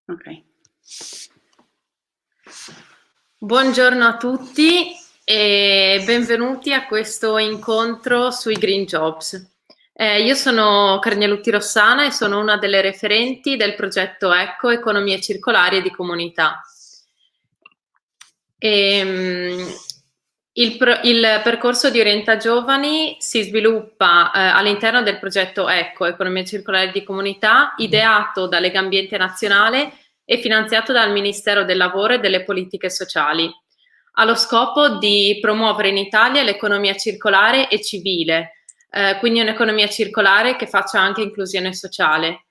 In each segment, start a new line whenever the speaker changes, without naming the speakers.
Ok.
Buongiorno a tutti e benvenuti a questo incontro sui Green Jobs. Io sono Carnelutti Rossana e sono una delle referenti del progetto ECO, Economie Circolari e di Comunità. Il percorso di Orienta Giovani si sviluppa all'interno del progetto ECO, Economia Circolare di Comunità, ideato da Legambiente Nazionale e finanziato dal Ministero del Lavoro e delle Politiche Sociali. Ha lo scopo di promuovere in Italia l'economia circolare e civile, quindi un'economia circolare che faccia anche inclusione sociale.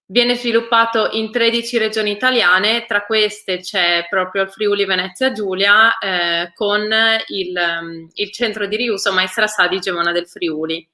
Viene sviluppato in 13 regioni italiane, tra queste c'è proprio il Friuli Venezia Giulia con il centro di riuso Maestra Sa di Gemona del Friuli.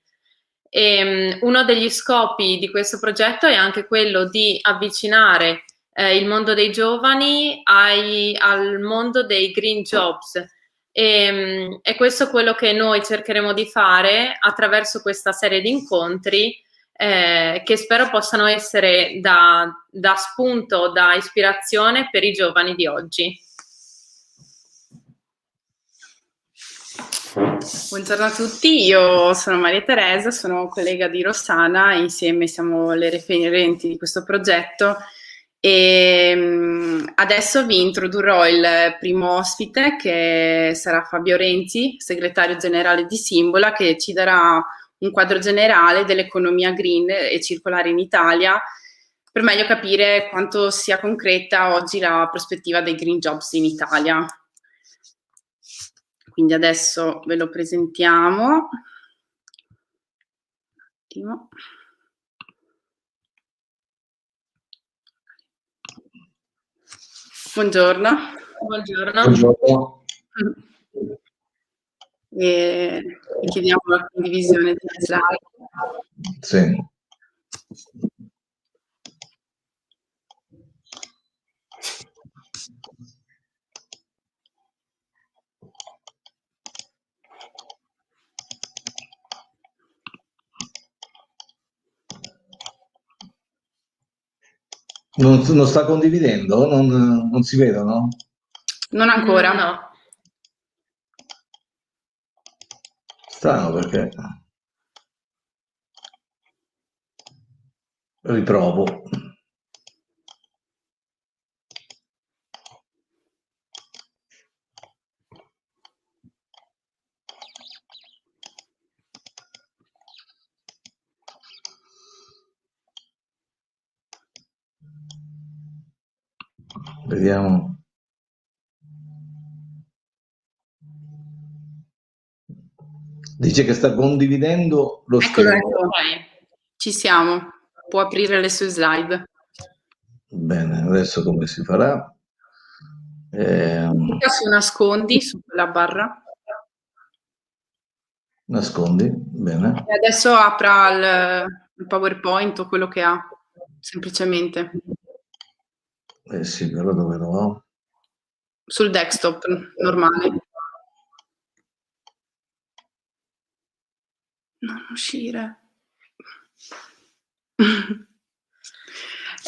Uno degli scopi di questo progetto è anche quello di avvicinare il mondo dei giovani al mondo dei green jobs. E questo è quello che noi cercheremo di fare attraverso questa serie di incontri che spero possano essere da spunto, da ispirazione per i giovani di oggi.
Buongiorno a tutti, io sono Maria Teresa, sono collega di Rossana, insieme siamo le referenti di questo progetto e adesso vi introdurrò il primo ospite che sarà Fabio Renzi, segretario generale di Simbola, che ci darà un quadro generale dell'economia green e circolare in Italia per meglio capire quanto sia concreta oggi la prospettiva dei green jobs in Italia. Quindi adesso ve lo presentiamo. Un attimo. Buongiorno.
Buongiorno.
Buongiorno.
E chiediamo la condivisione delle slide.
Sì. Non sta condividendo? Non si vedono?
Non ancora.
No.
Strano perché... Riprovo. Vediamo. Dice che sta condividendo lo schermo.
Ecco. Ci siamo. Può aprire le sue slide.
Bene, adesso come si farà?
Clicca su nascondi, su quella barra.
Nascondi, bene.
E adesso apra il PowerPoint o quello che ha, semplicemente.
Sì, però dove lo ho?
Sul desktop, normale. Non uscire.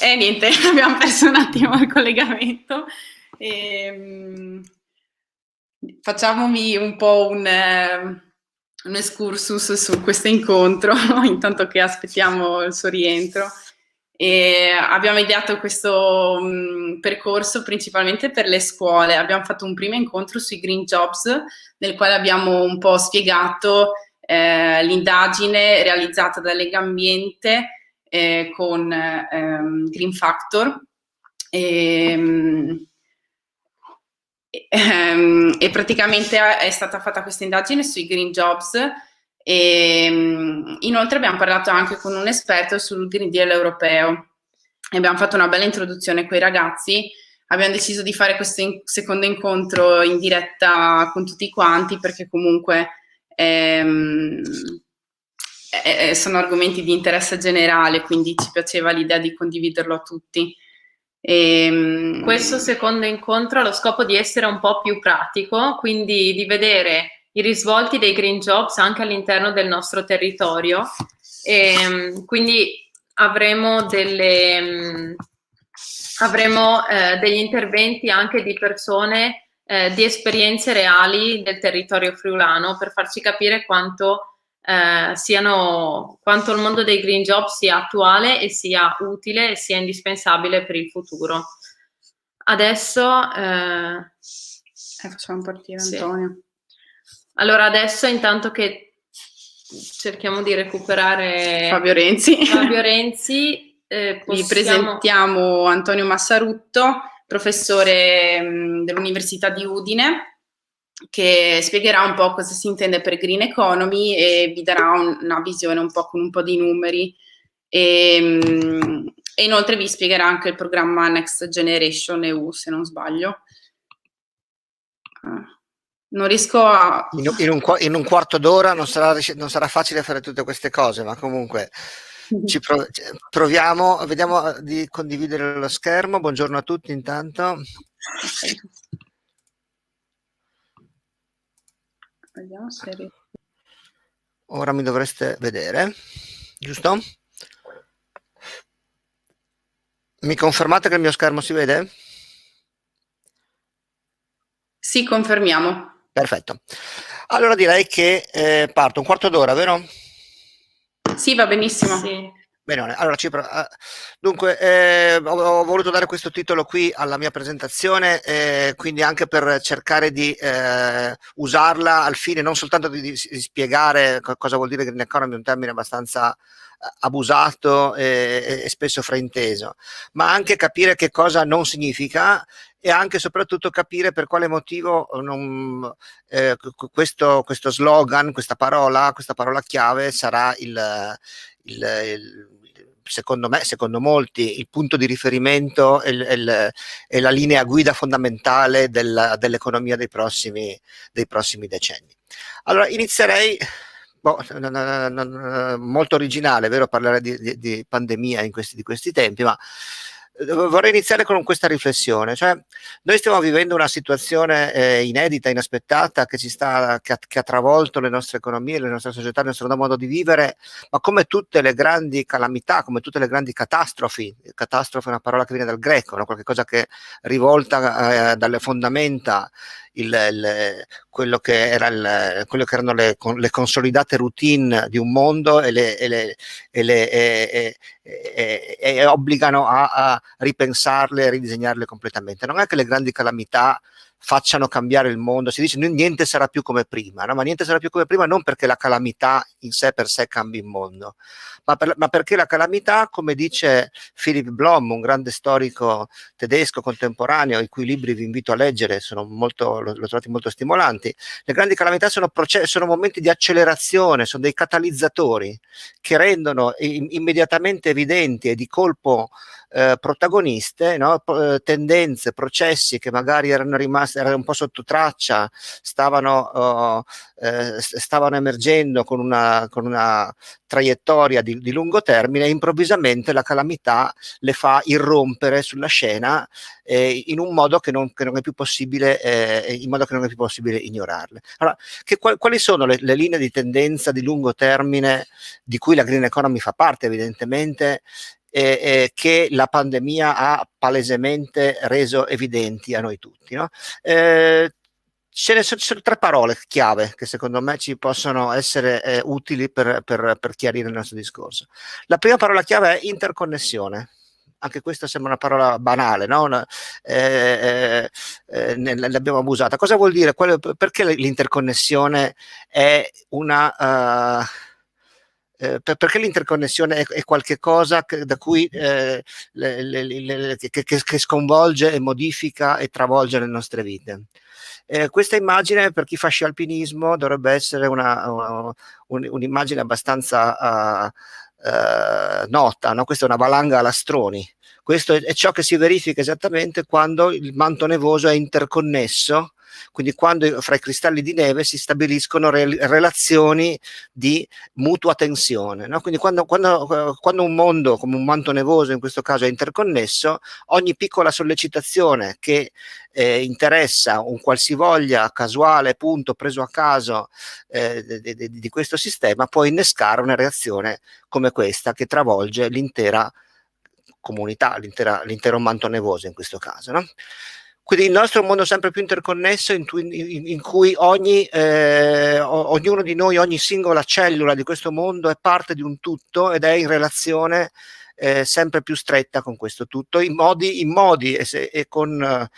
E niente, abbiamo perso un attimo il collegamento. Facciamomi un po' un excursus su questo incontro, intanto che aspettiamo il suo rientro. E abbiamo ideato questo percorso principalmente per le scuole. Abbiamo fatto un primo incontro sui Green Jobs, nel quale abbiamo un po' spiegato l'indagine realizzata da Legambiente con Green Factor e praticamente è stata fatta questa indagine sui Green Jobs e inoltre abbiamo parlato anche con un esperto sul Green Deal europeo e abbiamo fatto una bella introduzione con i ragazzi. Abbiamo deciso di fare questo secondo incontro in diretta con tutti quanti perché comunque sono argomenti di interesse generale, quindi ci piaceva l'idea di condividerlo a tutti.
Questo secondo incontro ha lo scopo di essere un po' più pratico, quindi di vedere i risvolti dei green jobs anche all'interno del nostro territorio. Quindi avremo avremo degli interventi anche di persone di esperienze reali del territorio friulano per farci capire quanto quanto il mondo dei green job sia attuale e sia utile e sia indispensabile per il futuro. Adesso
facciamo partire
sì.
Antonio.
Allora adesso intanto che cerchiamo di recuperare
Fabio Renzi,
vi
presentiamo Antonio Massarutto, professore dell'Università di Udine, che spiegherà un po' cosa si intende per green economy e vi darà una visione un po' con un po' di numeri e inoltre vi spiegherà anche il programma Next Generation EU, se non sbaglio. Non riesco a...
In un quarto d'ora non sarà facile fare tutte queste cose, ma comunque proviamo, vediamo di condividere lo schermo. Buongiorno a tutti intanto.
Vediamo se...
Ora mi dovreste vedere, giusto? Mi confermate che il mio schermo si vede?
Sì, confermiamo.
Perfetto. Allora direi che parto un quarto d'ora, vero?
Sì, va benissimo.
Sì.
Bene, allora dunque ho voluto dare questo titolo qui alla mia presentazione, quindi anche per cercare di usarla al fine non soltanto di spiegare cosa vuol dire green economy, un termine abbastanza abusato e spesso frainteso, ma anche capire che cosa non significa e anche e soprattutto capire per quale motivo questo slogan, questa parola chiave sarà secondo molti il punto di riferimento e la linea guida fondamentale dell'economia dei prossimi decenni. Allora inizierei molto originale, vero, parlare di pandemia di questi tempi, ma vorrei iniziare con questa riflessione, cioè noi stiamo vivendo una situazione inedita, inaspettata, che ha travolto le nostre economie, le nostre società, il nostro modo di vivere, ma come tutte le grandi calamità, come tutte le grandi catastrofi è una parola che viene dal greco, no? Qualcosa che rivolta dalle fondamenta quello che erano le consolidate routine di un mondo e obbligano a ripensarle e ridisegnarle completamente. Non è che le grandi calamità facciano cambiare il mondo, si dice niente sarà più come prima, no? Ma niente sarà più come prima non perché la calamità in sé per sé cambi il mondo, ma perché la calamità, come dice Philipp Blom, un grande storico tedesco contemporaneo, i cui libri vi invito a leggere, l'ho trovati molto stimolanti, le grandi calamità sono momenti di accelerazione, sono dei catalizzatori che rendono immediatamente evidenti e di colpo protagoniste, no? Tendenze, processi che magari erano un po' sotto traccia, stavano emergendo con una traiettoria di lungo termine, e improvvisamente la calamità le fa irrompere sulla scena in un modo che non è più possibile, ignorarle. Allora, quali sono le linee di tendenza di lungo termine di cui la green economy fa parte, evidentemente, che la pandemia ha palesemente reso evidenti a noi tutti, no? Ce ne sono tre parole chiave che secondo me ci possono essere utili per chiarire il nostro discorso. La prima parola chiave è interconnessione. Anche questa sembra una parola banale, no? L'abbiamo abusata. Cosa vuol dire? Perché l'interconnessione è una... perché l'interconnessione è qualche cosa da cui che sconvolge e modifica e travolge le nostre vite. Questa immagine, per chi fa sci alpinismo, dovrebbe essere un'immagine abbastanza nota, no? Questa è una valanga a lastroni. Questo è ciò che si verifica esattamente quando il manto nevoso è interconnesso, quindi quando fra i cristalli di neve si stabiliscono relazioni di mutua tensione, no? Quindi quando un mondo come un manto nevoso in questo caso è interconnesso, ogni piccola sollecitazione che interessa un qualsivoglia casuale punto preso a caso di questo sistema può innescare una reazione come questa che travolge l'intera comunità, l'intero manto nevoso in questo caso, no? Quindi il nostro è un mondo sempre più interconnesso in cui ognuno di noi, ogni singola cellula di questo mondo è parte di un tutto ed è in relazione sempre più stretta con questo tutto, in modi e con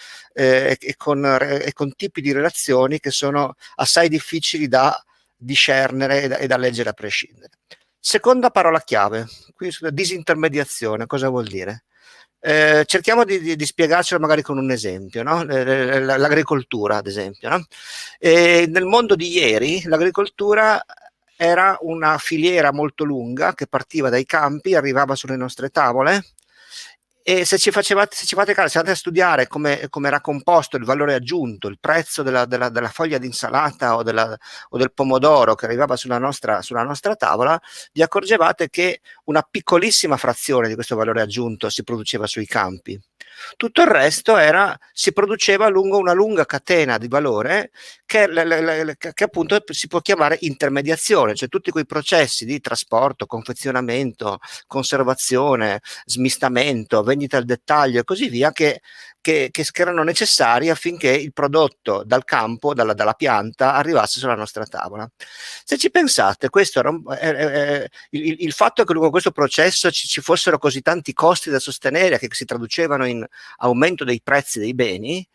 tipi di relazioni che sono assai difficili da discernere e da leggere a prescindere. Seconda parola chiave, qui disintermediazione, cosa vuol dire? Cerchiamo di spiegarcelo magari con un esempio, no? L'agricoltura ad esempio, no? Nel mondo di ieri l'agricoltura era una filiera molto lunga che partiva dai campi, arrivava sulle nostre tavole, e se ci fate caso, se andate a studiare come era composto il valore aggiunto, il prezzo della foglia d'insalata o del pomodoro che arrivava sulla nostra tavola, vi accorgevate che una piccolissima frazione di questo valore aggiunto si produceva sui campi. Tutto il resto si produceva lungo una lunga catena di valore che appunto si può chiamare intermediazione, cioè tutti quei processi di trasporto, confezionamento, conservazione, smistamento, vendita al dettaglio e così via che erano necessari affinché il prodotto dal campo, dalla pianta, arrivasse sulla nostra tavola. Se ci pensate, questo il fatto che lungo questo processo ci fossero così tanti costi da sostenere che si traducevano in aumento dei prezzi dei beni,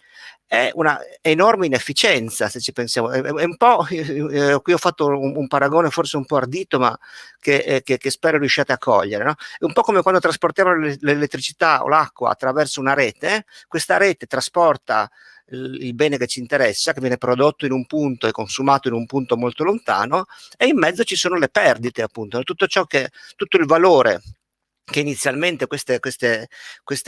è una enorme inefficienza, se ci pensiamo. È un po', qui ho fatto un paragone forse un po' ardito, ma che spero riusciate a cogliere, no? È un po' come quando trasportiamo l'elettricità o l'acqua attraverso una rete, questa rete trasporta il bene che ci interessa, che viene prodotto in un punto e consumato in un punto molto lontano, e in mezzo ci sono le perdite, appunto, tutto il valore che inizialmente queste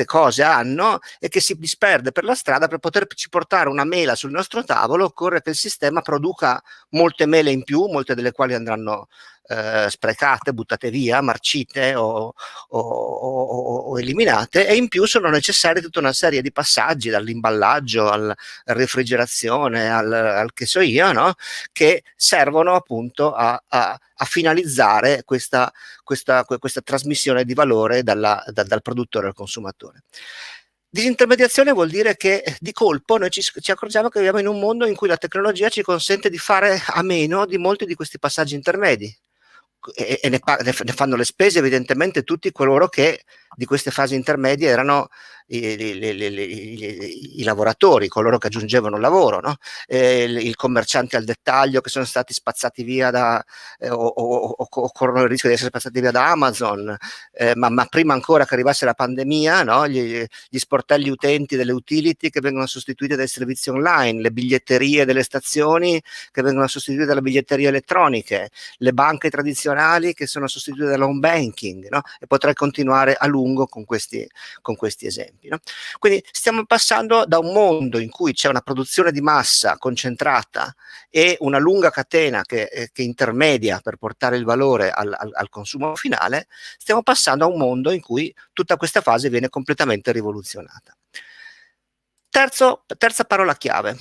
cose hanno e che si disperde per la strada. Per poterci portare una mela sul nostro tavolo occorre che il sistema produca molte mele in più, molte delle quali andranno sprecate, buttate via, marcite o eliminate, e in più sono necessari tutta una serie di passaggi, dall'imballaggio alla refrigerazione al che so io, no? Che servono appunto a finalizzare questa trasmissione di valore dal produttore al consumatore. Disintermediazione vuol dire che di colpo noi ci accorgiamo che viviamo in un mondo in cui la tecnologia ci consente di fare a meno di molti di questi passaggi intermedi, e ne fanno le spese evidentemente tutti coloro che di queste fasi intermedie erano i lavoratori, coloro che aggiungevano lavoro, no? I commercianti al dettaglio che sono stati spazzati via o corrono il rischio di essere spazzati via da Amazon, ma prima ancora che arrivasse la pandemia, no? Gli sportelli utenti delle utility che vengono sostituiti dai servizi online, le biglietterie delle stazioni che vengono sostituite dalle biglietterie elettroniche, le banche tradizionali che sono sostituite dall'home banking, no? E potrei continuare a lungo con questi esempi, no? Quindi stiamo passando da un mondo in cui c'è una produzione di massa concentrata e una lunga catena che intermedia per portare il valore al consumo finale, stiamo passando a un mondo in cui tutta questa fase viene completamente rivoluzionata. Terza parola chiave.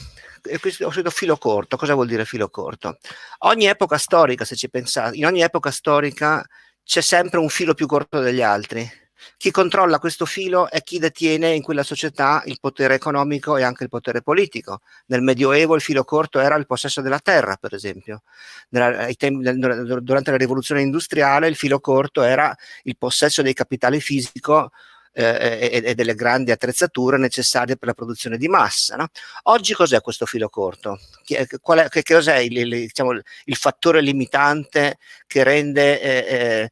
Questo ho scritto filo corto. Cosa vuol dire filo corto? Ogni epoca storica, se ci pensate, in ogni epoca storica c'è sempre un filo più corto degli altri. Chi controlla questo filo è chi detiene in quella società il potere economico e anche il potere politico. Nel Medioevo il filo corto era il possesso della terra, per esempio. Durante la rivoluzione industriale il filo corto era il possesso dei capitali fisico e delle grandi attrezzature necessarie per la produzione di massa, no? Oggi cos'è questo filo corto? Che cos'è il fattore limitante che rende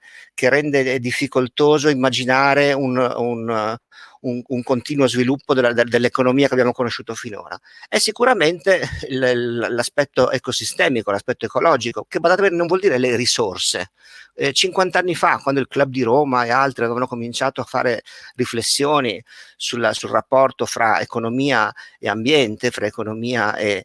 difficoltoso immaginare un continuo sviluppo dell'economia che abbiamo conosciuto finora? È sicuramente l'aspetto ecosistemico, l'aspetto ecologico, che non vuol dire le risorse. 50 anni fa, quando il Club di Roma e altri avevano cominciato a fare riflessioni sul rapporto fra economia e ambiente, fra economia e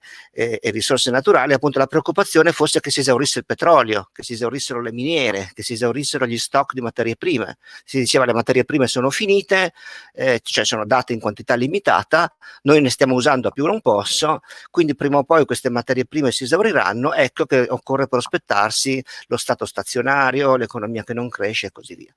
risorse naturali, appunto la preoccupazione fosse che si esaurisse il petrolio, che si esaurissero le miniere, che si esaurissero gli stock di materie prime. Si diceva le materie prime sono finite, cioè sono date in quantità limitata, noi ne stiamo usando a più non posso, quindi prima o poi queste materie prime si esauriranno, ecco che occorre prospettarsi lo stato stazionario, l'economia che non cresce e così via.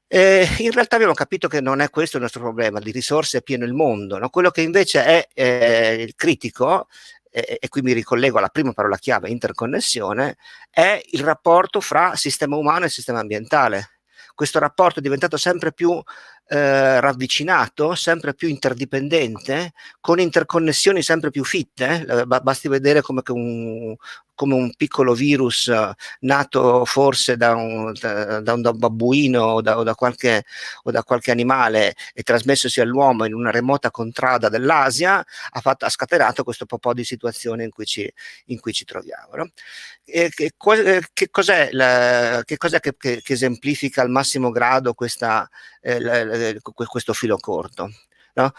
In realtà abbiamo capito che non è questo il nostro problema, di risorse è pieno il mondo, no? Quello che invece è il critico, e qui mi ricollego alla prima parola chiave, interconnessione, è il rapporto fra sistema umano e sistema ambientale. Questo rapporto è diventato sempre più ravvicinato, sempre più interdipendente, con interconnessioni sempre più fitte. Basti vedere come un piccolo virus nato forse da un babbuino o da qualche animale e trasmessosi all'uomo in una remota contrada dell'Asia ha scatenato questo po' di situazione in cui ci troviamo, no? Che cos'è che esemplifica al massimo grado questo filo corto? No?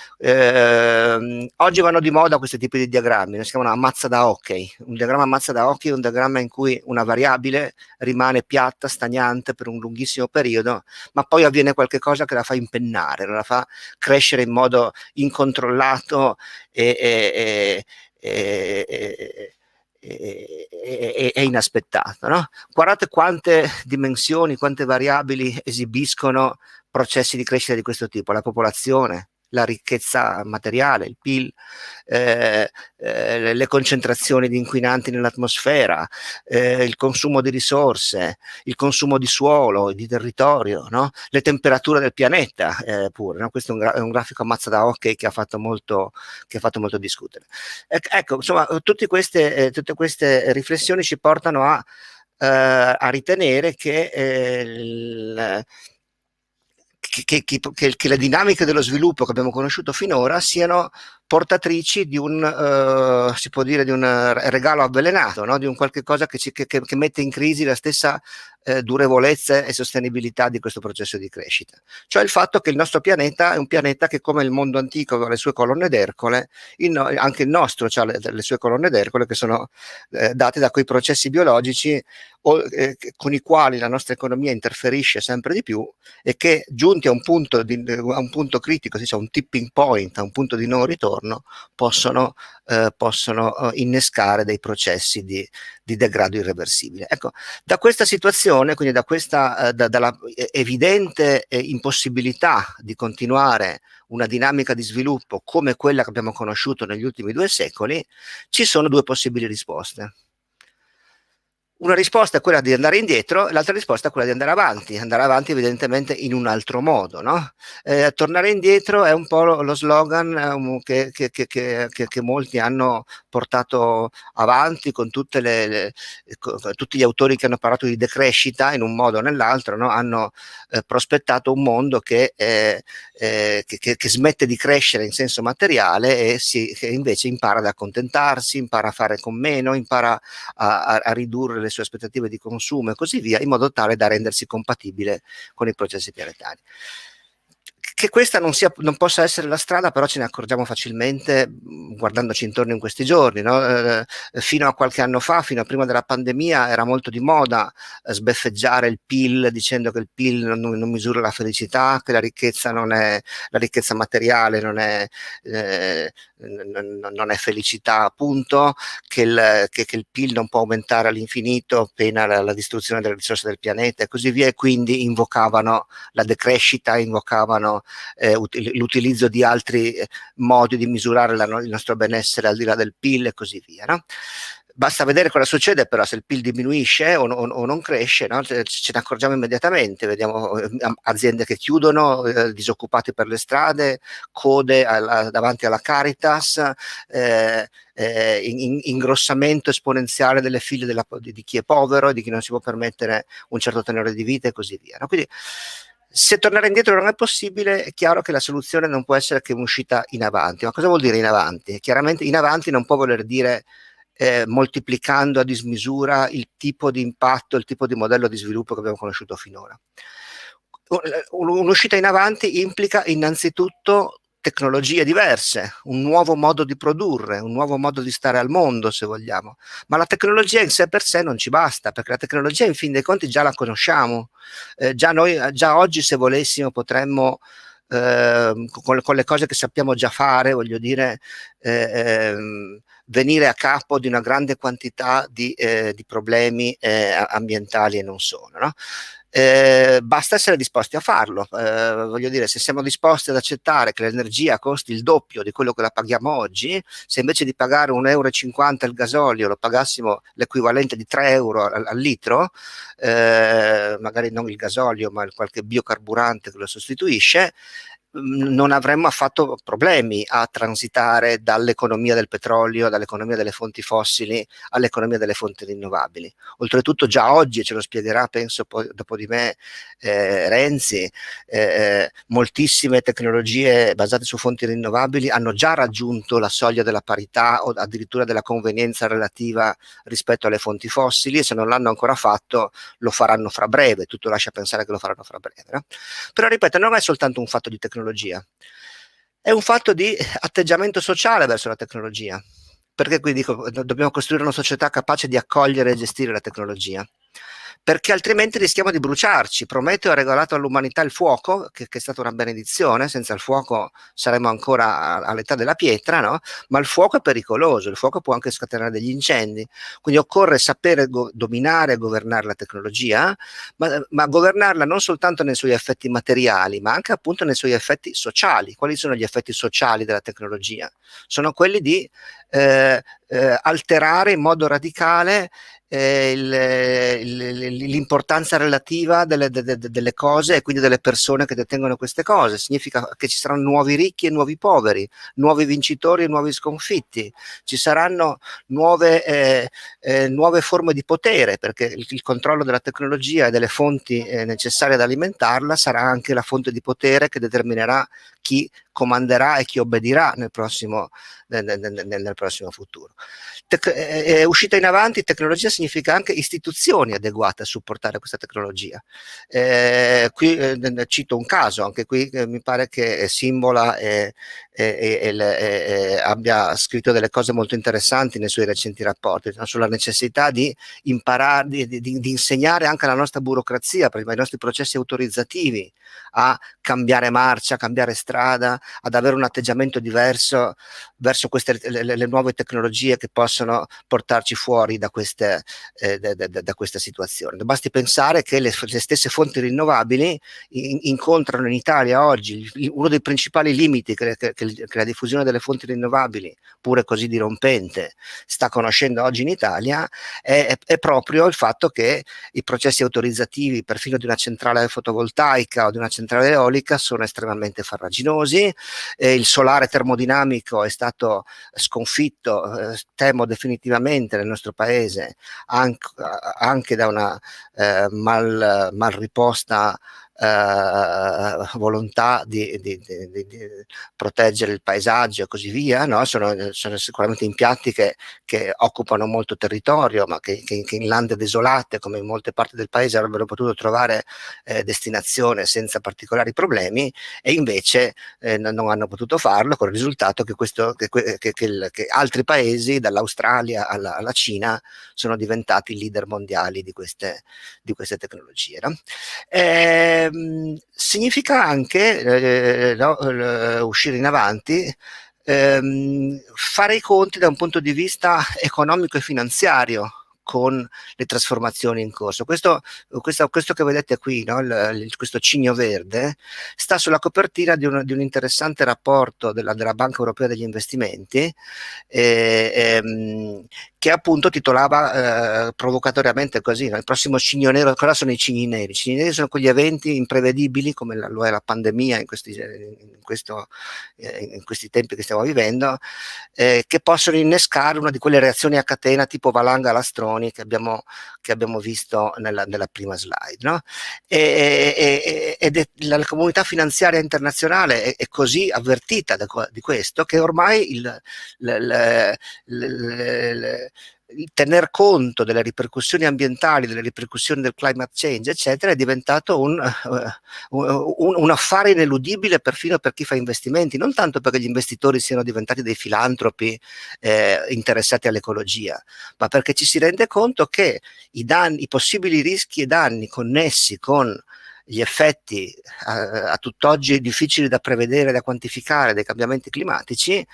Oggi vanno di moda questi tipi di diagrammi, si chiamano a mazza da hockey. Un diagramma a mazza da hockey è un diagramma in cui una variabile rimane piatta, stagnante per un lunghissimo periodo, ma poi avviene qualche cosa che la fa impennare, la fa crescere in modo incontrollato e inaspettato, no? Guardate quante dimensioni, quante variabili esibiscono processi di crescita di questo tipo: la popolazione, la ricchezza materiale, il PIL, le concentrazioni di inquinanti nell'atmosfera, il consumo di risorse, il consumo di suolo, di territorio, no? Le temperature del pianeta pure, no? Questo è un grafico a mazza da hockey che ha fatto molto discutere. Ecco, insomma, tutte queste riflessioni ci portano a ritenere che le dinamiche dello sviluppo che abbiamo conosciuto finora siano portatrici di si può dire, di un regalo avvelenato, no? Di un qualche cosa che mette in crisi la stessa durevolezza e sostenibilità di questo processo di crescita. Cioè il fatto che il nostro pianeta è un pianeta che, come il mondo antico aveva le sue colonne d'Ercole, anche il nostro ha le sue colonne d'Ercole, che sono date da quei processi biologici con i quali la nostra economia interferisce sempre di più, e che, giunti a un punto critico, cioè un tipping point, a un punto di non ritorno, possono innescare dei processi di degrado irreversibile. Ecco, da questa situazione, quindi dalla evidente impossibilità di continuare una dinamica di sviluppo come quella che abbiamo conosciuto negli ultimi 2 secoli, ci sono 2 possibili risposte. Una risposta è quella di andare indietro, e l'altra risposta è quella di andare avanti evidentemente in un altro modo, no? Tornare indietro è un po' lo slogan che molti hanno portato avanti con tutti gli autori che hanno parlato di decrescita in un modo o nell'altro, no? Hanno prospettato un mondo che smette di crescere in senso materiale e che invece impara ad accontentarsi, impara a fare con meno, impara a ridurre le sue aspettative di consumo e così via, in modo tale da rendersi compatibile con i processi planetari. Che questa non possa essere la strada, però ce ne accorgiamo facilmente guardandoci intorno in questi giorni, no? Fino a qualche anno fa, fino a prima della pandemia, era molto di moda sbeffeggiare il PIL, dicendo che il PIL non misura la felicità, che la ricchezza materiale non è felicità, appunto, che il PIL non può aumentare all'infinito pena la distruzione delle risorse del pianeta e così via, e quindi invocavano la decrescita, invocavano l'utilizzo di altri modi di misurare il nostro benessere al di là del PIL e così via, no? Basta vedere cosa succede però se il PIL diminuisce o non cresce, no? Ce ne accorgiamo immediatamente, vediamo aziende che chiudono, disoccupati per le strade, code davanti alla Caritas, ingrossamento esponenziale delle file di chi è povero, di chi non si può permettere un certo tenore di vita e così via, no? Quindi, se tornare indietro non è possibile, è chiaro che la soluzione non può essere che un'uscita in avanti. Ma cosa vuol dire in avanti? Chiaramente in avanti non può voler dire moltiplicando a dismisura il tipo di impatto, il tipo di modello di sviluppo che abbiamo conosciuto finora. Un'uscita in avanti implica innanzitutto tecnologie diverse, un nuovo modo di produrre, un nuovo modo di stare al mondo, se vogliamo. Ma la tecnologia in sé per sé non ci basta, perché la tecnologia in fin dei conti già la conosciamo. Già oggi, se volessimo, potremmo con le cose che sappiamo già fare, voglio dire, venire a capo di una grande quantità di problemi ambientali e non solo, no? basta essere disposti a farlo. Voglio dire, se siamo disposti ad accettare che l'energia costi il doppio di quello che la paghiamo oggi, se invece di pagare 1,50 € il gasolio lo pagassimo l'equivalente di 3 euro al litro, magari non il gasolio ma qualche biocarburante che lo sostituisce, non avremmo affatto problemi a transitare dall'economia del petrolio, dall'economia delle fonti fossili all'economia delle fonti rinnovabili. Oltretutto già oggi, ce lo spiegherà penso poi dopo di me Renzi, moltissime tecnologie basate su fonti rinnovabili hanno già raggiunto la soglia della parità o addirittura della convenienza relativa rispetto alle fonti fossili, e se non l'hanno ancora fatto lo faranno fra breve, tutto lascia pensare che lo faranno fra breve, no? Però ripeto, non è soltanto un fatto di tecnologia, è un fatto di atteggiamento sociale verso la tecnologia, perché qui dico, dobbiamo costruire una società capace di accogliere e gestire la tecnologia, perché altrimenti rischiamo di bruciarci. Prometeo ha regalato all'umanità il fuoco, che è stata una benedizione, senza il fuoco saremmo ancora all'età della pietra, no? Ma il fuoco è pericoloso, il fuoco può anche scatenare degli incendi, quindi occorre sapere dominare e governare la tecnologia, ma governarla non soltanto nei suoi effetti materiali, ma anche appunto nei suoi effetti sociali. Quali sono gli effetti sociali della tecnologia? Sono quelli di alterare in modo radicale l'importanza relativa delle cose e quindi delle persone che detengono queste cose. Significa che ci saranno nuovi ricchi e nuovi poveri, nuovi vincitori e nuovi sconfitti, ci saranno nuove forme di potere, perché il controllo della tecnologia e delle fonti necessarie ad alimentarla sarà anche la fonte di potere che determinerà chi comanderà e chi obbedirà nel prossimo futuro. Uscita in avanti, tecnologia significa anche istituzioni adeguate a supportare questa tecnologia. Qui cito un caso, anche qui mi pare che Simbola abbia scritto delle cose molto interessanti nei suoi recenti rapporti, no? Sulla necessità di imparare, di insegnare anche alla nostra burocrazia, ai nostri processi autorizzativi, a cambiare marcia, a cambiare strada, ad avere un atteggiamento diverso verso le nuove tecnologie che possono portarci fuori da questa situazione. Basti pensare che le stesse fonti rinnovabili incontrano in Italia oggi uno dei principali limiti che la diffusione delle fonti rinnovabili, pure così dirompente, sta conoscendo oggi in Italia, è proprio il fatto che i processi autorizzativi perfino di una centrale fotovoltaica o di una centrale eolica sono estremamente farraginosi. Il solare termodinamico è stato sconfitto, temo definitivamente nel nostro paese, anche da una mal riposta volontà di proteggere il paesaggio e così via, no? Sono sicuramente impianti che occupano molto territorio, ma che in lande desolate come in molte parti del paese avrebbero potuto trovare destinazione senza particolari problemi, e invece non hanno potuto farlo, con il risultato che altri paesi, dall'Australia alla Cina, sono diventati leader mondiali di queste tecnologie, no? Significa anche uscire in avanti, fare i conti da un punto di vista economico e finanziario con le trasformazioni in corso. Questo che vedete qui, no? Questo cigno verde, sta sulla copertina di un interessante rapporto della Banca Europea degli Investimenti, che appunto titolava provocatoriamente così, no? Il prossimo cigno nero. Cosa sono i cigni neri? I cigni neri sono quegli eventi imprevedibili come lo è la pandemia in questi tempi che stiamo vivendo, che possono innescare una di quelle reazioni a catena tipo valanga lastroni che abbiamo visto nella prima slide, no? La comunità finanziaria internazionale è così avvertita di questo che ormai il tener conto delle ripercussioni ambientali, delle ripercussioni del climate change, eccetera, è diventato un affare ineludibile perfino per chi fa investimenti, non tanto perché gli investitori siano diventati dei filantropi interessati all'ecologia, ma perché ci si rende conto che i possibili rischi e danni connessi con gli effetti a tutt'oggi difficili da prevedere, da quantificare dei cambiamenti climatici,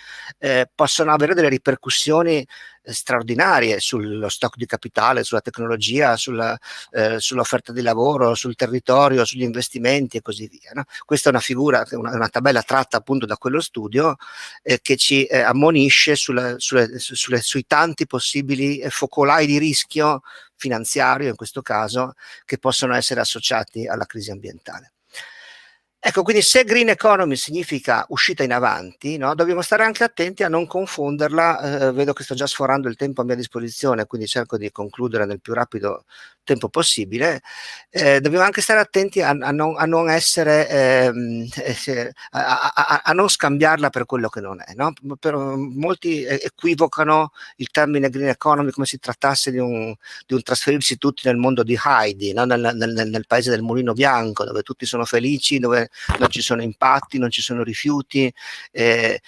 possono avere delle ripercussioni straordinarie sullo stock di capitale, sulla tecnologia, sull'offerta di lavoro, sul territorio, sugli investimenti e così via, no? Questa è una figura, una tabella tratta appunto da quello studio che ci ammonisce sui tanti possibili focolai di rischio finanziario, in questo caso, che possono essere associati alla crisi ambientale. Ecco, quindi se green economy significa uscita in avanti, no, dobbiamo stare anche attenti a non confonderla, vedo che sto già sforando il tempo a mia disposizione, quindi cerco di concludere nel più rapido tempo possibile. Dobbiamo anche stare attenti a non essere, a non scambiarla per quello che non è, no? Molti equivocano il termine green economy come si trattasse di un trasferirsi tutti nel mondo di Heidi, no? nel paese del mulino bianco, dove tutti sono felici, dove non ci sono impatti, non ci sono rifiuti, e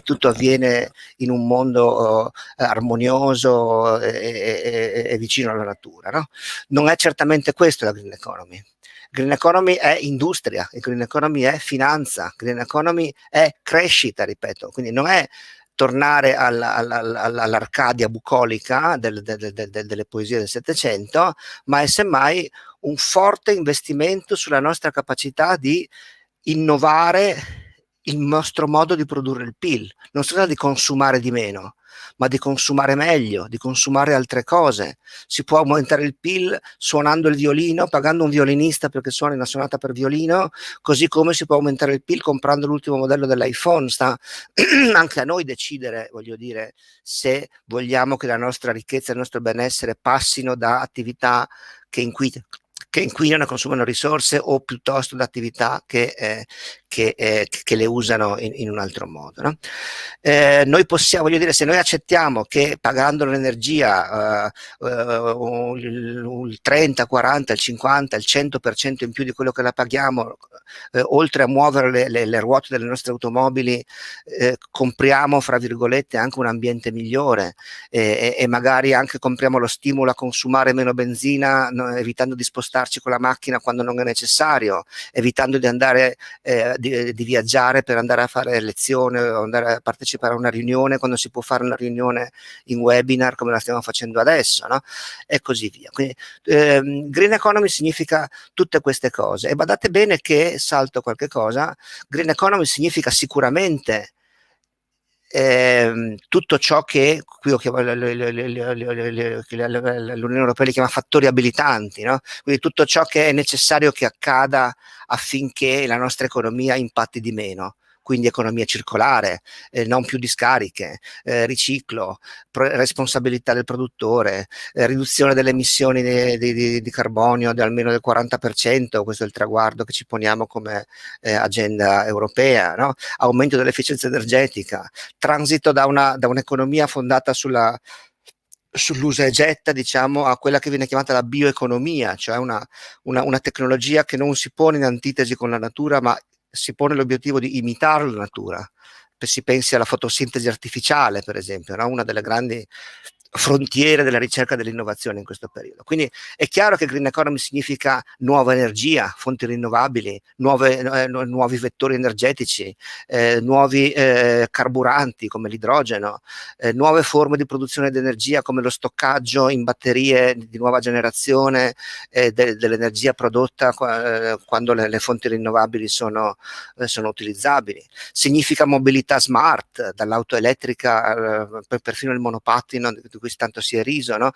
tutto avviene in un mondo armonioso e vicino alla natura, no? Non è certamente questo la green economy. Green economy è industria, green economy è finanza, green economy è crescita, ripeto, quindi non è tornare all'Arcadia bucolica delle poesie del Settecento, ma è semmai un forte investimento sulla nostra capacità di innovare il nostro modo di produrre il PIL. Non si tratta di consumare di meno, ma di consumare meglio, di consumare altre cose. Si può aumentare il PIL suonando il violino, pagando un violinista perché suoni una sonata per violino, così come si può aumentare il PIL comprando l'ultimo modello dell'iPhone. Sta anche a noi decidere, voglio dire, se vogliamo che la nostra ricchezza e il nostro benessere passino da attività che inquinano e consumano risorse, o piuttosto da attività che le usano in un altro modo, no? Noi possiamo, voglio dire, se noi accettiamo che pagando l'energia il 30, 40, il 50, il 100% in più di quello che la paghiamo, oltre a muovere le ruote delle nostre automobili, compriamo, fra virgolette, anche un ambiente migliore, e magari anche compriamo lo stimolo a consumare meno benzina, no, evitando di spostarci con la macchina quando non è necessario, evitando di andare di viaggiare per andare a fare lezione o andare a partecipare a una riunione quando si può fare una riunione in webinar come la stiamo facendo adesso, no? E così via. Quindi green economy significa tutte queste cose, e badate bene che, salto qualche cosa, green economy significa sicuramente tutto ciò che qui l'Unione Europea li chiama fattori abilitanti, no? Quindi tutto ciò che è necessario che accada affinché la nostra economia impatti di meno. Quindi economia circolare, non più discariche, riciclo, responsabilità del produttore, riduzione delle emissioni di carbonio di almeno del 40%, questo è il traguardo che ci poniamo come agenda europea, no? Aumento dell'efficienza energetica, transito da un'economia fondata sull'usa e getta, diciamo, a quella che viene chiamata la bioeconomia, cioè una tecnologia che non si pone in antitesi con la natura, ma si pone l'obiettivo di imitare la natura. Si pensi alla fotosintesi artificiale, per esempio, no? Una delle grandi frontiere della ricerca e dell'innovazione in questo periodo. Quindi è chiaro che green economy significa nuova energia, fonti rinnovabili, nuovi vettori energetici, nuovi carburanti come l'idrogeno, nuove forme di produzione di energia come lo stoccaggio in batterie di nuova generazione dell'energia prodotta quando le fonti rinnovabili sono utilizzabili. Significa mobilità smart, dall'auto elettrica perfino il monopattino di cui tanto si è riso, no?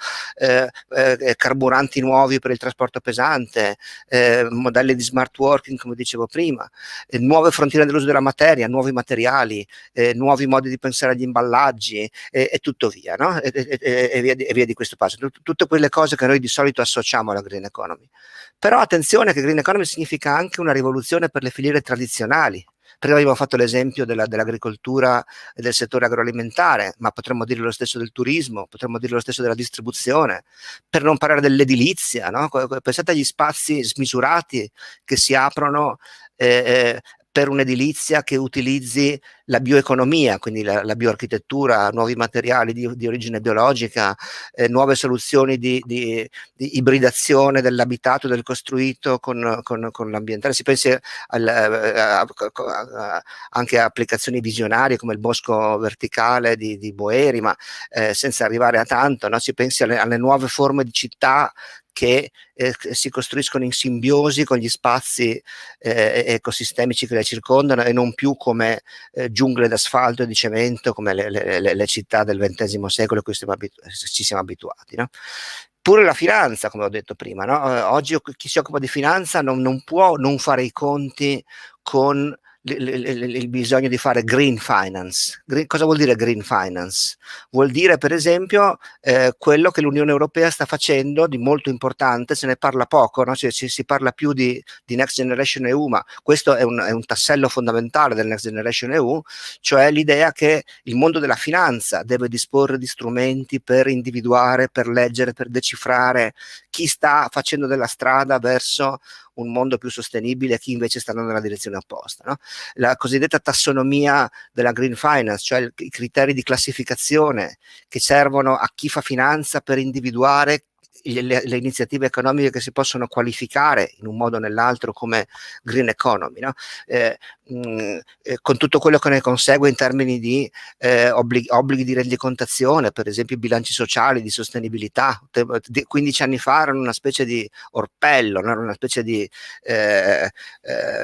Carburanti nuovi per il trasporto pesante, modelli di smart working, come dicevo prima, nuove frontiere dell'uso della materia, nuovi materiali, nuovi modi di pensare agli imballaggi, e tutto via, no? E via di questo passo. Tutte quelle cose che noi di solito associamo alla green economy. Però attenzione che green economy significa anche una rivoluzione per le filiere tradizionali. Prima abbiamo fatto l'esempio dell'agricoltura e del settore agroalimentare, ma potremmo dire lo stesso del turismo, potremmo dire lo stesso della distribuzione, per non parlare dell'edilizia, no? Pensate agli spazi smisurati che si aprono per per un'edilizia che utilizzi la bioeconomia, quindi la bioarchitettura, nuovi materiali di origine biologica, nuove soluzioni di ibridazione dell'abitato, del costruito con l'ambientale. Si pensi anche a applicazioni visionarie come il bosco verticale di Boeri, ma senza arrivare a tanto, no? Si pensi alle nuove forme di città che si costruiscono in simbiosi con gli spazi ecosistemici che le circondano, e non più come giungle d'asfalto e di cemento come le città del XX secolo a cui ci siamo abituati, no? Pure la finanza, come ho detto prima, no? Oggi chi si occupa di finanza non può non fare i conti con il bisogno di fare green finance. Cosa vuol dire green finance? Vuol dire, per esempio, quello che l'Unione Europea sta facendo di molto importante. Se ne parla poco, no? Si parla più di Next Generation EU, ma questo è un tassello fondamentale del Next Generation EU, cioè l'idea che il mondo della finanza deve disporre di strumenti per individuare, per leggere, per decifrare chi sta facendo della strada verso un mondo più sostenibile e chi invece sta andando nella direzione opposta, no? La cosiddetta tassonomia della green finance, cioè i criteri di classificazione che servono a chi fa finanza per individuare le iniziative economiche che si possono qualificare in un modo o nell'altro come green economy, no? Con tutto quello che ne consegue in termini di obblighi di rendicontazione, per esempio i bilanci sociali di sostenibilità. 15 anni fa erano una specie di orpello, no? Era una specie di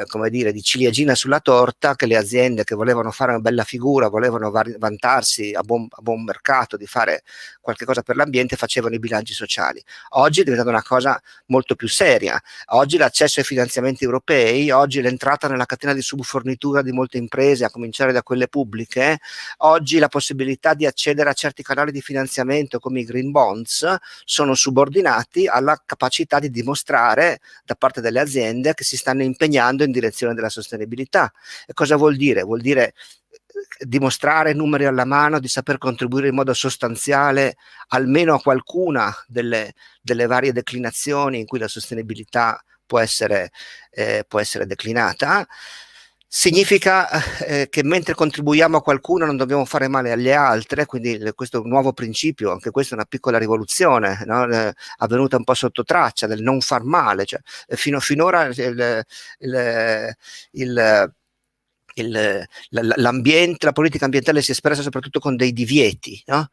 come dire, di ciliegina sulla torta che le aziende che volevano fare una bella figura, volevano vantarsi a buon mercato di fare qualche cosa per l'ambiente, facevano i bilanci sociali. Oggi è diventata una cosa molto più seria. Oggi l'accesso ai finanziamenti europei, oggi l'entrata nella catena di subfornitura di molte imprese, a cominciare da quelle pubbliche, oggi la possibilità di accedere a certi canali di finanziamento come i green bonds sono subordinati alla capacità di dimostrare da parte delle aziende che si stanno impegnando in direzione della sostenibilità. E cosa vuol dire? Vuol dire dimostrare, numeri alla mano, di saper contribuire in modo sostanziale almeno a qualcuna delle varie declinazioni in cui la sostenibilità può essere declinata. Significa che mentre contribuiamo a qualcuno non dobbiamo fare male alle altre, quindi questo è un nuovo principio, anche questa è una piccola rivoluzione, no? Avvenuta un po' sotto traccia del non far male, cioè, finora l'ambiente, la politica ambientale si è espressa soprattutto con dei divieti, no?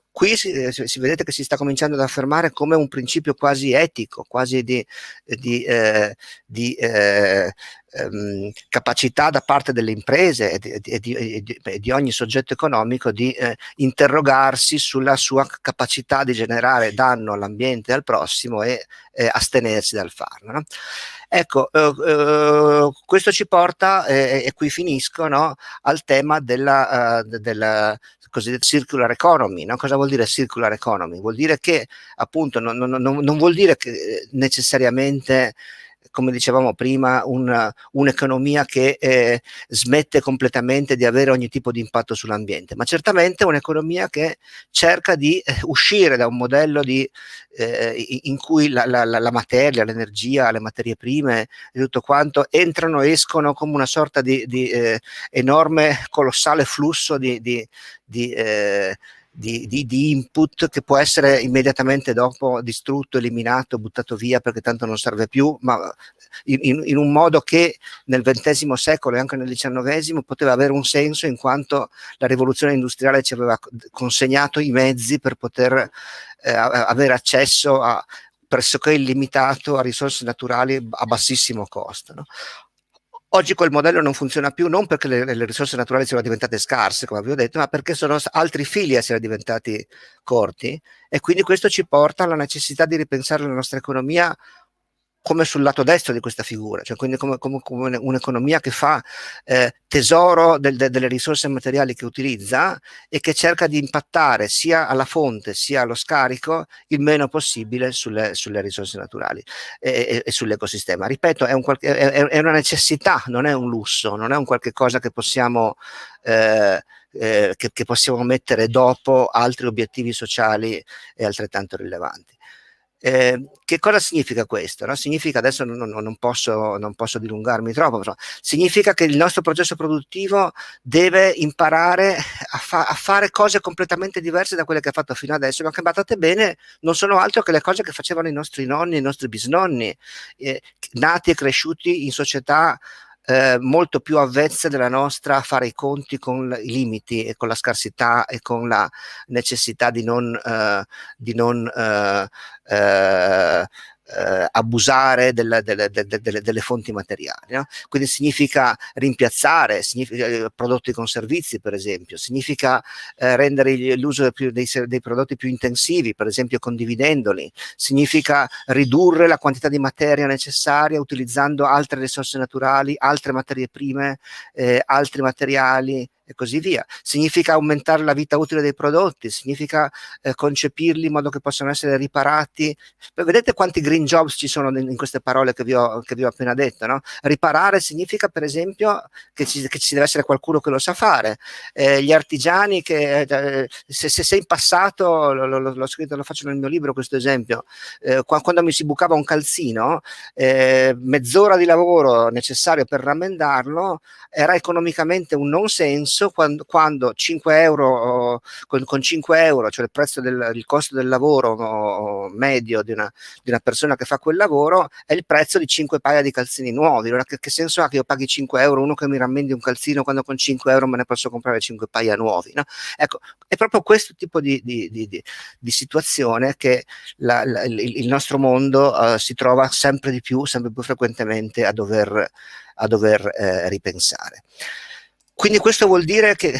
Qui si vedete che si sta cominciando ad affermare come un principio quasi etico, quasi di capacità da parte delle imprese e di ogni soggetto economico di interrogarsi sulla sua capacità di generare danno all'ambiente e al prossimo e astenersi dal farlo, no? Ecco, questo ci porta, e qui finisco, no, al tema della cosiddetta circular economy, no? Cosa vuol dire circular economy? Vuol dire che appunto non vuol dire che necessariamente, come dicevamo prima, un'economia che smette completamente di avere ogni tipo di impatto sull'ambiente, ma certamente un'economia che cerca di uscire da un modello in cui la materia, l'energia, le materie prime e tutto quanto entrano e escono come una sorta di enorme, colossale flusso di input che può essere immediatamente dopo distrutto, eliminato, buttato via perché tanto non serve più, ma in un modo che nel XX secolo e anche nel XIX poteva avere un senso, in quanto la rivoluzione industriale ci aveva consegnato i mezzi per poter avere accesso a pressoché illimitato a risorse naturali a bassissimo costo, no? Oggi quel modello non funziona più, non perché le risorse naturali siano diventate scarse, come avevo detto, ma perché sono altri fili a essere diventati corti, e quindi questo ci porta alla necessità di ripensare la nostra economia come sul lato destro di questa figura, cioè quindi come un'economia che fa tesoro delle risorse materiali che utilizza e che cerca di impattare sia alla fonte sia allo scarico il meno possibile sulle risorse naturali e sull'ecosistema. Ripeto, è una necessità, non è un lusso, non è un qualche cosa che possiamo che possiamo mettere dopo altri obiettivi sociali e altrettanto rilevanti. Che cosa significa questo? No? Significa, adesso non posso dilungarmi troppo, però, significa che il nostro processo produttivo deve imparare a fare cose completamente diverse da quelle che ha fatto fino adesso, ma che, badate bene, non sono altro che le cose che facevano i nostri nonni, i nostri bisnonni, nati e cresciuti in società molto più avvezze della nostra a fare i conti con i limiti e con la scarsità e con la necessità di non abusare delle fonti materiali, no? Quindi significa rimpiazzare prodotti con servizi, per esempio, significa rendere l'uso dei prodotti più intensivi, per esempio condividendoli, significa ridurre la quantità di materia necessaria utilizzando altre risorse naturali, altre materie prime, altri materiali e così via. Significa aumentare la vita utile dei prodotti, significa concepirli in modo che possano essere riparati. Vedete quanti green jobs ci sono in queste parole che vi ho appena detto, no? Riparare significa, per esempio, che ci deve essere qualcuno che lo sa fare. Gli artigiani che se in passato, l'ho scritto, lo faccio nel mio libro questo esempio, quando mi si bucava un calzino, mezz'ora di lavoro necessario per rammendarlo era economicamente un non senso quando 5 euro, con 5 euro, cioè il costo del lavoro medio di una persona che fa quel lavoro, è il prezzo di 5 paia di calzini nuovi. Allora che senso ha che io paghi 5 euro, uno che mi rammendi un calzino, quando con 5 euro me ne posso comprare 5 paia nuovi, no? Ecco, è proprio questo tipo di situazione che il nostro mondo si trova sempre più frequentemente a dover ripensare. Quindi questo vuol dire che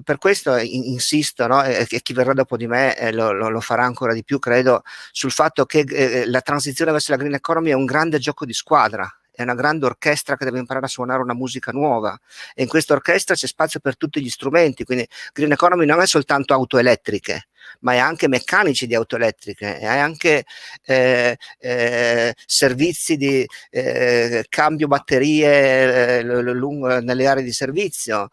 per questo insisto, no? E chi verrà dopo di me lo farà ancora di più, credo, sul fatto che la transizione verso la green economy è un grande gioco di squadra, è una grande orchestra che deve imparare a suonare una musica nuova, e in questa orchestra c'è spazio per tutti gli strumenti. Quindi green economy non è soltanto auto elettriche, ma è anche meccanici di auto elettriche, è anche servizi di cambio batterie nelle aree di servizio,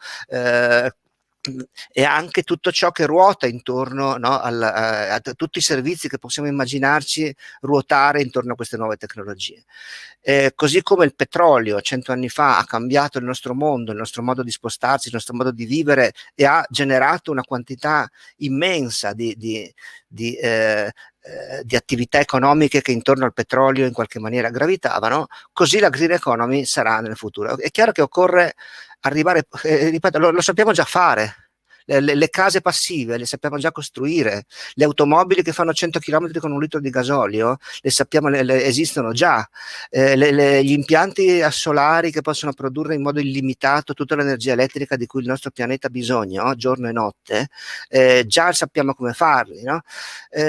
e anche tutto ciò che ruota intorno, no, a tutti i servizi che possiamo immaginarci ruotare intorno a queste nuove tecnologie. Così come il petrolio 100 anni fa ha cambiato il nostro mondo, il nostro modo di spostarsi, il nostro modo di vivere, e ha generato una quantità immensa di attività economiche che intorno al petrolio in qualche maniera gravitavano, così la green economy sarà nel futuro. È chiaro che occorre arrivare, ripeto, lo sappiamo già fare. Le case passive le sappiamo già costruire, le automobili che fanno 100 km con 1 litro di gasolio le sappiamo, esistono già, gli impianti solari che possono produrre in modo illimitato tutta l'energia elettrica di cui il nostro pianeta ha bisogno, giorno e notte, già sappiamo come farli, no?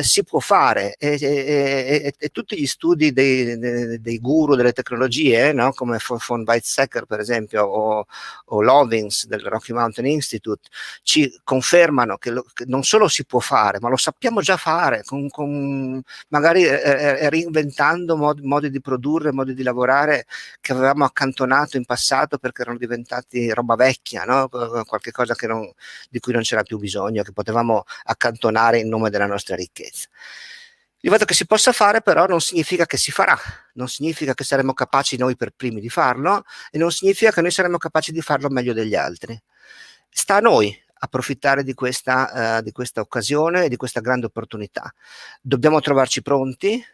Si può fare, e tutti gli studi dei guru delle tecnologie, no? Come von Weizsäcker per esempio, o Lovins del Rocky Mountain Institute, ci confermano che non solo si può fare, ma lo sappiamo già fare, magari reinventando modi di produrre, modi di lavorare che avevamo accantonato in passato perché erano diventati roba vecchia, no? Qualche cosa di cui non c'era più bisogno, che potevamo accantonare in nome della nostra ricchezza. Il fatto che si possa fare però non significa che si farà, non significa che saremo capaci noi per primi di farlo, e non significa che noi saremo capaci di farlo meglio degli altri. Sta a noi approfittare di questa occasione e di questa grande opportunità. Dobbiamo trovarci pronti,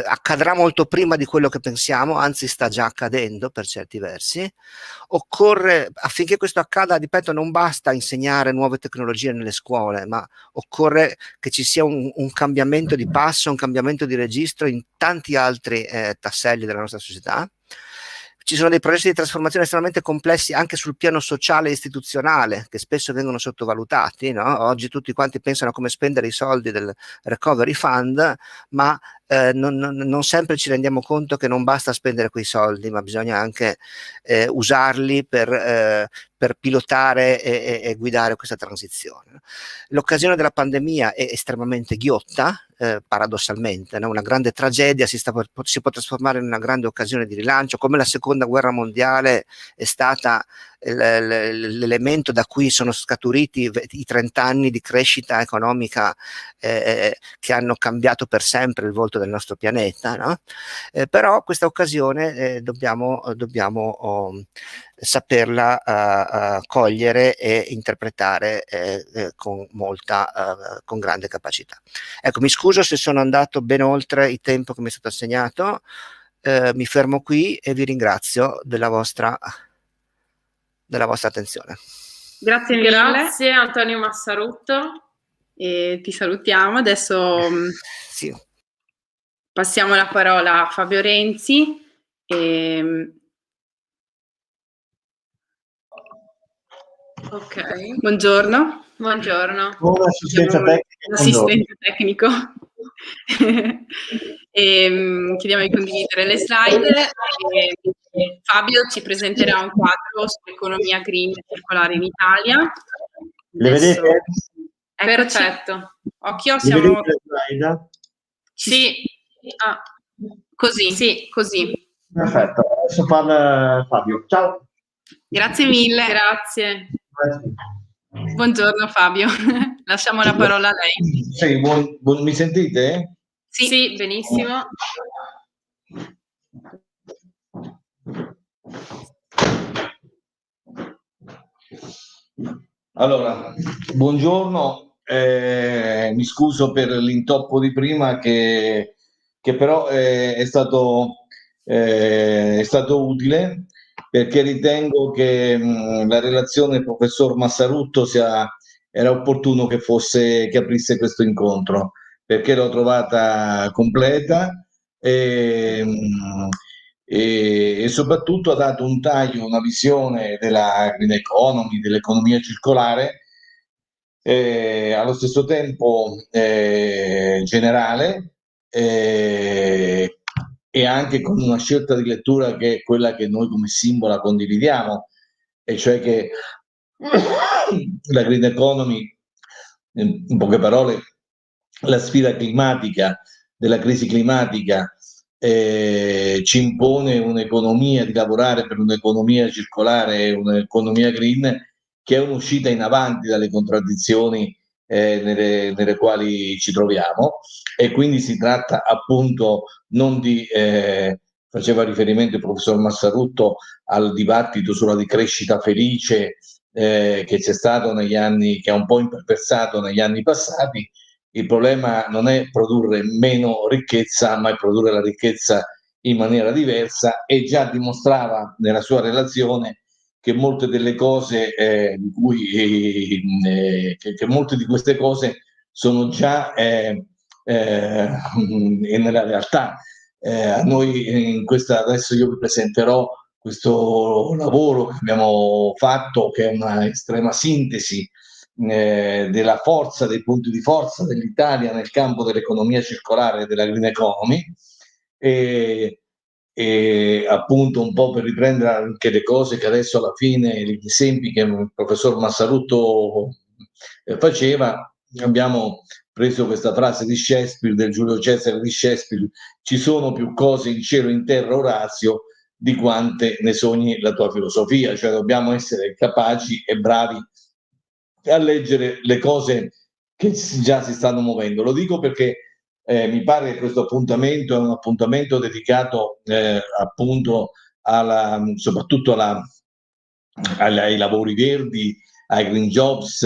accadrà molto prima di quello che pensiamo, anzi sta già accadendo per certi versi. Occorre, affinché questo accada, ripeto, non basta insegnare nuove tecnologie nelle scuole, ma occorre che ci sia un cambiamento di passo, un cambiamento di registro in tanti altri tasselli della nostra società. Ci sono dei processi di trasformazione estremamente complessi anche sul piano sociale e istituzionale, che spesso vengono sottovalutati, no? Oggi tutti quanti pensano a come spendere i soldi del Recovery Fund, ma non sempre ci rendiamo conto che non basta spendere quei soldi, ma bisogna anche usarli per pilotare e guidare questa transizione. L'occasione della pandemia è estremamente ghiotta, paradossalmente, no? Una grande tragedia si può trasformare in una grande occasione di rilancio, come la seconda guerra mondiale è stata l'elemento da cui sono scaturiti i 30 anni di crescita economica che hanno cambiato per sempre il volto del nostro pianeta, no? Però questa occasione dobbiamo saperla cogliere e interpretare con grande capacità. Ecco, mi scuso se sono andato ben oltre il tempo che mi è stato assegnato, mi fermo qui e vi ringrazio della vostra attenzione.
Grazie mille.
Grazie Antonio Massarutto.
E ti salutiamo. Adesso
Sì.
passiamo la parola a Fabio Renzi.
Ok,
Buongiorno.
buongiorno.
Buona assistenza tecnica.
L'assistente tecnico. Chiediamo di condividere le slide. Fabio ci presenterà un quadro sull'economia green e circolare in Italia.
Le vedete?
Eccoci.
Perfetto.
Occhio,
Le
siamo...
vedete le slide?
Sì. Ah,
Così,
sì.
così.
Perfetto, adesso parla Fabio. Ciao.
Grazie mille.
Grazie.
Buongiorno Fabio, lasciamo la parola a lei.
Sì, mi sentite?
Sì, benissimo.
Allora, buongiorno, mi scuso per l'intoppo di prima che però è stato utile, perché ritengo che la relazione del professor Massarutto era opportuno che aprisse questo incontro, perché l'ho trovata completa e soprattutto ha dato un taglio, una visione della green economy, dell'economia circolare, allo stesso tempo generale, e anche con una scelta di lettura che è quella che noi come Simbola condividiamo, e cioè che la green economy, in poche parole, la sfida climatica della crisi climatica ci impone un'economia, di lavorare per un'economia circolare, un'economia green, che è un'uscita in avanti dalle contraddizioni nelle quali ci troviamo, e quindi si tratta appunto non di faceva riferimento il professor Massarutto al dibattito sulla decrescita felice che c'è stato negli anni, che ha un po' imperversato negli anni passati. Il problema non è produrre meno ricchezza, ma è produrre la ricchezza in maniera diversa, e già dimostrava nella sua relazione che molte delle cose che molte di queste cose sono già nella realtà. A noi adesso io vi presenterò questo lavoro che abbiamo fatto, che è una estrema sintesi della forza, dei punti di forza dell'Italia nel campo dell'economia circolare e della green economy, e appunto un po' per riprendere anche le cose che adesso alla fine, gli esempi che il professor Massarutto faceva, abbiamo preso questa frase di Shakespeare, del Giulio Cesare di Shakespeare: ci sono più cose in cielo e in terra, Orazio, di quante ne sogni la tua filosofia. Cioè dobbiamo essere capaci e bravi a leggere le cose che già si stanno muovendo. Lo dico perché mi pare che questo appuntamento è un appuntamento dedicato appunto soprattutto ai lavori verdi, ai green jobs,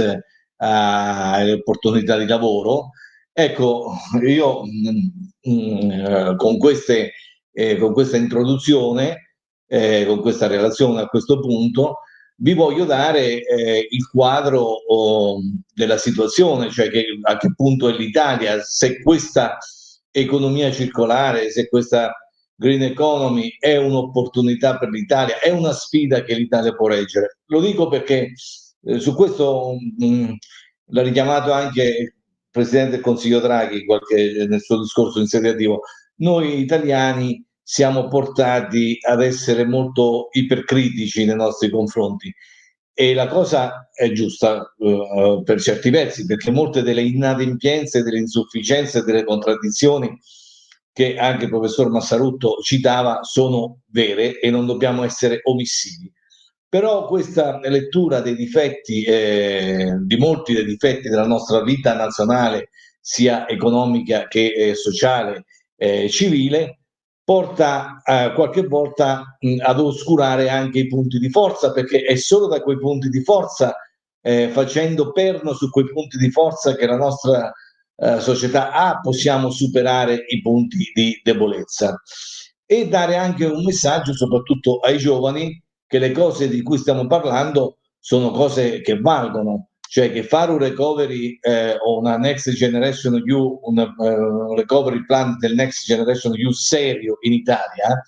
alle opportunità di lavoro. Ecco, io con questa introduzione, con questa relazione a questo punto, vi voglio dare il quadro della situazione, cioè a che punto è l'Italia, se questa economia circolare, se questa green economy è un'opportunità per l'Italia, è una sfida che l'Italia può reggere. Lo dico perché su questo l'ha richiamato anche il Presidente del Consiglio Draghi nel suo discorso insediativo. Noi italiani siamo portati ad essere molto ipercritici nei nostri confronti, e la cosa è giusta per certi versi, perché molte delle inadempienze, delle insufficienze e delle contraddizioni che anche il professor Massarutto citava sono vere e non dobbiamo essere omissivi. Però questa lettura dei difetti, di molti dei difetti della nostra vita nazionale, sia economica che sociale, civile, porta qualche volta ad oscurare anche i punti di forza, perché è solo da quei punti di forza, facendo perno su quei punti di forza che la nostra società ha, possiamo superare i punti di debolezza e dare anche un messaggio soprattutto ai giovani che le cose di cui stiamo parlando sono cose che valgono, cioè che fare un recovery o una Next Generation EU, un recovery plan del Next Generation EU serio in Italia,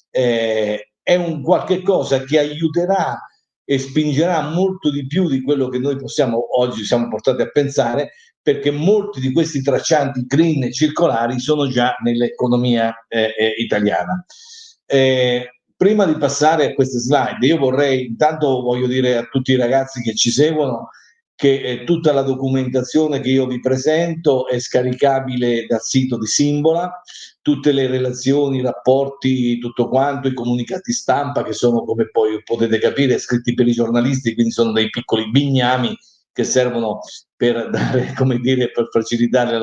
è un qualche cosa che aiuterà e spingerà molto di più di quello che noi oggi siamo portati a pensare, perché molti di questi traccianti green e circolari sono già nell'economia italiana. Prima di passare a queste slide, io voglio dire a tutti i ragazzi che ci seguono che tutta la documentazione che io vi presento è scaricabile dal sito di Simbola, tutte le relazioni, i rapporti, tutto quanto, i comunicati stampa che sono, come poi potete capire, scritti per i giornalisti, quindi sono dei piccoli bignami che servono per dare, come dire, per facilitare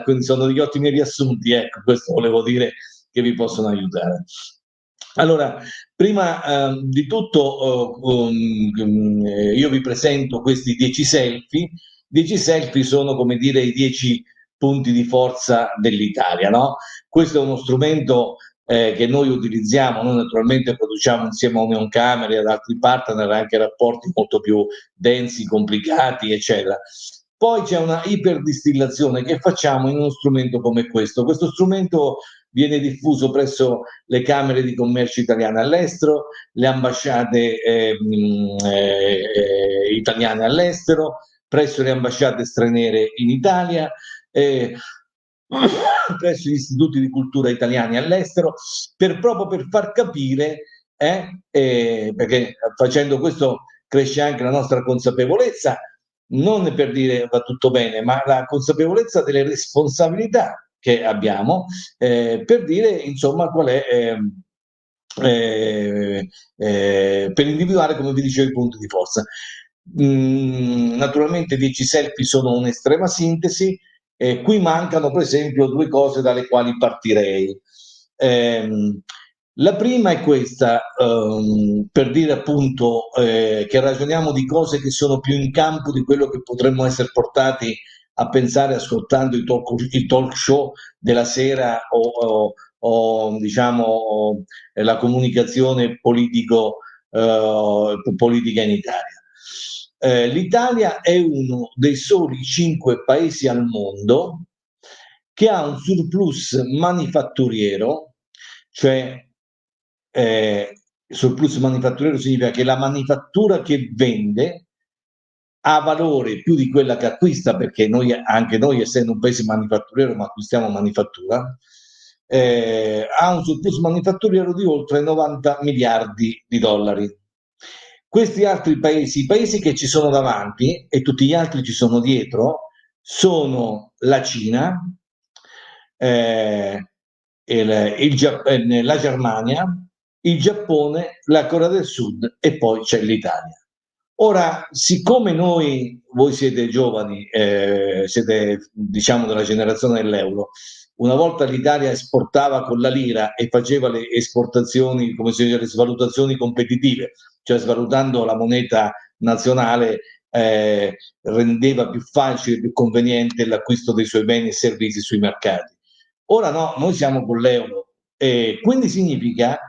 quindi sono degli ottimi riassunti, ecco, questo volevo dire, che vi possono aiutare. Allora, prima di tutto io vi presento questi 10 selfie. 10 selfie sono, come dire, i 10 punti di forza dell'Italia, no? Questo è uno strumento che noi utilizziamo, noi naturalmente produciamo insieme a Unioncamere e ad altri partner anche rapporti molto più densi, complicati, eccetera. Poi c'è una iperdistillazione che facciamo in uno strumento come questo. Questo strumento viene diffuso presso le camere di commercio italiane all'estero, le ambasciate italiane all'estero, presso le ambasciate straniere in Italia, presso gli istituti di cultura italiani all'estero, proprio per far capire, perché facendo questo cresce anche la nostra consapevolezza, non per dire va tutto bene, ma la consapevolezza delle responsabilità che abbiamo, per dire insomma qual è, per individuare, come vi dicevo, i punti di forza. Naturalmente 10 selfie sono un'estrema sintesi, qui mancano per esempio due cose dalle quali partirei. La prima è questa, per dire appunto che ragioniamo di cose che sono più in campo di quello che potremmo essere portati a pensare ascoltando i talk show della sera o diciamo la comunicazione politica in Italia. L'Italia è uno dei soli 5 paesi al mondo che ha un surplus manifatturiero, cioè surplus manifatturiero significa che la manifattura che vende ha valore più di quella che acquista, perché anche noi essendo un paese manifatturiero ma acquistiamo manifattura, ha un surplus manifatturiero di oltre 90 miliardi di dollari. Questi altri paesi, i paesi che ci sono davanti e tutti gli altri ci sono dietro, sono la Cina, la Germania, il Giappone, la Corea del Sud e poi c'è l'Italia. Ora, siccome voi siete giovani, siete diciamo della generazione dell'euro, una volta l'Italia esportava con la lira e faceva le esportazioni, come si dice, le svalutazioni competitive, cioè svalutando la moneta nazionale rendeva più facile, più conveniente l'acquisto dei suoi beni e servizi sui mercati. Ora no, noi siamo con l'euro e quindi significa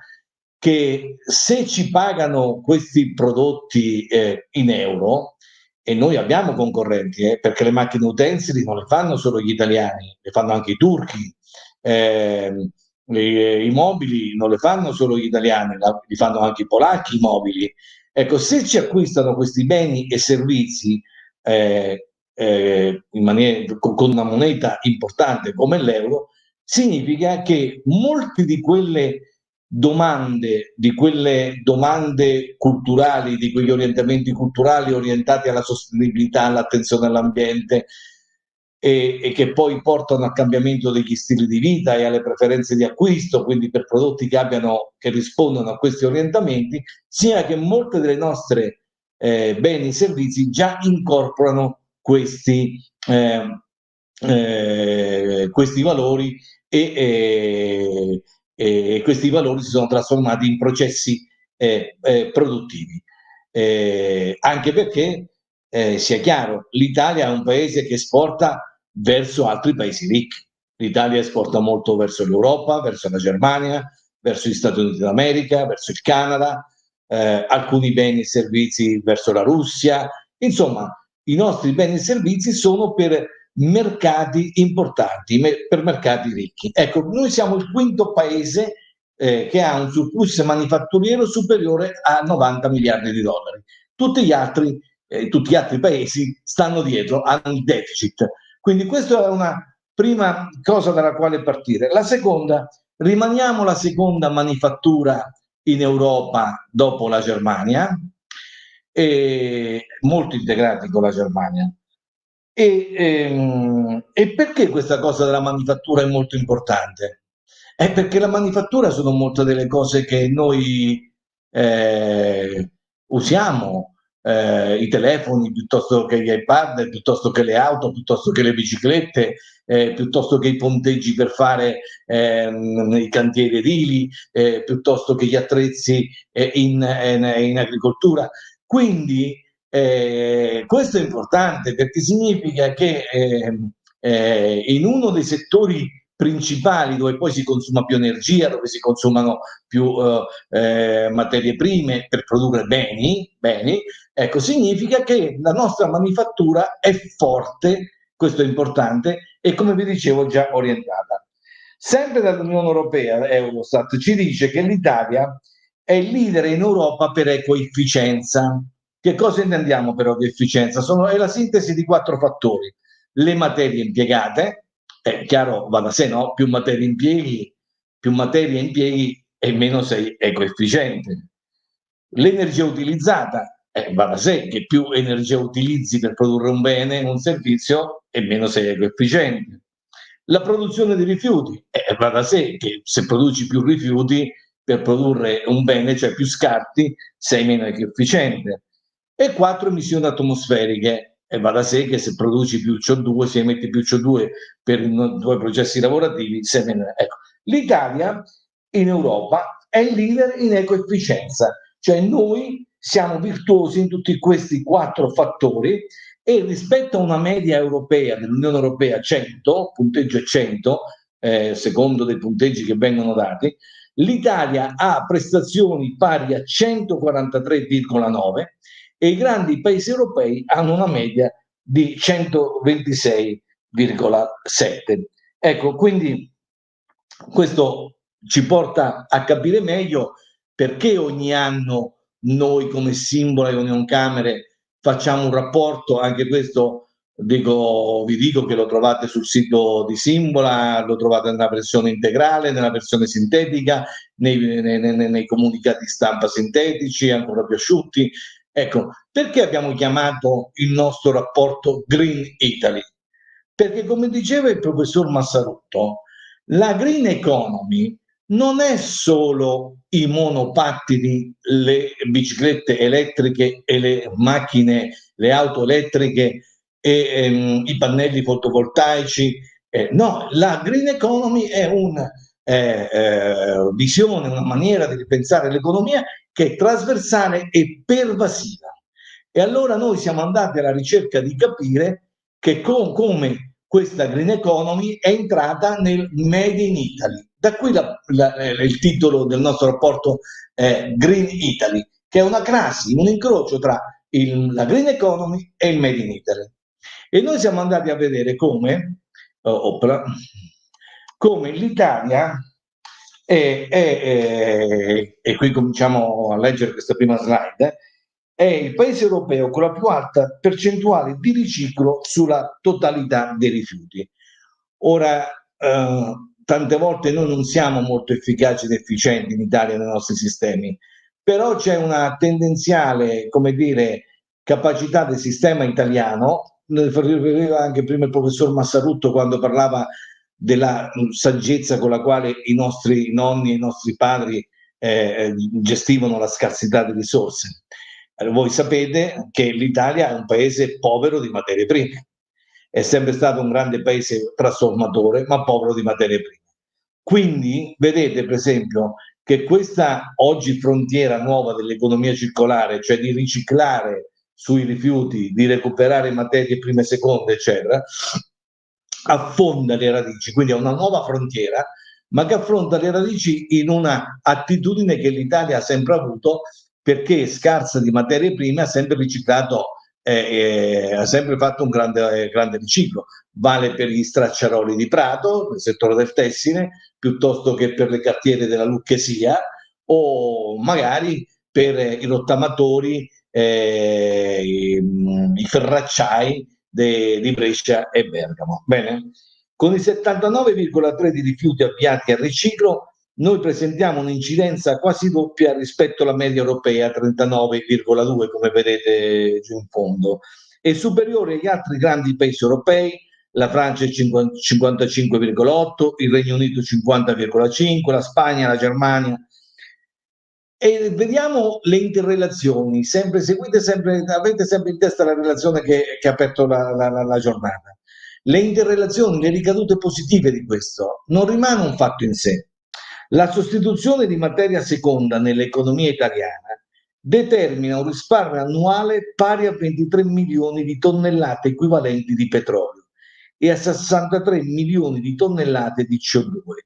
che se ci pagano questi prodotti in euro, e noi abbiamo concorrenti, perché le macchine utensili non le fanno solo gli italiani, le fanno anche i turchi, i mobili non le fanno solo gli italiani, li fanno anche i polacchi i mobili. Ecco, se ci acquistano questi beni e servizi con una moneta importante come l'euro, significa che molte di quelle domande culturali, di quegli orientamenti culturali orientati alla sostenibilità, all'attenzione all'ambiente, e che poi portano al cambiamento degli stili di vita e alle preferenze di acquisto, quindi per prodotti che rispondono a questi orientamenti, sia che molte delle nostre beni e servizi già incorporano questi valori e questi valori si sono trasformati in processi produttivi. Anche perché, sia chiaro, l'Italia è un paese che esporta verso altri paesi ricchi. L'Italia esporta molto verso l'Europa, verso la Germania, verso gli Stati Uniti d'America, verso il Canada, alcuni beni e servizi verso la Russia. Insomma, i nostri beni e servizi sono per mercati importanti, per mercati ricchi. Ecco, noi siamo il quinto paese che ha un surplus manifatturiero superiore a 90 miliardi di dollari. Tutti gli altri paesi stanno dietro, hanno il deficit. Quindi questa è una prima cosa dalla quale partire. La seconda, rimaniamo la seconda manifattura in Europa dopo la Germania, molto integrati con la Germania. E perché questa cosa della manifattura è molto importante? È perché la manifattura sono molte delle cose che noi usiamo, i telefoni piuttosto che gli iPad, piuttosto che le auto, piuttosto che le biciclette, piuttosto che i ponteggi per fare i cantieri edili, piuttosto che gli attrezzi in agricoltura. Quindi questo è importante perché significa che in uno dei settori principali dove poi si consuma più energia, dove si consumano più materie prime per produrre beni, ecco, significa che la nostra manifattura è forte, questo è importante, e come vi dicevo già orientata. Sempre dall'Unione Europea, Eurostat ci dice che l'Italia è il leader in Europa per ecoefficienza. Che cosa intendiamo per ecoefficienza? È la sintesi di 4 fattori. Le materie impiegate, è chiaro, va da sé, no? Più materie impieghi e meno sei ecoefficiente. L'energia utilizzata, va da sé che più energia utilizzi per produrre un bene, un servizio, e meno sei ecoefficiente. La produzione di rifiuti, va da sé che se produci più rifiuti per produrre un bene, cioè più scarti, sei meno ecoefficiente. E 4 emissioni atmosferiche, e va da sé che se produci più CO2, se emetti più CO2 per i tuoi processi lavorativi, sei meno. Ecco, l'Italia in Europa è il leader in ecoefficienza, cioè noi siamo virtuosi in tutti questi 4 fattori e rispetto a una media europea dell'Unione Europea 100, punteggio è 100, secondo dei punteggi che vengono dati, l'Italia ha prestazioni pari a 143,9 e i grandi paesi europei hanno una media di 126,7. Ecco, quindi questo ci porta a capire meglio perché ogni anno noi come Simbola e Unioncamere facciamo un rapporto, anche questo vi dico che lo trovate sul sito di Simbola, lo trovate nella versione integrale, nella versione sintetica, nei comunicati stampa sintetici, ancora più asciutti. Ecco, perché abbiamo chiamato il nostro rapporto Green Italy? Perché, come diceva il professor Massarutto, la green economy non è solo i monopattini, le biciclette elettriche e le macchine, le auto elettriche e i pannelli fotovoltaici. No, la green economy è una visione, una maniera di ripensare l'economia che è trasversale e pervasiva. E allora noi siamo andati alla ricerca di capire che come questa green economy è entrata nel Made in Italy. Da qui il titolo del nostro rapporto Green Italy, che è una crasi, un incrocio tra la green economy e il Made in Italy. E noi siamo andati a vedere come l'Italia e qui cominciamo a leggere questa prima slide, è il paese europeo con la più alta percentuale di riciclo sulla totalità dei rifiuti. Ora, tante volte noi non siamo molto efficaci ed efficienti in Italia nei nostri sistemi, però c'è una tendenziale, come dire, capacità del sistema italiano riferiva anche prima il professor Massarutto quando parlava della saggezza con la quale i nostri nonni e i nostri padri gestivano la scarsità di risorse. Voi sapete che l'Italia è un paese povero di materie prime, è sempre stato un grande paese trasformatore, ma povero di materie prime. Quindi vedete, per esempio, che questa oggi frontiera nuova dell'economia circolare, cioè di riciclare sui rifiuti, di recuperare materie prime, seconde, eccetera, affonda le radici, quindi è una nuova frontiera, ma che affronta le radici in una attitudine che l'Italia ha sempre avuto, perché scarsa di materie prime ha sempre riciclato, ha sempre fatto un grande riciclo. Vale per gli stracciaroli di Prato, nel settore del tessile, piuttosto che per le cartiere della Lucchesia, o magari per i rottamatori, i ferracciai di Brescia e Bergamo. Bene? Con i 79,3 di rifiuti avviati al riciclo, noi presentiamo un'incidenza quasi doppia rispetto alla media europea, 39,2, come vedete giù in fondo, e superiore agli altri grandi paesi europei. La Francia è 55,8, il Regno Unito 50,5, la Spagna, la Germania. E vediamo le interrelazioni, avete sempre in testa la relazione che ha aperto la giornata. Le interrelazioni, le ricadute positive di questo non rimane un fatto in sé. La sostituzione di materia seconda nell'economia italiana determina un risparmio annuale pari a 23 milioni di tonnellate equivalenti di petrolio e a 63 milioni di tonnellate di CO2.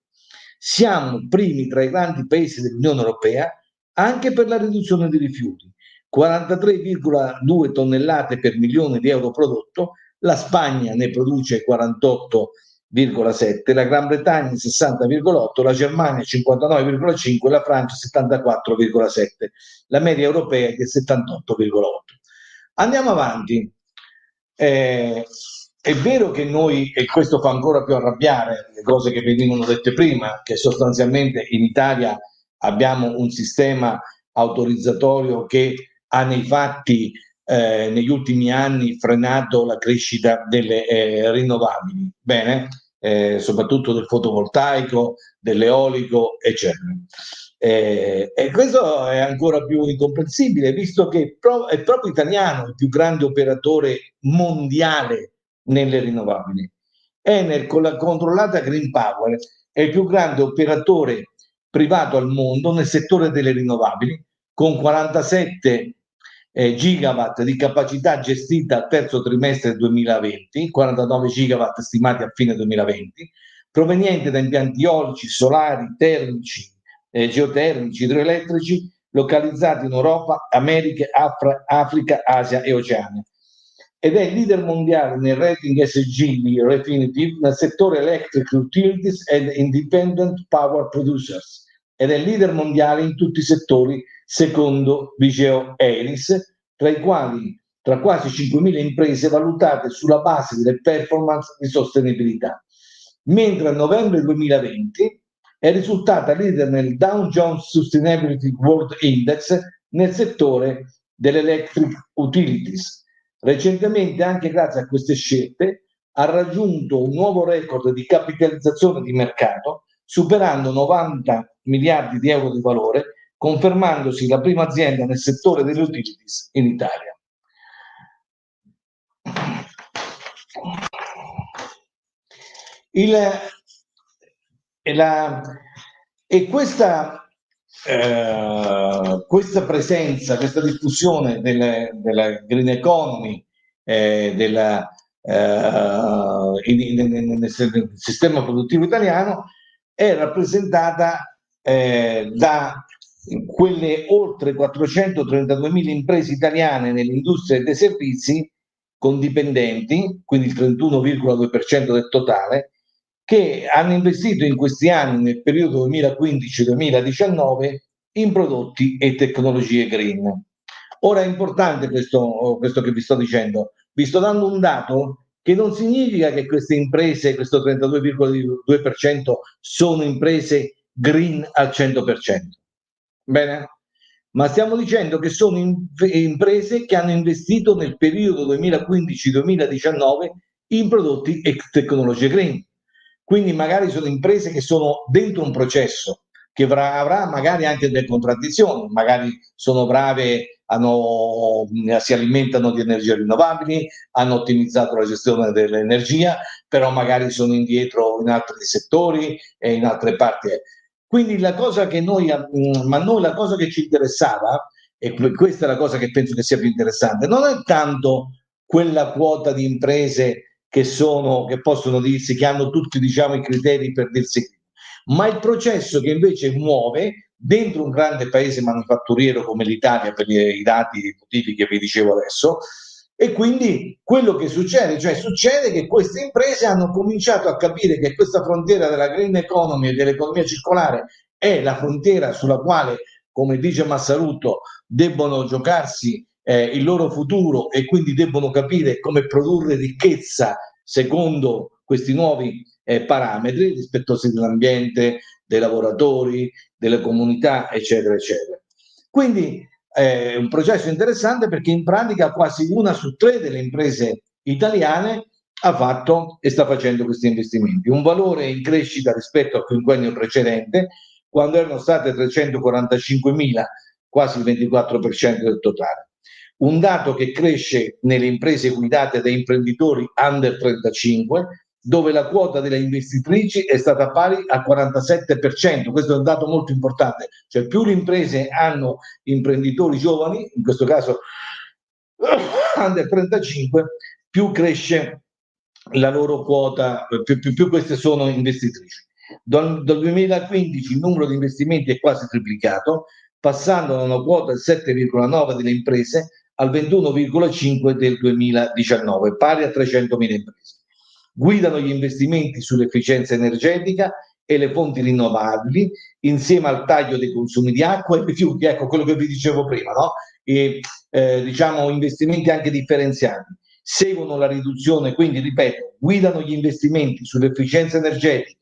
Siamo primi tra i grandi paesi dell'Unione Europea anche per la riduzione di rifiuti, 43,2 tonnellate per milione di euro prodotto, la Spagna ne produce 48,7, la Gran Bretagna 60,8, la Germania 59,5, la Francia 74,7, la media europea è del 78,8. Andiamo avanti. È vero che noi, e questo fa ancora più arrabbiare le cose che venivano dette prima, che sostanzialmente in Italia abbiamo un sistema autorizzatorio che ha nei fatti negli ultimi anni frenato la crescita delle rinnovabili, bene, soprattutto del fotovoltaico, dell'eolico, eccetera. E questo è ancora più incomprensibile, visto che è proprio italiano il più grande operatore mondiale nelle rinnovabili. Enel, con la controllata Green Power, è il più grande operatore privato al mondo nel settore delle rinnovabili, con 47 gigawatt di capacità gestita al terzo trimestre del 2020, 49 gigawatt stimati a fine 2020, provenienti da impianti eolici, solari, termici, geotermici, idroelettrici, localizzati in Europa, Americhe, Africa, Asia e Oceania. Ed è il leader mondiale nel rating ESG di Refinitiv nel settore Electric Utilities and Independent Power Producers, ed è leader mondiale in tutti i settori secondo Vigeo Eiris, tra quasi 5.000 imprese valutate sulla base delle performance di sostenibilità, mentre a novembre 2020 è risultata leader nel Dow Jones Sustainability World Index nel settore dell'Electric Utilities. Recentemente, anche grazie a queste scelte, ha raggiunto un nuovo record di capitalizzazione di mercato, superando 90 miliardi di euro di valore, confermandosi la prima azienda nel settore delle utilities in Italia. Questa presenza, questa diffusione della green economy nel sistema produttivo italiano è rappresentata da quelle oltre 432.000 imprese italiane nell'industria dei servizi con dipendenti, quindi il 31,2% del totale, che hanno investito in questi anni, nel periodo 2015-2019, in prodotti e tecnologie green. Ora è importante questo che vi sto dicendo. Vi sto dando un dato che non significa che queste imprese, questo 32,2%, sono imprese green al 100%. Bene? ma stiamo dicendo che sono imprese che hanno investito nel periodo 2015-2019 in prodotti e tecnologie green. Quindi magari sono imprese che sono dentro un processo che avrà magari anche delle contraddizioni, magari sono brave, si alimentano di energie rinnovabili, hanno ottimizzato la gestione dell'energia, però magari sono indietro in altri settori e in altre parti. Quindi la cosa che la cosa che ci interessava, e questa è la cosa che penso che sia più interessante, non è tanto quella quota di imprese che possono dirsi, che hanno tutti, diciamo, i criteri per dirsi, ma il processo che invece muove dentro un grande paese manifatturiero come l'Italia, per i dati e i motivi che vi dicevo adesso. E quindi quello che succede, cioè succede che queste imprese hanno cominciato a capire che questa frontiera della green economy e dell'economia circolare è la frontiera sulla quale, come dice Massarutto, debbono giocarsi il loro futuro, e quindi debbono capire come produrre ricchezza secondo questi nuovi parametri rispettosi dell'ambiente, dei lavoratori, delle comunità, eccetera, eccetera. Quindi è un processo interessante, perché in pratica quasi 1 su 3 delle imprese italiane ha fatto e sta facendo questi investimenti. Un valore in crescita rispetto al quinquennio precedente, quando erano state 345.000, quasi il 24% del totale. Un dato che cresce nelle imprese guidate da imprenditori under 35, dove la quota delle investitrici è stata pari al 47%. Questo è un dato molto importante, cioè più le imprese hanno imprenditori giovani, in questo caso under 35, più cresce la loro quota, più queste sono investitrici. Dal 2015 il numero di investimenti è quasi triplicato, passando da una quota del 7,9 delle imprese al 21,5 del 2019, pari a 300.000 imprese. Guidano gli investimenti sull'efficienza energetica e le fonti rinnovabili, insieme al taglio dei consumi di acqua e rifiuti, ecco quello che vi dicevo prima, no? E diciamo investimenti anche differenziati. Seguono la riduzione, quindi ripeto, guidano gli investimenti sull'efficienza energetica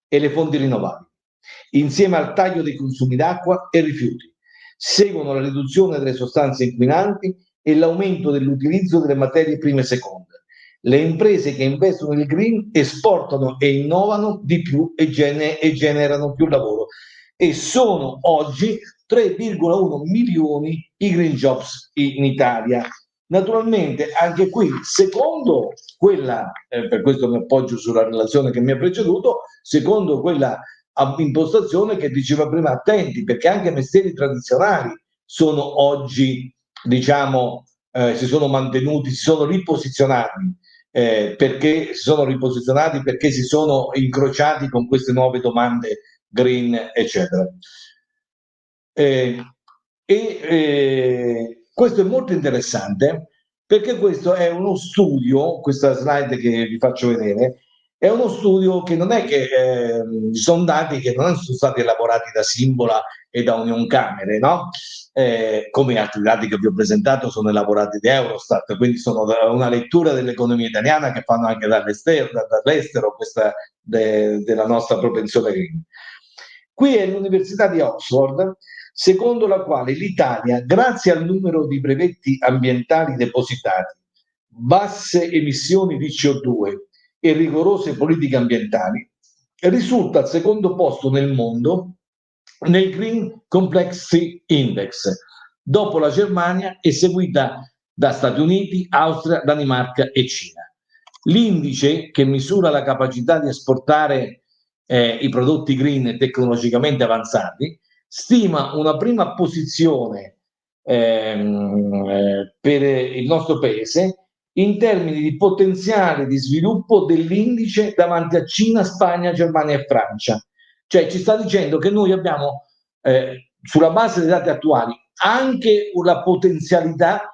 e le fonti rinnovabili, insieme al taglio dei consumi d'acqua e rifiuti. Seguono la riduzione delle sostanze inquinanti e l'aumento dell'utilizzo delle materie prime seconde. Le imprese che investono nel green esportano e innovano di più e generano più lavoro, e sono oggi 3,1 milioni i green jobs in Italia. Naturalmente anche qui, secondo quella, per questo mi appoggio sulla relazione che mi ha preceduto, secondo quella impostazione che diceva prima, attenti, perché anche mestieri tradizionali sono oggi, diciamo, si sono mantenuti, si sono riposizionati, perché si sono incrociati con queste nuove domande green, eccetera. Questo è molto interessante, perché questo è uno studio, questa slide che vi faccio vedere, è uno studio che non è che sono dati che non sono stati elaborati da Simbola e da Unioncamere, no? Come altri dati che vi ho presentato sono elaborati da Eurostat, quindi sono una lettura dell'economia italiana che fanno anche dall'estero questa della nostra propensione green. Qui è l'Università di Oxford, secondo la quale l'Italia, grazie al numero di brevetti ambientali depositati, basse emissioni di CO2 e rigorose politiche ambientali, risulta al secondo posto nel mondo nel Green Complexity Index, dopo la Germania e seguita da Stati Uniti, Austria, Danimarca e Cina. L'indice, che misura la capacità di esportare i prodotti green tecnologicamente avanzati, stima una prima posizione per il nostro paese in termini di potenziale di sviluppo dell'indice davanti a Cina, Spagna, Germania e Francia. Cioè ci sta dicendo che noi abbiamo, sulla base dei dati attuali, anche una potenzialità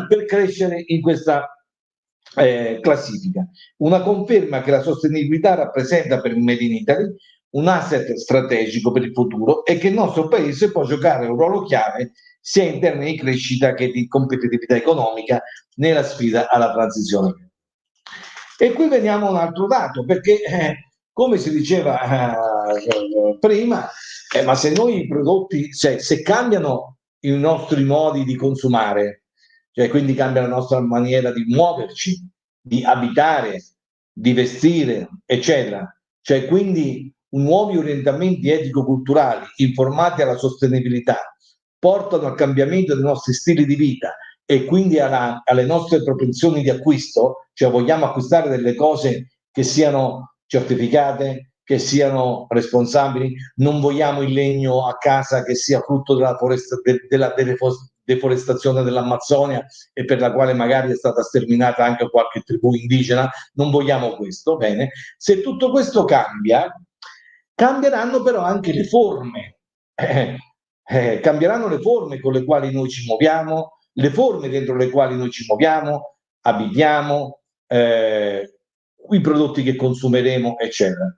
per crescere in questa classifica. Una conferma che la sostenibilità rappresenta per il Made in Italy un asset strategico per il futuro e che il nostro paese può giocare un ruolo chiave sia in termini di crescita che di competitività economica nella sfida alla transizione. E qui veniamo a un altro dato, perché come si diceva prima, Ma se noi i prodotti, se cambiano i nostri modi di consumare, cioè quindi cambia la nostra maniera di muoverci, di abitare, di vestire, eccetera, cioè quindi nuovi orientamenti etico-culturali informati alla sostenibilità portano al cambiamento dei nostri stili di vita e quindi alle nostre propensioni di acquisto, cioè vogliamo acquistare delle cose che siano certificate, che siano responsabili, non vogliamo il legno a casa che sia frutto della deforestazione dell'Amazzonia e per la quale magari è stata sterminata anche qualche tribù indigena, non vogliamo questo, bene. Se tutto questo cambia, cambieranno però anche le forme, cambieranno le forme con le quali noi ci muoviamo, le forme dentro le quali noi ci muoviamo, abitiamo, i prodotti che consumeremo, eccetera.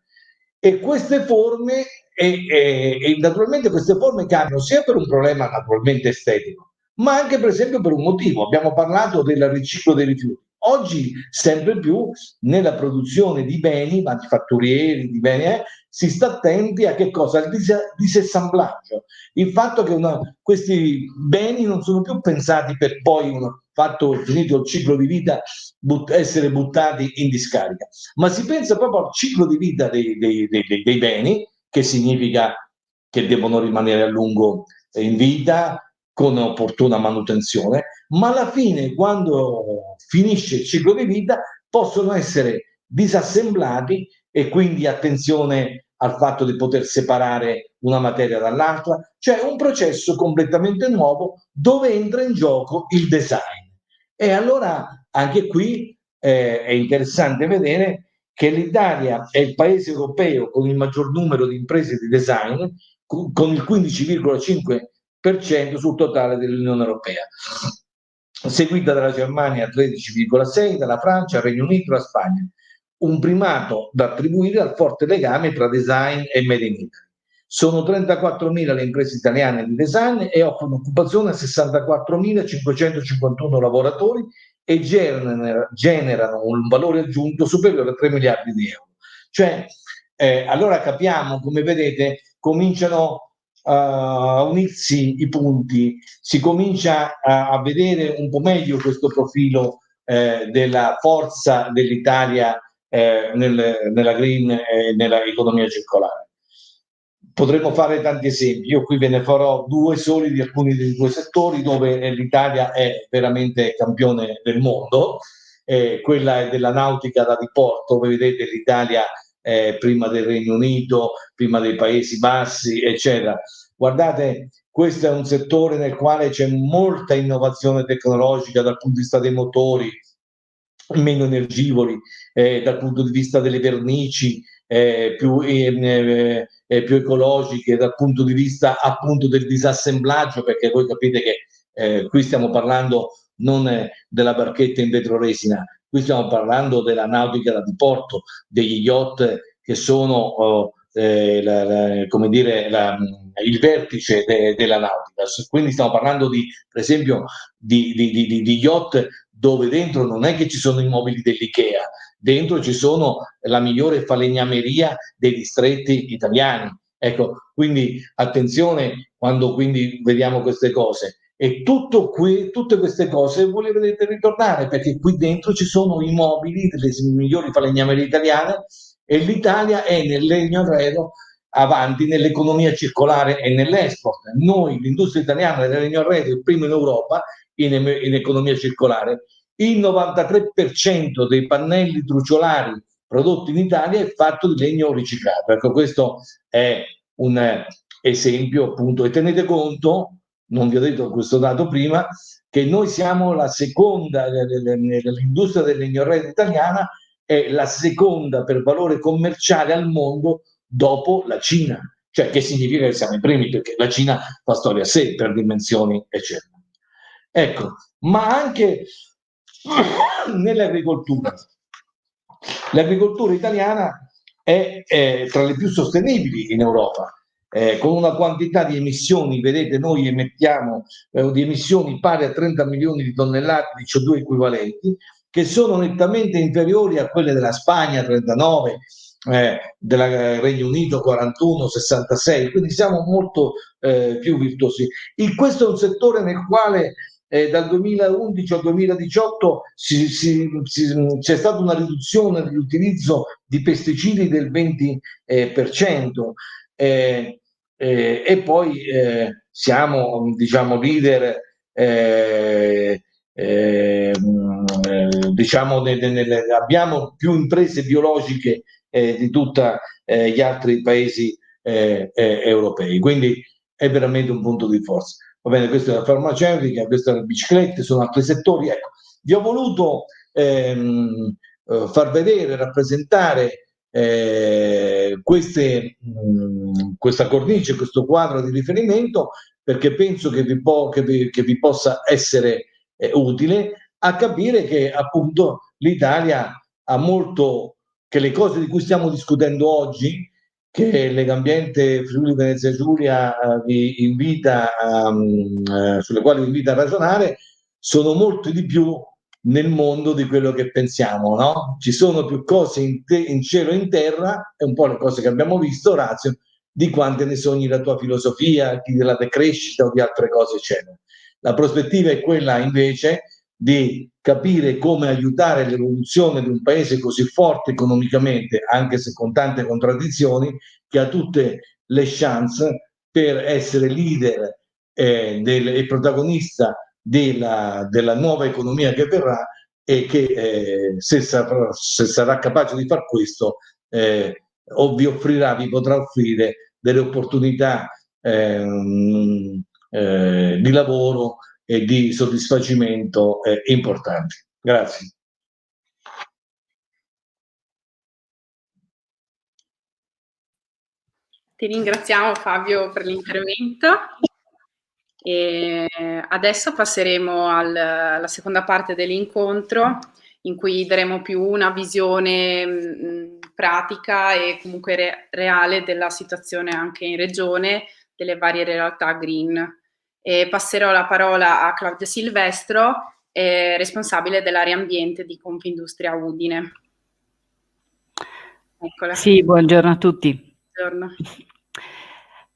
E queste forme, e naturalmente queste forme cambiano sia per un problema naturalmente estetico, ma anche per esempio per un motivo. Abbiamo parlato del riciclo dei rifiuti. Oggi sempre più nella produzione di beni manifatturieri, di beni, si sta attenti a che cosa? Al disassemblaggio. Il fatto che questi beni non sono più pensati per poi, finito il ciclo di vita, essere buttati in discarica, ma si pensa proprio al ciclo di vita dei beni, che significa che devono rimanere a lungo in vita, con opportuna manutenzione, ma alla fine, quando finisce il ciclo di vita, possono essere disassemblati e quindi attenzione al fatto di poter separare una materia dall'altra, cioè un processo completamente nuovo dove entra in gioco il design. E allora anche qui è interessante vedere che l'Italia è il paese europeo con il maggior numero di imprese di design, con il 15,5% sul totale dell'Unione Europea, seguita dalla Germania 13,6%, dalla Francia, il Regno Unito e la Spagna. Un primato da attribuire al forte legame tra design e Made in Italy. Sono 34.000 le imprese italiane di design e offrono occupazione a 64.551 lavoratori e generano un valore aggiunto superiore a 3 miliardi di euro. Cioè, allora capiamo, come vedete, cominciano a unirsi i punti, si comincia a vedere un po' meglio questo profilo della forza dell'Italia nella green e nella economia circolare. Potremmo fare tanti esempi, io qui ve ne farò due soli di alcuni dei due settori dove l'Italia è veramente campione del mondo, quella è della nautica da diporto, dove vedete l'Italia prima del Regno Unito, prima dei Paesi Bassi, eccetera. Guardate, questo è un settore nel quale c'è molta innovazione tecnologica dal punto di vista dei motori, meno energivori, dal punto di vista delle vernici, più ecologiche, dal punto di vista appunto del disassemblaggio, perché voi capite che qui stiamo parlando non della barchetta in vetroresina, qui stiamo parlando della nautica da diporto, degli yacht che sono come dire, il vertice della nautica. Quindi stiamo parlando per esempio di yacht dove dentro non è che ci sono i mobili dell'Ikea, dentro ci sono la migliore falegnameria dei distretti italiani. Ecco, quindi attenzione quando quindi vediamo queste cose. E tutte queste cose voi le vedete ritornare, perché qui dentro ci sono i mobili delle migliori falegnamerie italiane e l'Italia è nel legno arredo avanti nell'economia circolare e nell'export. Noi, l'industria italiana del legno arredo, è il primo in Europa in economia circolare. Il 93% dei pannelli truciolari prodotti in Italia è fatto di legno riciclato. Ecco, questo è un esempio, appunto, e tenete conto, non vi ho detto questo dato prima, che noi siamo la seconda, l'industria del legno arredo italiana è la seconda per valore commerciale al mondo dopo la Cina. Cioè, che significa che siamo i primi, perché la Cina fa storia a sé per dimensioni, eccetera. Ecco, ma anche nell'agricoltura. L'agricoltura italiana è tra le più sostenibili in Europa, con una quantità di emissioni, vedete, noi emettiamo di emissioni pari a 30 milioni di tonnellate di CO2 equivalenti, che sono nettamente inferiori a quelle della Spagna, 39, del Regno Unito 41-66, quindi siamo molto più virtuosi. Questo è un settore nel quale dal 2011 al 2018 c'è stata una riduzione dell'utilizzo di pesticidi del 20%, e poi siamo, diciamo, leader, diciamo, abbiamo più imprese biologiche di tutti gli altri paesi europei, quindi è veramente un punto di forza. Va bene, questa è la farmaceutica, questa è la bicicletta, sono altri settori. Ecco, vi ho voluto far vedere, rappresentare questa cornice, questo quadro di riferimento, perché penso che vi possa essere utile a capire che appunto l'Italia ha molto, che le cose di cui stiamo discutendo oggi, che Legambiente Friuli Venezia Giulia vi invita sulle quali vi invita a ragionare, sono molto di più nel mondo di quello che pensiamo, no? Ci sono più cose in cielo e in terra, è un po' le cose che abbiamo visto, Orazio, di quante ne sogni la tua filosofia, della decrescita o di altre cose, eccetera. La prospettiva è quella invece di capire come aiutare l'evoluzione di un paese così forte economicamente, anche se con tante contraddizioni, che ha tutte le chance per essere leader e protagonista della nuova economia che verrà, e che se sarà capace di far questo vi potrà offrire delle opportunità di lavoro e di soddisfacimento importanti. Grazie.
Ti ringraziamo Fabio per l'intervento. E adesso passeremo alla seconda parte dell'incontro, in cui daremo più una visione pratica e comunque reale della situazione anche in regione, delle varie realtà green. E passerò la parola a Claudia Silvestro, responsabile dell'area ambiente di Confindustria Udine. Eccola.
Sì, buongiorno a tutti.
Buongiorno.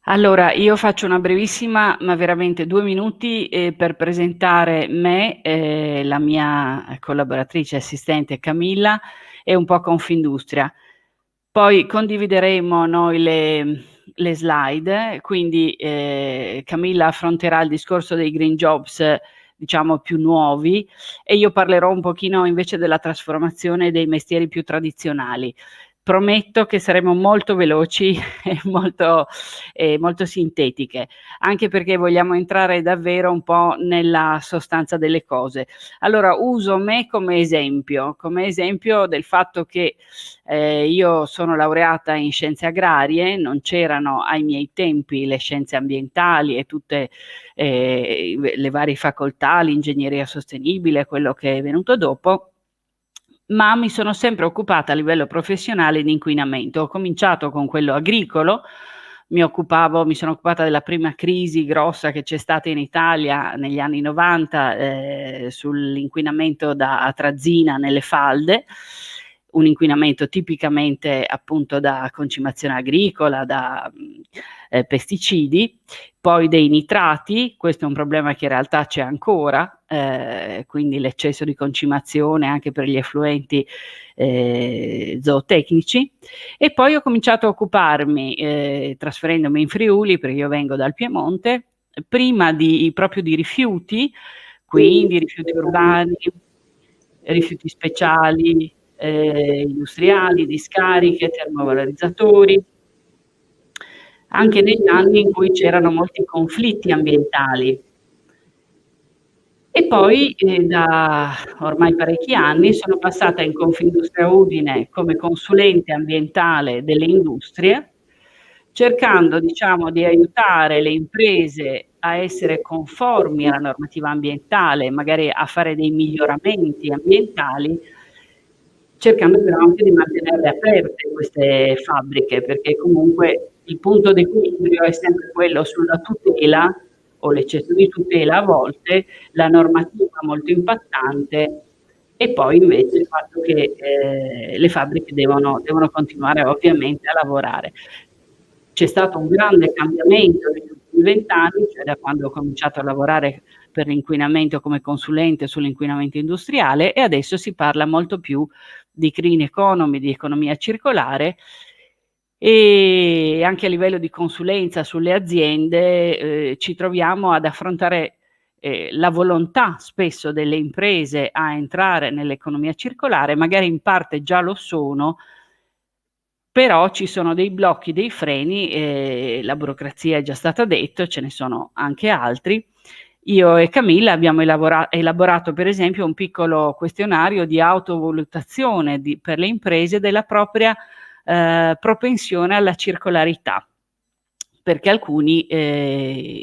Allora, io faccio una brevissima, ma veramente 2 minuti per presentare me, la mia collaboratrice assistente Camilla e un po' Confindustria. Poi condivideremo noi le slide, quindi Camilla affronterà il discorso dei green jobs, diciamo più nuovi, e io parlerò un pochino invece della trasformazione dei mestieri più tradizionali. Prometto che saremo molto veloci e molto sintetiche, anche perché vogliamo entrare davvero un po' nella sostanza delle cose. Allora, uso me come esempio del fatto che io sono laureata in scienze agrarie, non c'erano ai miei tempi le scienze ambientali e tutte le varie facoltà, l'ingegneria sostenibile, quello che è venuto dopo, ma mi sono sempre occupata a livello professionale di inquinamento. Ho cominciato con quello agricolo, mi sono occupata della prima crisi grossa che c'è stata in Italia negli anni 90 sull'inquinamento da atrazina nelle falde, un inquinamento tipicamente appunto da concimazione agricola, da pesticidi, poi dei nitrati, questo è un problema che in realtà c'è ancora, quindi l'eccesso di concimazione anche per gli effluenti zootecnici, e poi ho cominciato a occuparmi, trasferendomi in Friuli, perché io vengo dal Piemonte, prima proprio di rifiuti, quindi rifiuti urbani, rifiuti speciali, industriali, discariche, termovalorizzatori, anche negli anni in cui c'erano molti conflitti ambientali. E poi da ormai parecchi anni sono passata in Confindustria Udine come consulente ambientale delle industrie, cercando, diciamo, di aiutare le imprese a essere conformi alla normativa ambientale, magari a fare dei miglioramenti ambientali, cercando però anche di mantenerle aperte queste fabbriche, perché comunque il punto d'equilibrio è sempre quello sulla tutela o l'eccesso di tutela a volte, la normativa molto impattante e poi invece il fatto che le fabbriche devono continuare ovviamente a lavorare. C'è stato un grande cambiamento negli ultimi 20 anni, cioè da quando ho cominciato a lavorare per l'inquinamento come consulente sull'inquinamento industriale, e adesso si parla molto più di green economy, di economia circolare, e anche a livello di consulenza sulle aziende ci troviamo ad affrontare la volontà spesso delle imprese a entrare nell'economia circolare, magari in parte già lo sono, però ci sono dei blocchi, dei freni, la burocrazia è già stata detto, ce ne sono anche altri. Io e Camilla abbiamo elaborato per esempio un piccolo questionario di autovalutazione per le imprese della propria propensione alla circolarità, perché alcuni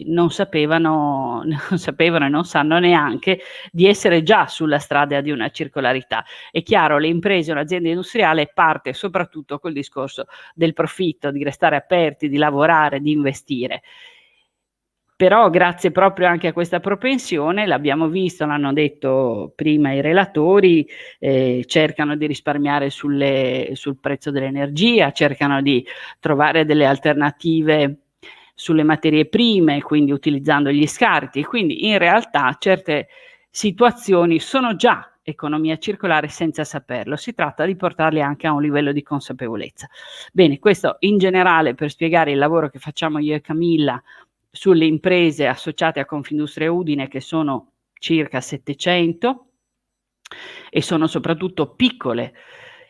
non sapevano e non sanno neanche di essere già sulla strada di una circolarità. È chiaro, le imprese, un'azienda industriale parte soprattutto col discorso del profitto, di restare aperti, di lavorare, di investire. Però grazie proprio anche a questa propensione, l'abbiamo visto, l'hanno detto prima i relatori, cercano di risparmiare sul prezzo dell'energia, cercano di trovare delle alternative sulle materie prime, quindi utilizzando gli scarti. Quindi in realtà certe situazioni sono già economia circolare senza saperlo, si tratta di portarli anche a un livello di consapevolezza. Bene, questo in generale per spiegare il lavoro che facciamo io e Camilla sulle imprese associate a Confindustria Udine, che sono circa 700 e sono soprattutto piccole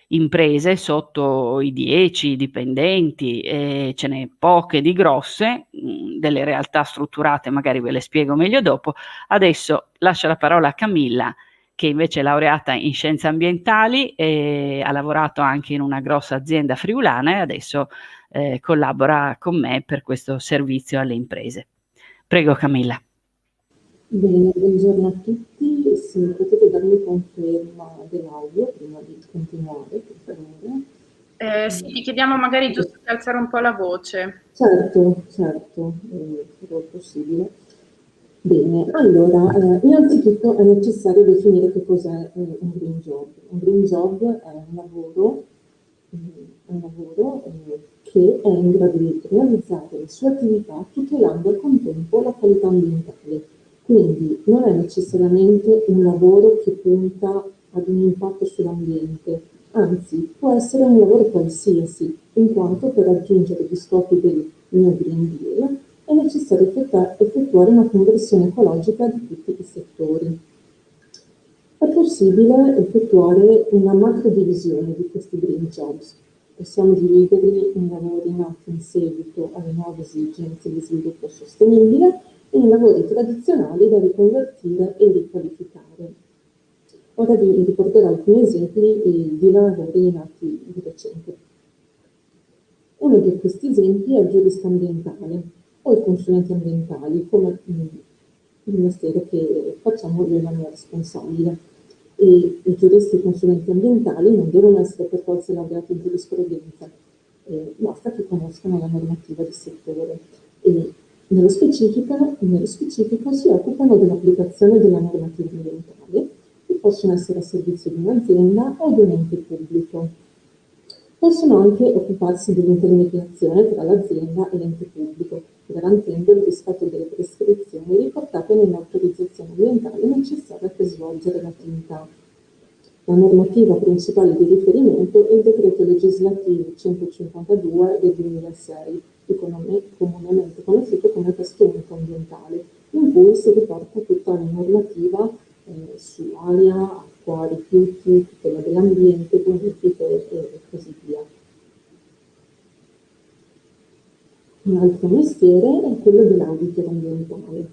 imprese sotto i 10 dipendenti, ce n'è poche di grosse, delle realtà strutturate magari ve le spiego meglio dopo. Adesso lascio la parola a Camilla, che invece è laureata in scienze ambientali e ha lavorato anche in una grossa azienda friulana e adesso collabora con me per questo servizio alle imprese. Prego Camilla.
Bene, buongiorno a tutti. Se potete darmi conferma dell'audio prima di continuare, per favore.
Sì, ti chiediamo magari giusto di alzare un po' la voce.
Certo, farò il possibile. Bene, allora, innanzitutto è necessario definire che cos'è un green job. Un green job è un lavoro che è in grado di realizzare le sue attività tutelando al contempo la qualità ambientale. Quindi non è necessariamente un lavoro che punta ad un impatto sull'ambiente, anzi può essere un lavoro qualsiasi, in quanto per raggiungere gli scopi del New Green Deal è necessario effettuare una conversione ecologica di tutti i settori. È possibile effettuare una macro divisione di questi green jobs. Possiamo dividerli in lavori nati in seguito alle nuove esigenze di sviluppo sostenibile e in lavori tradizionali da riconvertire e riqualificare. Ora vi riporterò alcuni esempi di lavori nati di recente. Uno di questi esempi è il giurista ambientale o i consulenti ambientali, come il mestiere che facciamo io e la mia responsabile. E i giuristi e i consulenti ambientali non devono essere per forza laureati in giurisprudenza, basta che conoscano la normativa di settore. E nello specifico si occupano dell'applicazione della normativa ambientale, che possono essere a servizio di un'azienda o di un ente pubblico. Possono anche occuparsi dell'intermediazione tra l'azienda e l'ente pubblico, garantendo il rispetto delle prescrizioni riportate nell'autorizzazione ambientale necessaria per svolgere l'attività. La normativa principale di riferimento è il decreto legislativo 152 del 2006, comunemente conosciuto come testo unico ambientale, in cui si riporta tutta la normativa su aria, acqua, rifiuti, tutela dell'ambiente, bonifiche e così via. Un altro mestiere è quello dell'auditor ambientale.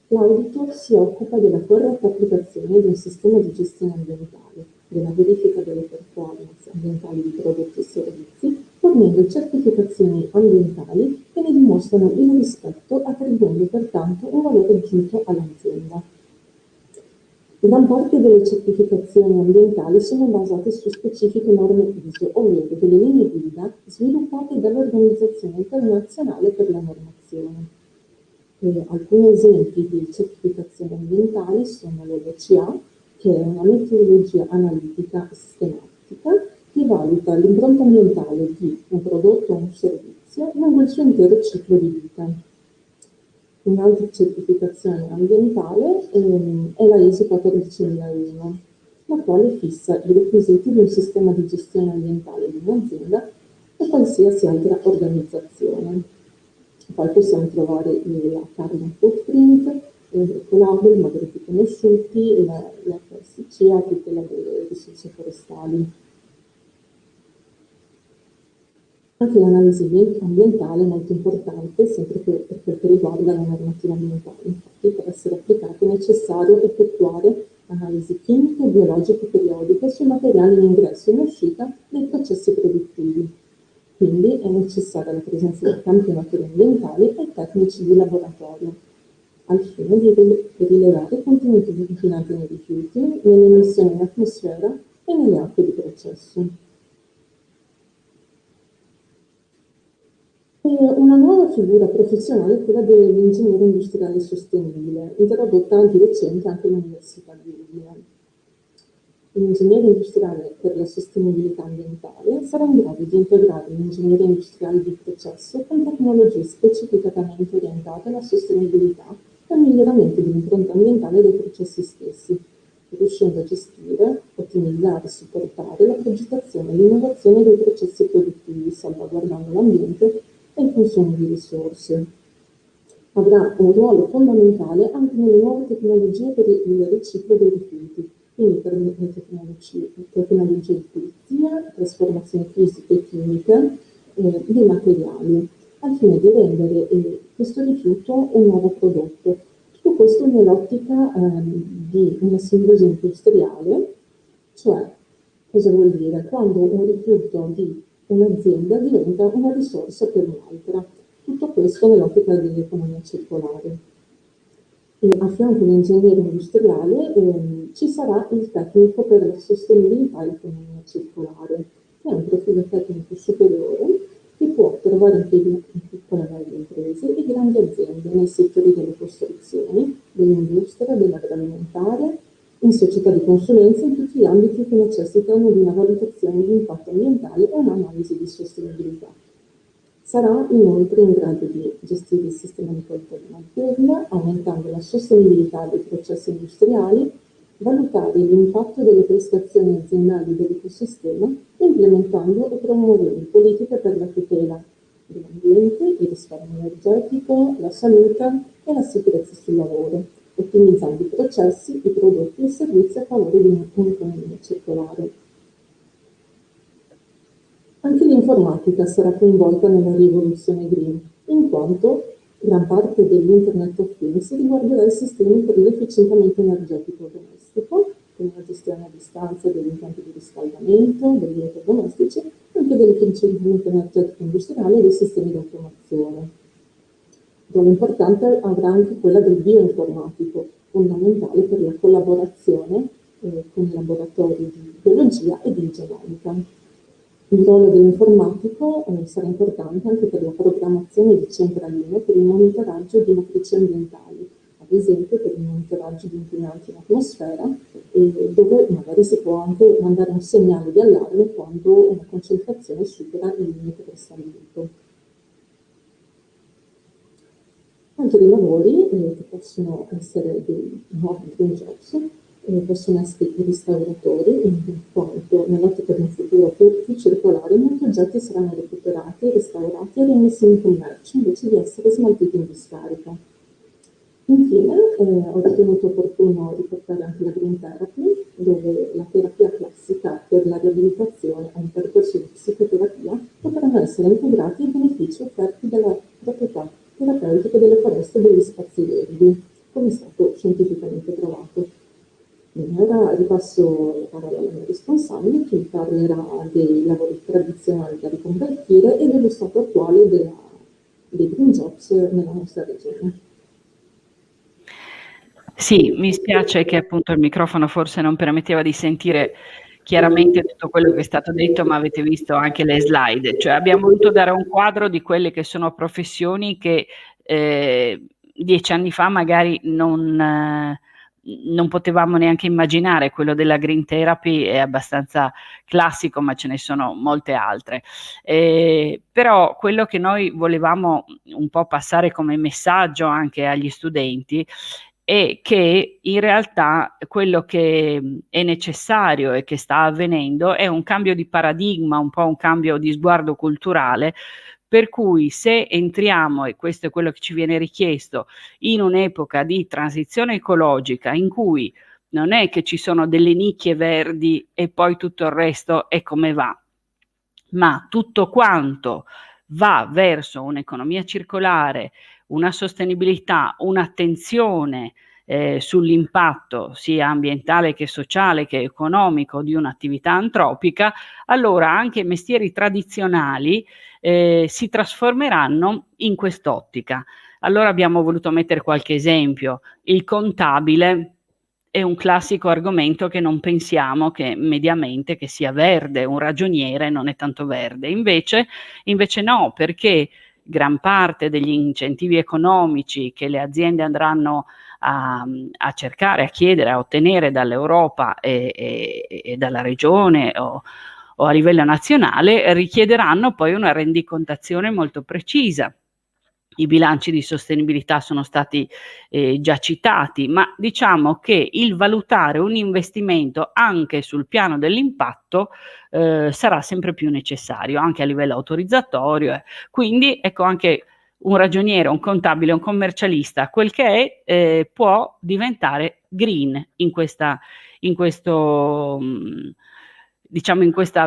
L'auditor si occupa della corretta applicazione di un sistema di gestione ambientale, della verifica delle performance ambientali di prodotti e servizi, fornendo certificazioni ambientali che ne dimostrano il rispetto, attribuendo pertanto un valore aggiunto all'azienda. Gran parte delle certificazioni ambientali sono basate su specifiche norme ISO, ovvero delle linee guida sviluppate dall'Organizzazione Internazionale per la Normazione. Alcuni esempi di certificazioni ambientali sono l'OCA, che è una metodologia analitica e sistematica che valuta l'impronta ambientale di un prodotto o un servizio lungo il suo intero ciclo di vita. Un'altra certificazione ambientale è la ISO 14001, la quale fissa i requisiti di un sistema di gestione ambientale di un'azienda o qualsiasi altra organizzazione. Poi possiamo trovare la carbon footprint, l'Ecolabel, magari più conosciuti, la FSC, a tutela delle risorse forestali. Anche l'analisi ambientale è molto importante, sempre per quel che riguarda la normativa ambientale. Infatti, per essere applicata è necessario effettuare analisi chimiche e biologiche periodiche sui materiali in ingresso e in uscita dei processi produttivi. Quindi è necessaria la presenza di campionatori ambientali e tecnici di laboratorio, al fine di rilevare i contenuti inquinanti nei rifiuti, nelle emissioni in atmosfera e nelle acque di processo. Una nuova figura professionale è quella dell'ingegnere industriale sostenibile, introdotta di recente anche all'Università di Udine. L'ingegnere industriale per la sostenibilità ambientale sarà in grado di integrare l'ingegneria industriale di processo con tecnologie specificatamente orientate alla sostenibilità e al miglioramento dell'impronta ambientale dei processi stessi, riuscendo a gestire, ottimizzare e supportare la progettazione e l'innovazione dei processi produttivi, salvaguardando l'ambiente e il consumo di risorse. Avrà un ruolo fondamentale anche nelle nuove tecnologie per il riciclo dei rifiuti, quindi per le tecnologie di pulizia, trasformazione fisica e chimica dei materiali, al fine di rendere questo rifiuto un nuovo prodotto. Tutto questo nell'ottica di una simbiosi industriale, cioè cosa vuol dire? Quando un rifiuto di un'azienda diventa una risorsa per un'altra. Tutto questo nell'ottica dell'economia circolare. E a fianco dell'ingegnere industriale ci sarà il tecnico per la sostenibilità e l'economia circolare, che è un profilo tecnico superiore che può trovare impiego in piccole e medie imprese e grandi aziende nei settori delle costruzioni, dell'industria, dell'agroalimentare, in società di consulenza, in tutti gli ambiti che necessitano di una valutazione di impatto ambientale e un'analisi di sostenibilità. Sarà inoltre in grado di gestire il sistema di coltura dell'azienda, aumentando la sostenibilità dei processi industriali, valutare l'impatto delle prestazioni aziendali dell'ecosistema, implementando e promuovendo politiche per la tutela dell'ambiente, il risparmio energetico, la salute e la sicurezza sul lavoro, ottimizzando i processi, i prodotti e i servizi a favore di un'economia circolare. Anche l'informatica sarà coinvolta nella rivoluzione green, in quanto gran parte dell'Internet of Things riguarderà i sistemi per l'efficientamento energetico domestico, come la gestione a distanza degli impianti di riscaldamento, degli elettrodomestici, anche dell'efficientamento energetico industriale e dei sistemi di automazione. Ruolo importante avrà anche quella del bioinformatico, fondamentale per la collaborazione con i laboratori di biologia e di genomica. Il ruolo dell'informatico sarà importante anche per la programmazione di centraline per il monitoraggio di matrici ambientali, ad esempio per il monitoraggio di inquinanti in atmosfera, dove magari si può anche mandare un segnale di allarme quando una concentrazione supera il limite prestabilito. Anche dei lavori che possono essere dei nuovi green jobs, possono essere i restauratori, in quanto nell'ottica di un futuro più circolare molti oggetti saranno recuperati, restaurati e rimessi in commercio invece di essere smaltiti in discarica. Infine ho ritenuto opportuno riportare anche la Green Therapy, dove la terapia classica per la riabilitazione e un percorso di psicoterapia potranno essere integrati ai benefici offerti dalla proprietà terapeutica delle foreste e degli spazi verdi, come è stato scientificamente provato. Bene, ora ripasso la parola alla mia responsabile, che parlerà dei lavori tradizionali da riconvertire e dello stato attuale dei green jobs nella nostra regione.
Sì, mi spiace che appunto il microfono forse non permetteva di sentire chiaramente tutto quello che è stato detto, ma avete visto anche le slide. Cioè abbiamo voluto dare un quadro di quelle che sono professioni che 10 anni fa magari non non potevamo neanche immaginare. Quello della green therapy è abbastanza classico, ma ce ne sono molte altre. Però quello che noi volevamo un po' passare come messaggio anche agli studenti è che in realtà quello che è necessario e che sta avvenendo è un cambio di paradigma, un po' un cambio di sguardo culturale, per cui se entriamo, e questo è quello che ci viene richiesto, in un'epoca di transizione ecologica in cui non è che ci sono delle nicchie verdi e poi tutto il resto è come va, ma tutto quanto va verso un'economia circolare, una sostenibilità, un'attenzione sull'impatto sia ambientale che sociale che economico di un'attività antropica, allora anche i mestieri tradizionali si trasformeranno in quest'ottica. Allora abbiamo voluto mettere qualche esempio. Il contabile è un classico argomento che non pensiamo che mediamente che sia verde, un ragioniere non è tanto verde, invece no, perché gran parte degli incentivi economici che le aziende andranno a cercare, a chiedere, a ottenere dall'Europa e dalla regione o a livello nazionale richiederanno poi una rendicontazione molto precisa. I bilanci di sostenibilità sono stati già citati, ma diciamo che il valutare un investimento anche sul piano dell'impatto sarà sempre più necessario, anche a livello autorizzatorio. Quindi ecco, anche un ragioniere, un contabile, un commercialista, quel che è, può diventare green in questa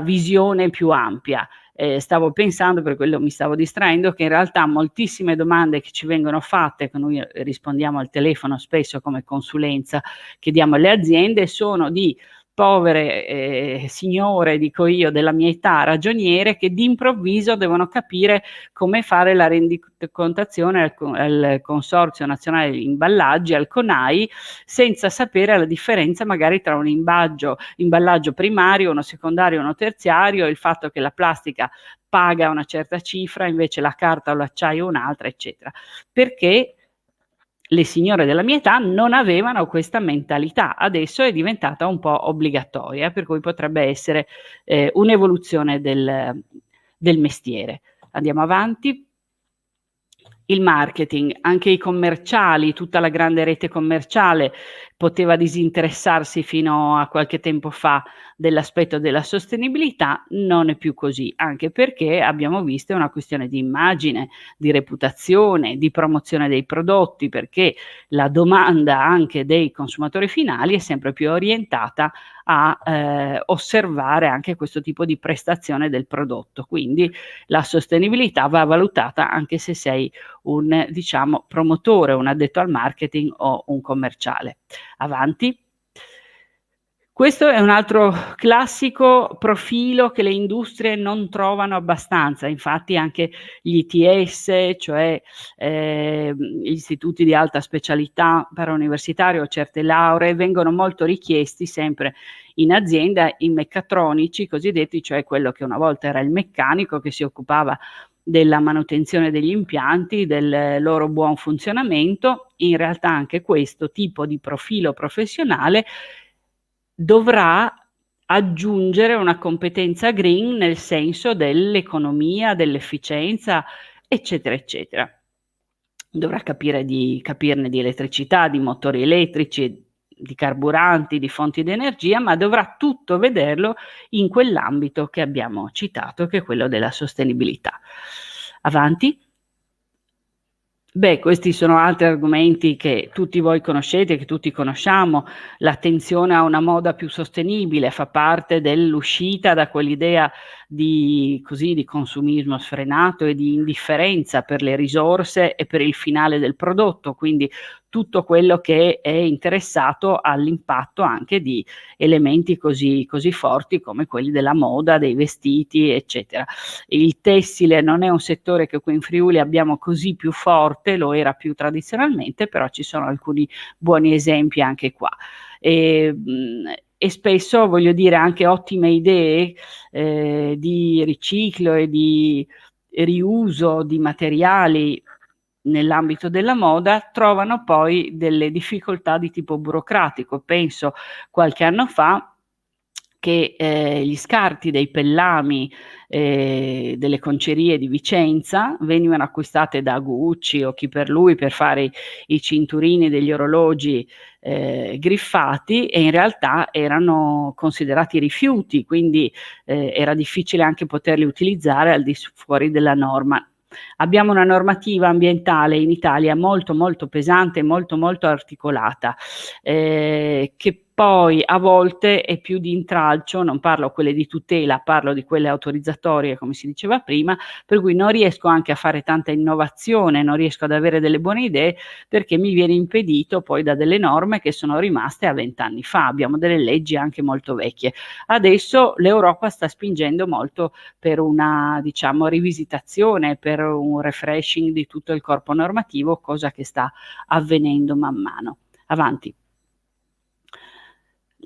visione più ampia. Stavo pensando, per quello mi stavo distraendo, che in realtà moltissime domande che ci vengono fatte, che noi rispondiamo al telefono spesso come consulenza che diamo alle aziende, sono di povere signore, dico io, della mia età, ragioniere, che d'improvviso devono capire come fare la rendicontazione al Consorzio Nazionale degli Imballaggi, al CONAI, senza sapere la differenza magari tra un imballaggio primario, uno secondario, uno terziario, il fatto che la plastica paga una certa cifra, invece la carta o l'acciaio un'altra, eccetera. Perché le signore della mia età non avevano questa mentalità, adesso è diventata un po' obbligatoria, per cui potrebbe essere un'evoluzione del mestiere. Andiamo avanti. Il marketing, anche i commerciali, tutta la grande rete commerciale poteva disinteressarsi fino a qualche tempo fa dell'aspetto della sostenibilità, non è più così, anche perché abbiamo visto una questione di immagine, di reputazione, di promozione dei prodotti, perché la domanda anche dei consumatori finali è sempre più orientata a osservare anche questo tipo di prestazione del prodotto. Quindi la sostenibilità va valutata anche se sei un, diciamo, promotore, un addetto al marketing o un commerciale. Avanti. Questo è un altro classico profilo che le industrie non trovano abbastanza, infatti anche gli ITS, cioè gli istituti di alta specialità parauniversitario, certe lauree, vengono molto richiesti sempre in azienda, i meccatronici cosiddetti, cioè quello che una volta era il meccanico che si occupava della manutenzione degli impianti, del loro buon funzionamento. In realtà anche questo tipo di profilo professionale dovrà aggiungere una competenza green nel senso dell'economia, dell'efficienza, eccetera, eccetera. Dovrà capirne di elettricità, di motori elettrici, di carburanti, di fonti di energia, ma dovrà tutto vederlo in quell'ambito che abbiamo citato, che è quello della sostenibilità. Avanti. Beh, questi sono altri argomenti che tutti voi conoscete, che tutti conosciamo. L'attenzione a una moda più sostenibile fa parte dell'uscita da quell'idea di consumismo sfrenato e di indifferenza per le risorse e per il finale del prodotto, quindi tutto quello che è interessato all'impatto anche di elementi così forti come quelli della moda, dei vestiti, eccetera. Il tessile non è un settore che qui in Friuli abbiamo così più forte, lo era più tradizionalmente, però ci sono alcuni buoni esempi anche qua. E spesso, voglio dire, anche ottime idee di riciclo e di riuso di materiali nell'ambito della moda trovano poi delle difficoltà di tipo burocratico. Penso qualche anno fa che gli scarti dei pellami delle concerie di Vicenza venivano acquistate da Gucci o chi per lui per fare i cinturini degli orologi griffati, e in realtà erano considerati rifiuti, quindi era difficile anche poterli utilizzare al di fuori della norma. Abbiamo una normativa ambientale in Italia molto molto pesante, molto molto articolata, che poi a volte è più di intralcio, non parlo quelle di tutela, parlo di quelle autorizzatorie, come si diceva prima, per cui non riesco anche a fare tanta innovazione, non riesco ad avere delle buone idee, perché mi viene impedito poi da delle norme che sono rimaste a 20 anni fa. Abbiamo delle leggi anche molto vecchie. Adesso l'Europa sta spingendo molto per una, diciamo, rivisitazione, per un refreshing di tutto il corpo normativo, cosa che sta avvenendo man mano. Avanti.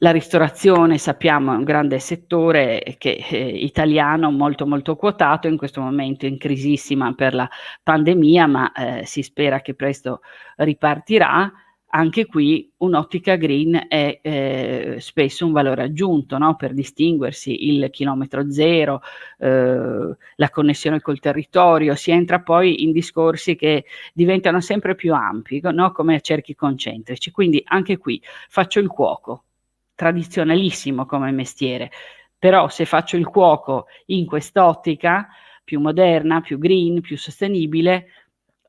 La ristorazione, sappiamo, è un grande settore italiano molto molto quotato, in questo momento in crisissima per la pandemia, ma si spera che presto ripartirà. Anche qui un'ottica green è spesso un valore aggiunto, no? Per distinguersi, il chilometro zero, la connessione col territorio, si entra poi in discorsi che diventano sempre più ampi, no? Come a cerchi concentrici. Quindi anche qui faccio il cuoco, tradizionalissimo come mestiere, però se faccio il cuoco in quest'ottica più moderna, più green, più sostenibile,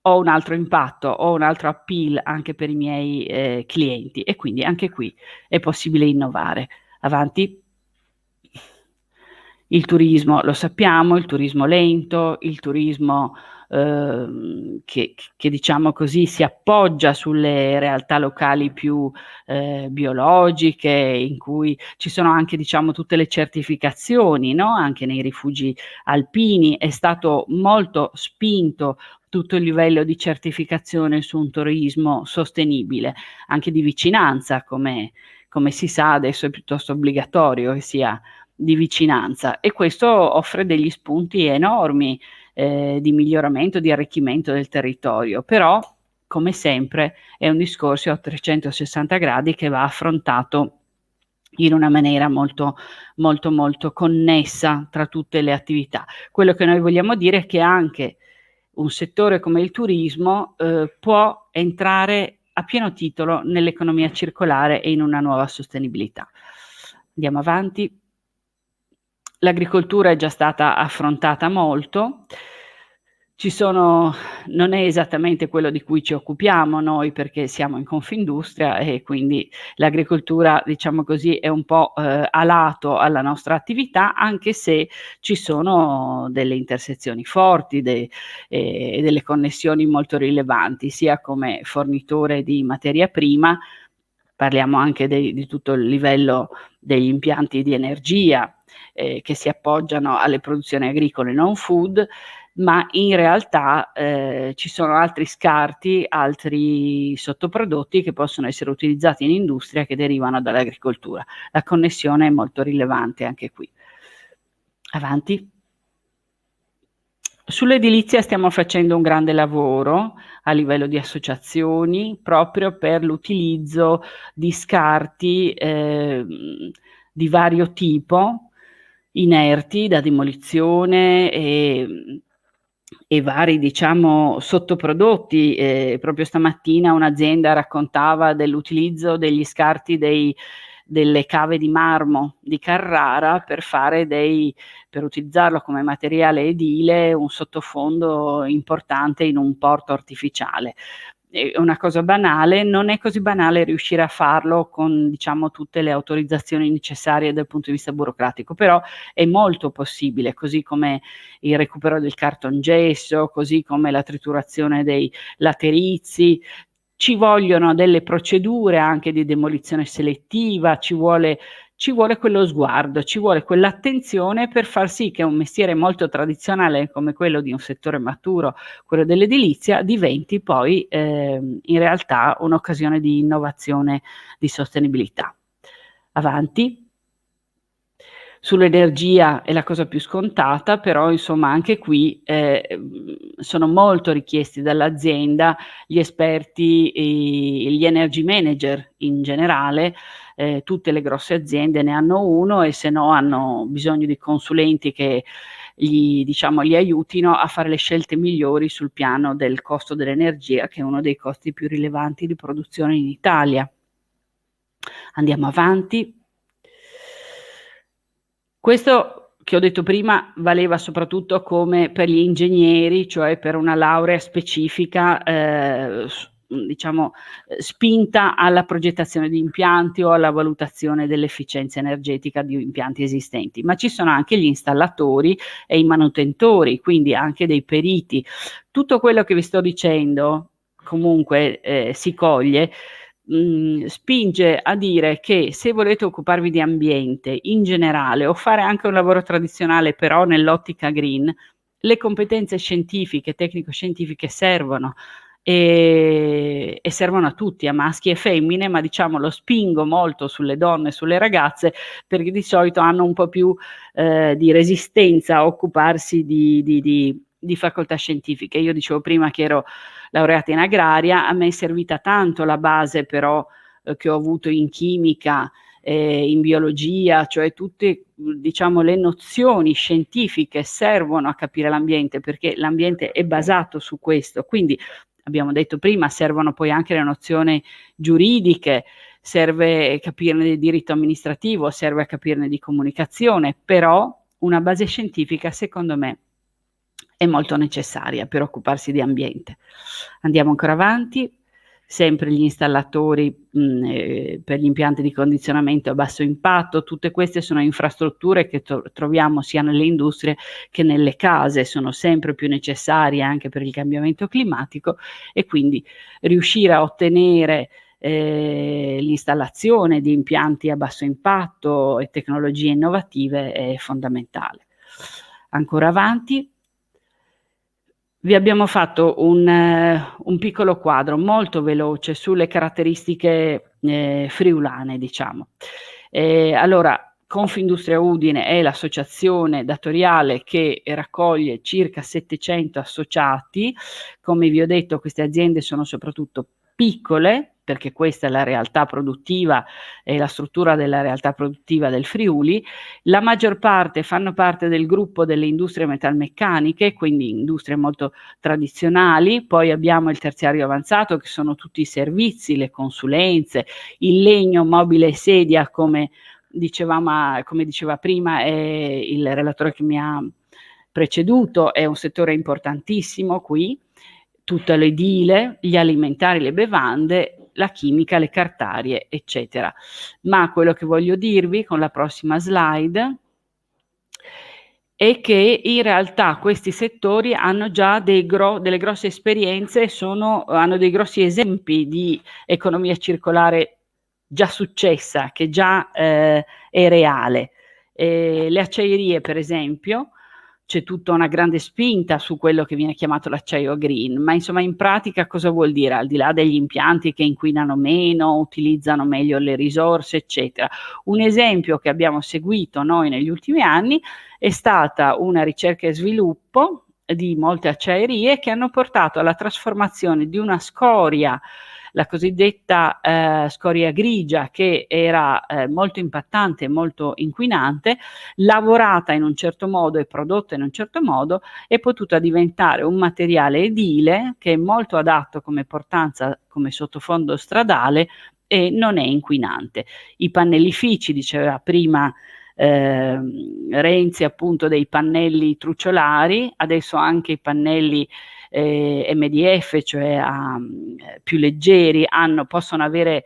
ho un altro impatto, ho un altro appeal anche per i miei clienti, e quindi anche qui è possibile innovare. Avanti. Il turismo, lo sappiamo, il turismo lento, il turismo che diciamo così si appoggia sulle realtà locali più biologiche, in cui ci sono anche, diciamo, tutte le certificazioni, no? Anche nei rifugi alpini è stato molto spinto tutto il livello di certificazione su un turismo sostenibile, anche di vicinanza, come si sa adesso è piuttosto obbligatorio che sia di vicinanza, e questo offre degli spunti enormi di miglioramento, di arricchimento del territorio. Però, come sempre, è un discorso a 360 gradi che va affrontato in una maniera molto molto molto connessa tra tutte le attività. Quello che noi vogliamo dire è che anche un settore come il turismo può entrare a pieno titolo nell'economia circolare e in una nuova sostenibilità. Andiamo avanti. L'agricoltura è già stata affrontata molto. Non è esattamente quello di cui ci occupiamo noi, perché siamo in Confindustria e quindi l'agricoltura, diciamo così, è un po' a lato alla nostra attività, anche se ci sono delle intersezioni forti e delle connessioni molto rilevanti, sia come fornitore di materia prima, parliamo anche di tutto il livello degli impianti di energia che si appoggiano alle produzioni agricole non food, ma in realtà ci sono altri scarti, altri sottoprodotti che possono essere utilizzati in industria che derivano dall'agricoltura. La connessione è molto rilevante anche qui. Avanti. Sull'edilizia stiamo facendo un grande lavoro a livello di associazioni proprio per l'utilizzo di scarti di vario tipo, inerti da demolizione e vari, diciamo, sottoprodotti. Proprio stamattina un'azienda raccontava dell'utilizzo degli scarti delle cave di marmo di Carrara per utilizzarlo come materiale edile, un sottofondo importante in un porto artificiale. È una cosa banale, non è così banale riuscire a farlo con, diciamo, tutte le autorizzazioni necessarie dal punto di vista burocratico, però è molto possibile, così come il recupero del cartongesso, così come la triturazione dei laterizi. Ci vogliono delle procedure anche di demolizione selettiva, ci vuole quello sguardo, ci vuole quell'attenzione per far sì che un mestiere molto tradizionale come quello di un settore maturo, quello dell'edilizia, diventi poi in realtà un'occasione di innovazione, di sostenibilità. Avanti. Sull'energia è la cosa più scontata, però insomma anche qui sono molto richiesti dall'azienda gli esperti, gli energy manager in generale. Tutte le grosse aziende ne hanno uno, e se no hanno bisogno di consulenti che gli aiutino a fare le scelte migliori sul piano del costo dell'energia, che è uno dei costi più rilevanti di produzione in Italia. Andiamo avanti. Questo che ho detto prima valeva soprattutto come per gli ingegneri, cioè per una laurea specifica, spinta alla progettazione di impianti o alla valutazione dell'efficienza energetica di impianti esistenti, ma ci sono anche gli installatori e i manutentori, quindi anche dei periti. Tutto quello che vi sto dicendo comunque si coglie, spinge a dire che se volete occuparvi di ambiente in generale o fare anche un lavoro tradizionale però nell'ottica green, le competenze scientifiche, tecnico-scientifiche servono, e servono a tutti, a maschi e femmine, ma diciamo lo spingo molto sulle donne e sulle ragazze, perché di solito hanno un po' più di resistenza a occuparsi di facoltà scientifiche. Io dicevo prima che ero laureata in agraria, a me è servita tanto la base però che ho avuto in chimica, in biologia, cioè tutte diciamo le nozioni scientifiche servono a capire l'ambiente, perché l'ambiente è basato su questo. Quindi abbiamo detto prima, servono poi anche le nozioni giuridiche, serve capirne di diritto amministrativo, serve capirne di comunicazione, però una base scientifica secondo me è molto necessaria per occuparsi di ambiente. Andiamo ancora avanti. Sempre gli installatori per gli impianti di condizionamento a basso impatto, tutte queste sono infrastrutture che troviamo sia nelle industrie che nelle case, sono sempre più necessarie anche per il cambiamento climatico, e quindi riuscire a ottenere l'installazione di impianti a basso impatto e tecnologie innovative è fondamentale. Ancora avanti. Vi abbiamo fatto un piccolo quadro molto veloce sulle caratteristiche friulane, diciamo. Allora, Confindustria Udine è l'associazione datoriale che raccoglie circa 700 associati. Come vi ho detto, queste aziende sono soprattutto piccole, perché questa è la realtà produttiva e la struttura della realtà produttiva del Friuli. La maggior parte fanno parte del gruppo delle industrie metalmeccaniche, quindi industrie molto tradizionali. Poi abbiamo il terziario avanzato, che sono tutti i servizi, le consulenze, il legno, mobile e sedia, come diceva prima il relatore che mi ha preceduto, è un settore importantissimo qui, tutto l'edile, gli alimentari, le bevande, la chimica, le cartarie, eccetera. Ma quello che voglio dirvi con la prossima slide è che in realtà questi settori hanno già delle grosse esperienze, hanno dei grossi esempi di economia circolare già successa, che già è reale. Le acciaierie, per esempio, c'è tutta una grande spinta su quello che viene chiamato l'acciaio green, ma insomma in pratica cosa vuol dire? Al di là degli impianti che inquinano meno, utilizzano meglio le risorse, eccetera. Un esempio che abbiamo seguito noi negli ultimi anni è stata una ricerca e sviluppo di molte acciaierie che hanno portato alla trasformazione di una scoria, la cosiddetta scoria grigia, che era molto impattante e molto inquinante, lavorata in un certo modo e prodotta in un certo modo, è potuta diventare un materiale edile che è molto adatto come portanza, come sottofondo stradale, e non è inquinante. I pannellifici, diceva prima Renzi, appunto, dei pannelli trucciolari, adesso anche i pannelli MDF, cioè più leggeri, possono avere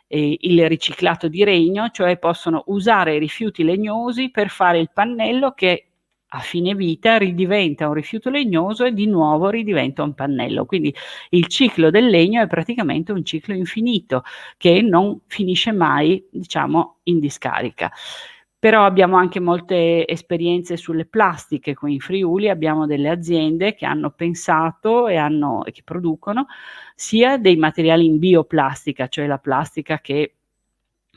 il riciclato di legno, cioè possono usare i rifiuti legnosi per fare il pannello che a fine vita ridiventa un rifiuto legnoso e di nuovo ridiventa un pannello. Quindi il ciclo del legno è praticamente un ciclo infinito che non finisce mai, diciamo, in discarica. Però abbiamo anche molte esperienze sulle plastiche. Qui in Friuli abbiamo delle aziende che hanno pensato e che producono sia dei materiali in bioplastica, cioè la plastica che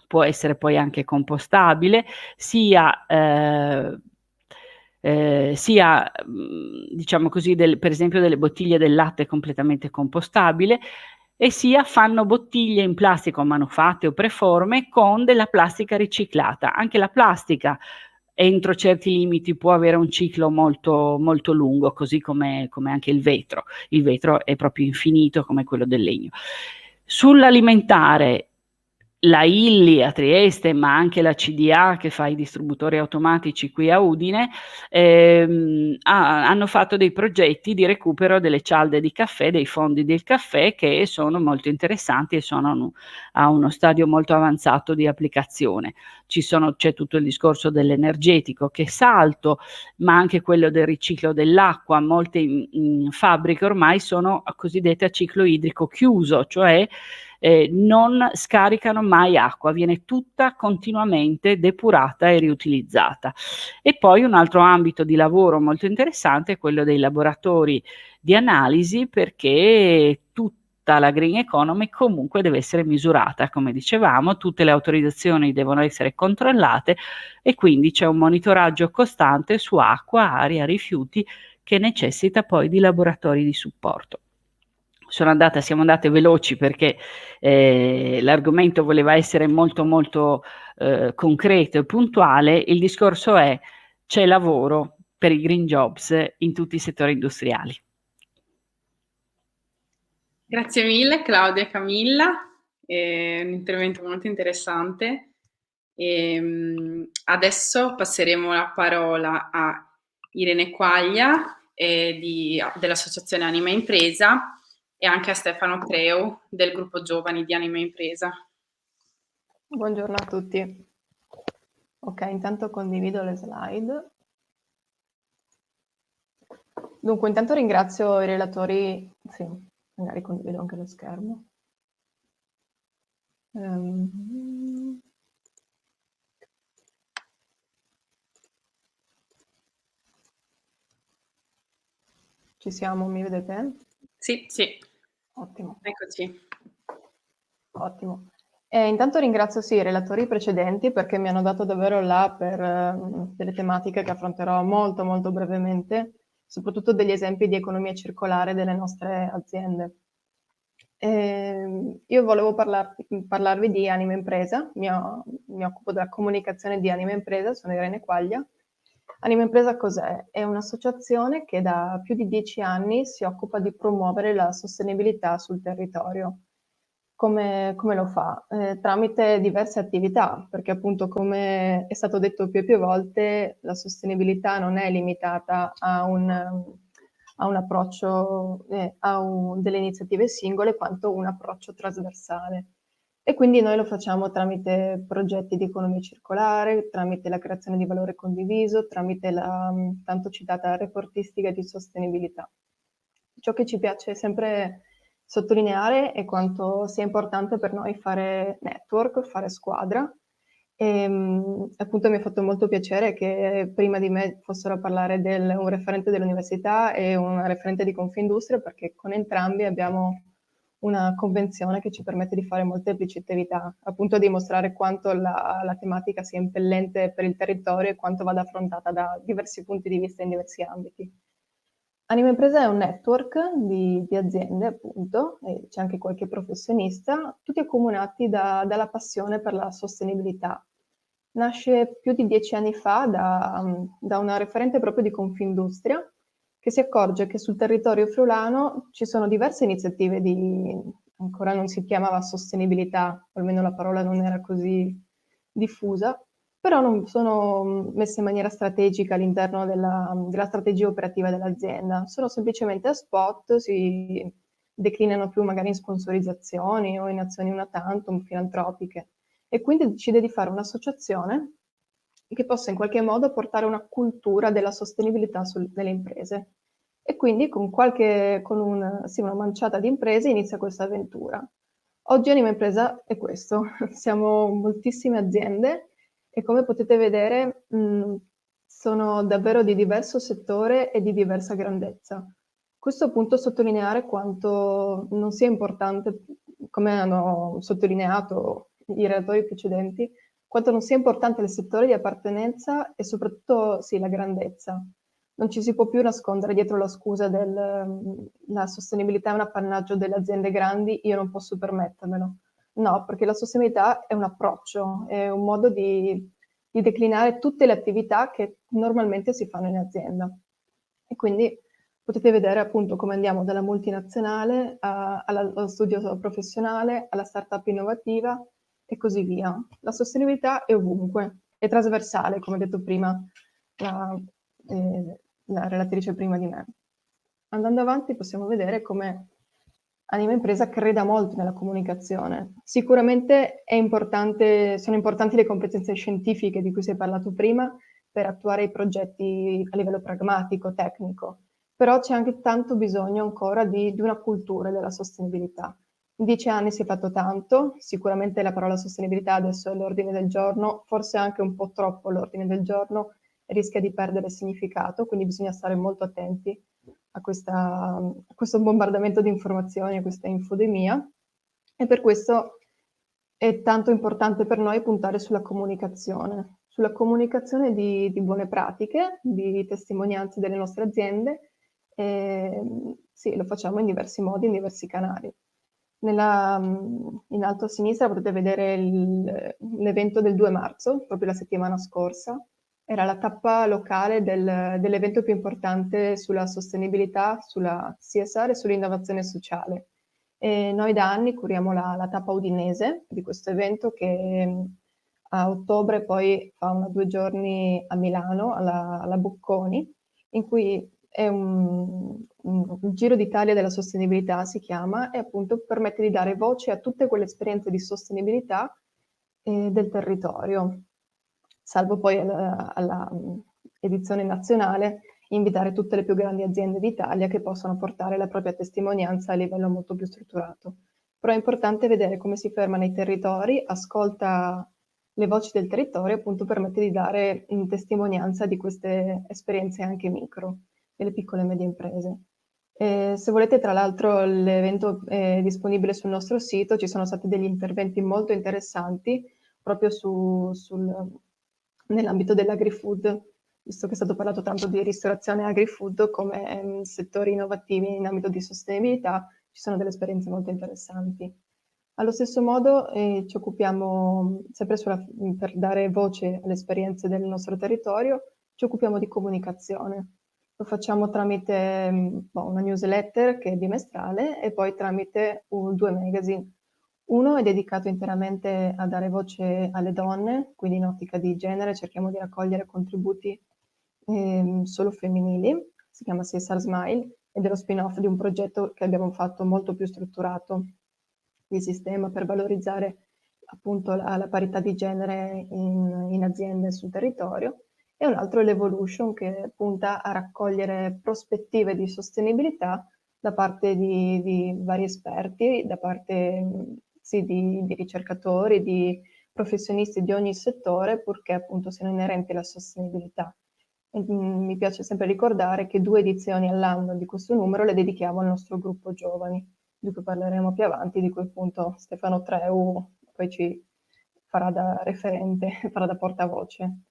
può essere poi anche compostabile, sia diciamo così, per esempio delle bottiglie del latte completamente compostabile, e sia fanno bottiglie in plastica o manufatte o preforme con della plastica riciclata. Anche la plastica entro certi limiti può avere un ciclo molto, molto lungo, così come anche il vetro. Il vetro è proprio infinito come quello del legno. Sull'alimentare, la Illy a Trieste, ma anche la CDA che fa i distributori automatici qui a Udine, hanno fatto dei progetti di recupero delle cialde di caffè, dei fondi del caffè, che sono molto interessanti e sono a uno stadio molto avanzato di applicazione. C'è tutto il discorso dell'energetico che salto, ma anche quello del riciclo dell'acqua. Molte fabbriche ormai sono cosiddette a ciclo idrico chiuso, cioè non scaricano mai acqua, viene tutta continuamente depurata e riutilizzata. E poi un altro ambito di lavoro molto interessante è quello dei laboratori di analisi, perché tutta la green economy comunque deve essere misurata, come dicevamo, tutte le autorizzazioni devono essere controllate e quindi c'è un monitoraggio costante su acqua, aria, rifiuti, che necessita poi di laboratori di supporto. Siamo andate veloci perché l'argomento voleva essere molto molto concreto e puntuale. Il discorso è: c'è lavoro per i green jobs in tutti i settori industriali.
Grazie mille Claudia e Camilla, è un intervento molto interessante. Adesso passeremo la parola a Irene Quaglia dell'Associazione Anima Impresa e anche a Stefano Treu del gruppo Giovani di Anima Impresa.
Buongiorno a tutti. Ok, intanto condivido le slide. Dunque, intanto ringrazio i relatori, sì, magari condivido anche lo schermo. Ci siamo, mi vedete?
Sì, sì.
Ottimo.
Eccoci.
Ottimo. Intanto ringrazio sì, i relatori precedenti perché mi hanno dato davvero là per delle tematiche che affronterò molto molto brevemente, soprattutto degli esempi di economia circolare delle nostre aziende. Io volevo parlarvi di Anima Impresa, mi occupo della comunicazione di Anima Impresa, sono Irene Quaglia. Anima Impresa cos'è? È un'associazione che da più di 10 anni si occupa di promuovere la sostenibilità sul territorio. Come lo fa? Tramite diverse attività, perché appunto come è stato detto più e più volte, la sostenibilità non è limitata a un approccio, delle iniziative singole, quanto un approccio trasversale. E quindi noi lo facciamo tramite progetti di economia circolare, tramite la creazione di valore condiviso, tramite la tanto citata reportistica di sostenibilità. Ciò che ci piace sempre sottolineare è quanto sia importante per noi fare network, fare squadra. Appunto mi ha fatto molto piacere che prima di me fossero a parlare un referente dell'università e un referente di Confindustria, perché con entrambi abbiamo una convenzione che ci permette di fare molteplici attività, appunto a dimostrare quanto la tematica sia impellente per il territorio e quanto vada affrontata da diversi punti di vista in diversi ambiti. Anima Impresa è un network di aziende, appunto, e c'è anche qualche professionista, tutti accomunati dalla passione per la sostenibilità. Nasce più di 10 anni fa da una referente proprio di Confindustria, che si accorge che sul territorio friulano ci sono diverse iniziative ancora non si chiamava sostenibilità, almeno la parola non era così diffusa, però non sono messe in maniera strategica all'interno della strategia operativa dell'azienda, sono semplicemente a spot, si declinano più magari in sponsorizzazioni o in azioni una tantum filantropiche, e quindi decide di fare un'associazione che possa in qualche modo portare una cultura della sostenibilità nelle imprese. E quindi con una manciata di imprese inizia questa avventura. Oggi Anima Impresa è questo, siamo moltissime aziende e come potete vedere sono davvero di diverso settore e di diversa grandezza. Questo appunto sottolineare quanto non sia importante, come hanno sottolineato i relatori precedenti, quanto non sia importante il settore di appartenenza e soprattutto sì, la grandezza. Non ci si può più nascondere dietro la scusa la sostenibilità è un appannaggio delle aziende grandi, io non posso permettermelo. No, perché la sostenibilità è un approccio, è un modo di declinare tutte le attività che normalmente si fanno in azienda. E quindi potete vedere appunto come andiamo dalla multinazionale allo studio professionale, alla startup innovativa e così via. La sostenibilità è ovunque, è trasversale, come detto prima la relatrice prima di me. Andando avanti possiamo vedere come Anima Impresa creda molto nella comunicazione. Sicuramente sono importanti le competenze scientifiche di cui si è parlato prima per attuare i progetti a livello pragmatico, tecnico, però c'è anche tanto bisogno ancora di una cultura della sostenibilità. In 10 anni si è fatto tanto, sicuramente la parola sostenibilità adesso è all'ordine del giorno, forse anche un po' troppo all'ordine del giorno, rischia di perdere significato, quindi bisogna stare molto attenti a questo bombardamento di informazioni, a questa infodemia, e per questo è tanto importante per noi puntare sulla comunicazione di buone pratiche, di testimonianze delle nostre aziende. Sì, lo facciamo in diversi modi, in diversi canali. In alto a sinistra potete vedere l'evento del 2 marzo, proprio la settimana scorsa. Era la tappa locale dell'evento più importante sulla sostenibilità, sulla CSR e sull'innovazione sociale. E noi da anni curiamo la tappa udinese di questo evento che a ottobre poi fa 2 giorni a Milano, alla Bocconi, in cui è un Giro d'Italia della sostenibilità, si chiama, e appunto permette di dare voce a tutte quelle esperienze di sostenibilità del territorio, salvo poi alla edizione nazionale invitare tutte le più grandi aziende d'Italia che possano portare la propria testimonianza a livello molto più strutturato. Però è importante vedere come si ferma nei territori, ascolta le voci del territorio, appunto permette di dare testimonianza di queste esperienze anche micro delle piccole e medie imprese. Se volete, tra l'altro, l'evento è disponibile sul nostro sito, ci sono stati degli interventi molto interessanti proprio nell'ambito dell'agri-food, visto che è stato parlato tanto di ristorazione e agri-food come settori innovativi in ambito di sostenibilità, ci sono delle esperienze molto interessanti. Allo stesso modo ci occupiamo, sempre per dare voce alle esperienze del nostro territorio, ci occupiamo di comunicazione. Lo facciamo tramite una newsletter che è bimestrale e poi tramite 2 magazine. Uno è dedicato interamente a dare voce alle donne, quindi in ottica di genere cerchiamo di raccogliere contributi solo femminili, si chiama CSR Smile, ed è lo spin-off di un progetto che abbiamo fatto molto più strutturato di sistema per valorizzare appunto la parità di genere in aziende sul territorio, e un altro è l'Evolution, che punta a raccogliere prospettive di sostenibilità da parte di vari esperti, da parte di ricercatori, di professionisti di ogni settore, purché appunto siano inerenti alla sostenibilità. E, mi piace sempre ricordare che 2 edizioni all'anno di questo numero le dedichiamo al nostro gruppo giovani, di cui parleremo più avanti, di cui appunto Stefano Treu poi ci farà da referente, farà da portavoce.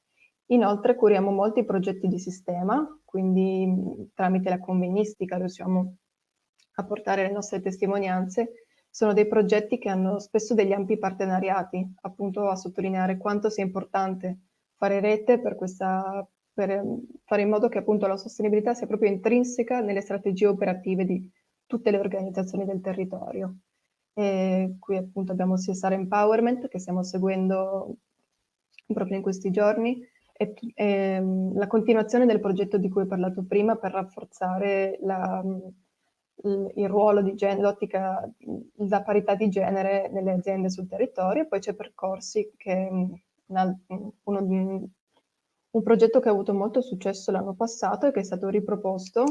Inoltre curiamo molti progetti di sistema, quindi tramite la convegnistica riusciamo a portare le nostre testimonianze. Sono dei progetti che hanno spesso degli ampi partenariati, appunto a sottolineare quanto sia importante fare rete per fare in modo che appunto la sostenibilità sia proprio intrinseca nelle strategie operative di tutte le organizzazioni del territorio. E qui appunto abbiamo CSR Empowerment che stiamo seguendo proprio in questi giorni, e la continuazione del progetto di cui ho parlato prima per rafforzare il ruolo di l'ottica, la parità di genere nelle aziende sul territorio. Poi c'è Percorsi, che è un progetto che ha avuto molto successo l'anno passato e che è stato riproposto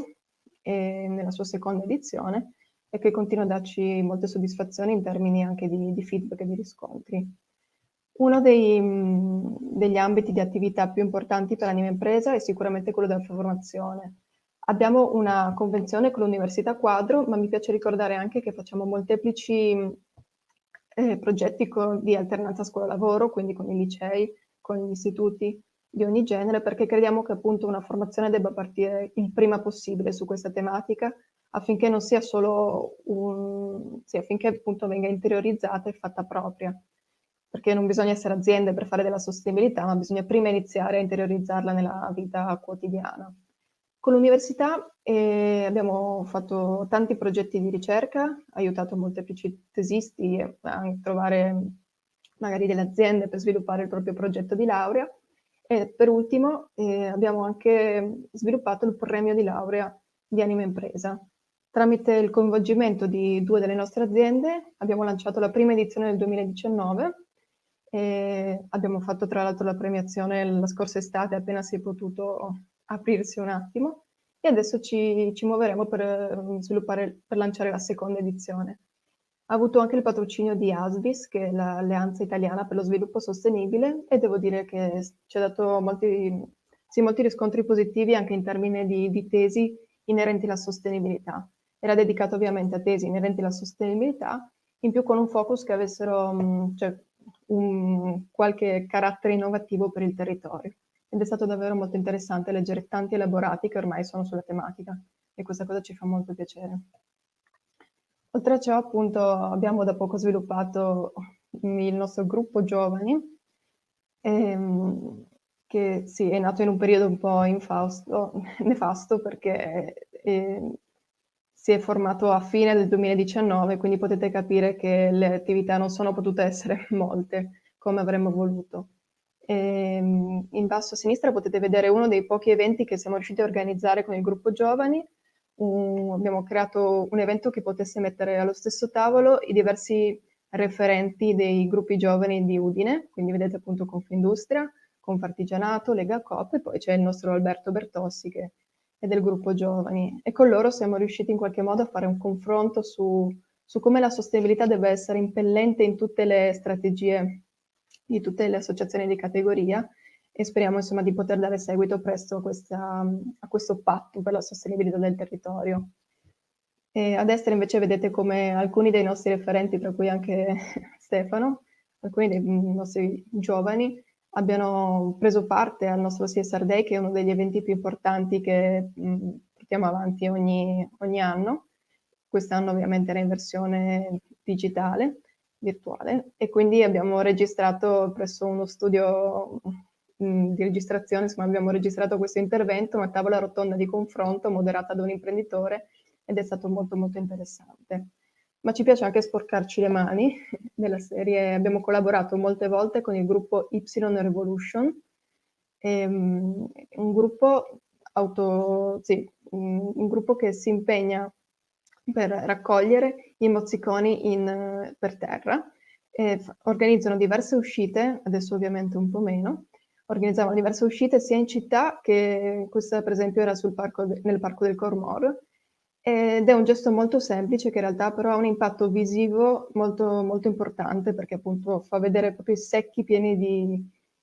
nella sua seconda edizione e che continua a darci molte soddisfazioni in termini anche di feedback e di riscontri. Uno degli ambiti di attività più importanti per Anima Impresa è sicuramente quello della formazione. Abbiamo una convenzione con l'Università Quadro, ma mi piace ricordare anche che facciamo molteplici progetti di alternanza scuola-lavoro, quindi con i licei, con gli istituti di ogni genere, perché crediamo che appunto una formazione debba partire il prima possibile su questa tematica, affinché non sia solo affinché appunto venga interiorizzata e fatta propria. Perché non bisogna essere aziende per fare della sostenibilità, ma bisogna prima iniziare a interiorizzarla nella vita quotidiana. Con l'università abbiamo fatto tanti progetti di ricerca, aiutato molteplici tesisti a trovare magari delle aziende per sviluppare il proprio progetto di laurea. E per ultimo abbiamo anche sviluppato il premio di laurea di Anima Impresa. Tramite il coinvolgimento di 2 delle nostre aziende abbiamo lanciato la prima edizione nel 2019 e abbiamo fatto tra l'altro la premiazione la scorsa estate, appena si è potuto aprirsi un attimo, e adesso ci muoveremo per lanciare la seconda edizione. Ha avuto anche il patrocinio di ASVIS, che è l'Alleanza Italiana per lo Sviluppo Sostenibile, e devo dire che ci ha dato molti riscontri positivi anche in termini di tesi inerenti alla sostenibilità. Era dedicato ovviamente a tesi inerenti alla sostenibilità, in più con un focus che avessero qualche carattere innovativo per il territorio. Ed è stato davvero molto interessante leggere tanti elaborati che ormai sono sulla tematica, e questa cosa ci fa molto piacere. Oltre a ciò, appunto, abbiamo da poco sviluppato il nostro gruppo giovani, che sì, è nato in un periodo un po' nefasto, perché si è formato a fine del 2019, quindi potete capire che le attività non sono potute essere molte come avremmo voluto. In basso a sinistra potete vedere uno dei pochi eventi che siamo riusciti a organizzare con il gruppo giovani. Abbiamo creato un evento che potesse mettere allo stesso tavolo i diversi referenti dei gruppi giovani di Udine, quindi vedete appunto Confindustria, Confartigianato, Lega Coop, e poi c'è il nostro Alberto Bertossi che è del gruppo giovani, e con loro siamo riusciti in qualche modo a fare un confronto su come la sostenibilità deve essere impellente in tutte le strategie di tutte le associazioni di categoria, e speriamo insomma di poter dare seguito presto a questo patto per la sostenibilità del territorio. E a destra invece vedete come alcuni dei nostri referenti, tra cui anche Stefano, alcuni dei nostri giovani, abbiano preso parte al nostro CSR Day, che è uno degli eventi più importanti che portiamo avanti ogni anno. Quest'anno ovviamente era in versione digitale, virtuale, e quindi abbiamo registrato presso uno studio di registrazione, insomma abbiamo registrato questo intervento, una tavola rotonda di confronto moderata da un imprenditore, ed è stato molto molto interessante. Ma ci piace anche sporcarci le mani, nella serie abbiamo collaborato molte volte con il gruppo Y Revolution, un gruppo un gruppo che si impegna per raccogliere i mozziconi per terra. Organizzano diverse uscite, adesso ovviamente un po' meno, organizzavano diverse uscite sia in città che questa per esempio era nel Parco del Cormor, ed è un gesto molto semplice che in realtà però ha un impatto visivo molto, molto importante, perché appunto fa vedere proprio i secchi pieni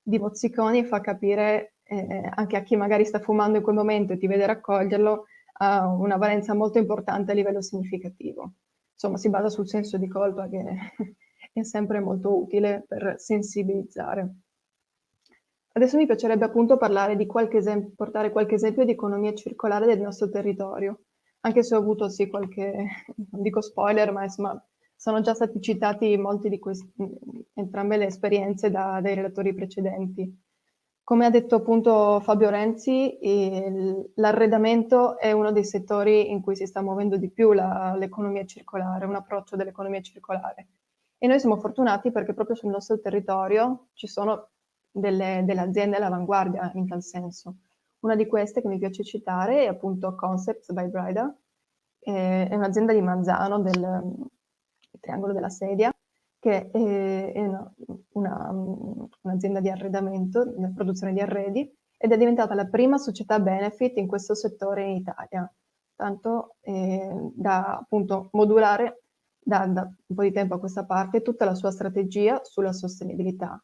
di mozziconi e fa capire anche a chi magari sta fumando in quel momento e ti vede raccoglierlo, ha una valenza molto importante a livello significativo. Insomma, si basa sul senso di colpa, che è sempre molto utile per sensibilizzare. Adesso mi piacerebbe appunto parlare di portare qualche esempio di economia circolare del nostro territorio, anche se ho avuto sì qualche, non dico spoiler, ma insomma sono già stati citati molti di entrambe le esperienze dai relatori precedenti. Come ha detto appunto Fabio Renzi, l'arredamento è uno dei settori in cui si sta muovendo di più l'economia circolare, un approccio dell'economia circolare. E noi siamo fortunati perché proprio sul nostro territorio ci sono delle aziende all'avanguardia in tal senso. Una di queste che mi piace citare è appunto Concepts by Brida, è un'azienda di Manzano, del Triangolo della Sedia, che è un'azienda di arredamento, di produzione di arredi, ed è diventata la prima società benefit in questo settore in Italia, tanto da appunto modulare da un po' di tempo a questa parte tutta la sua strategia sulla sostenibilità.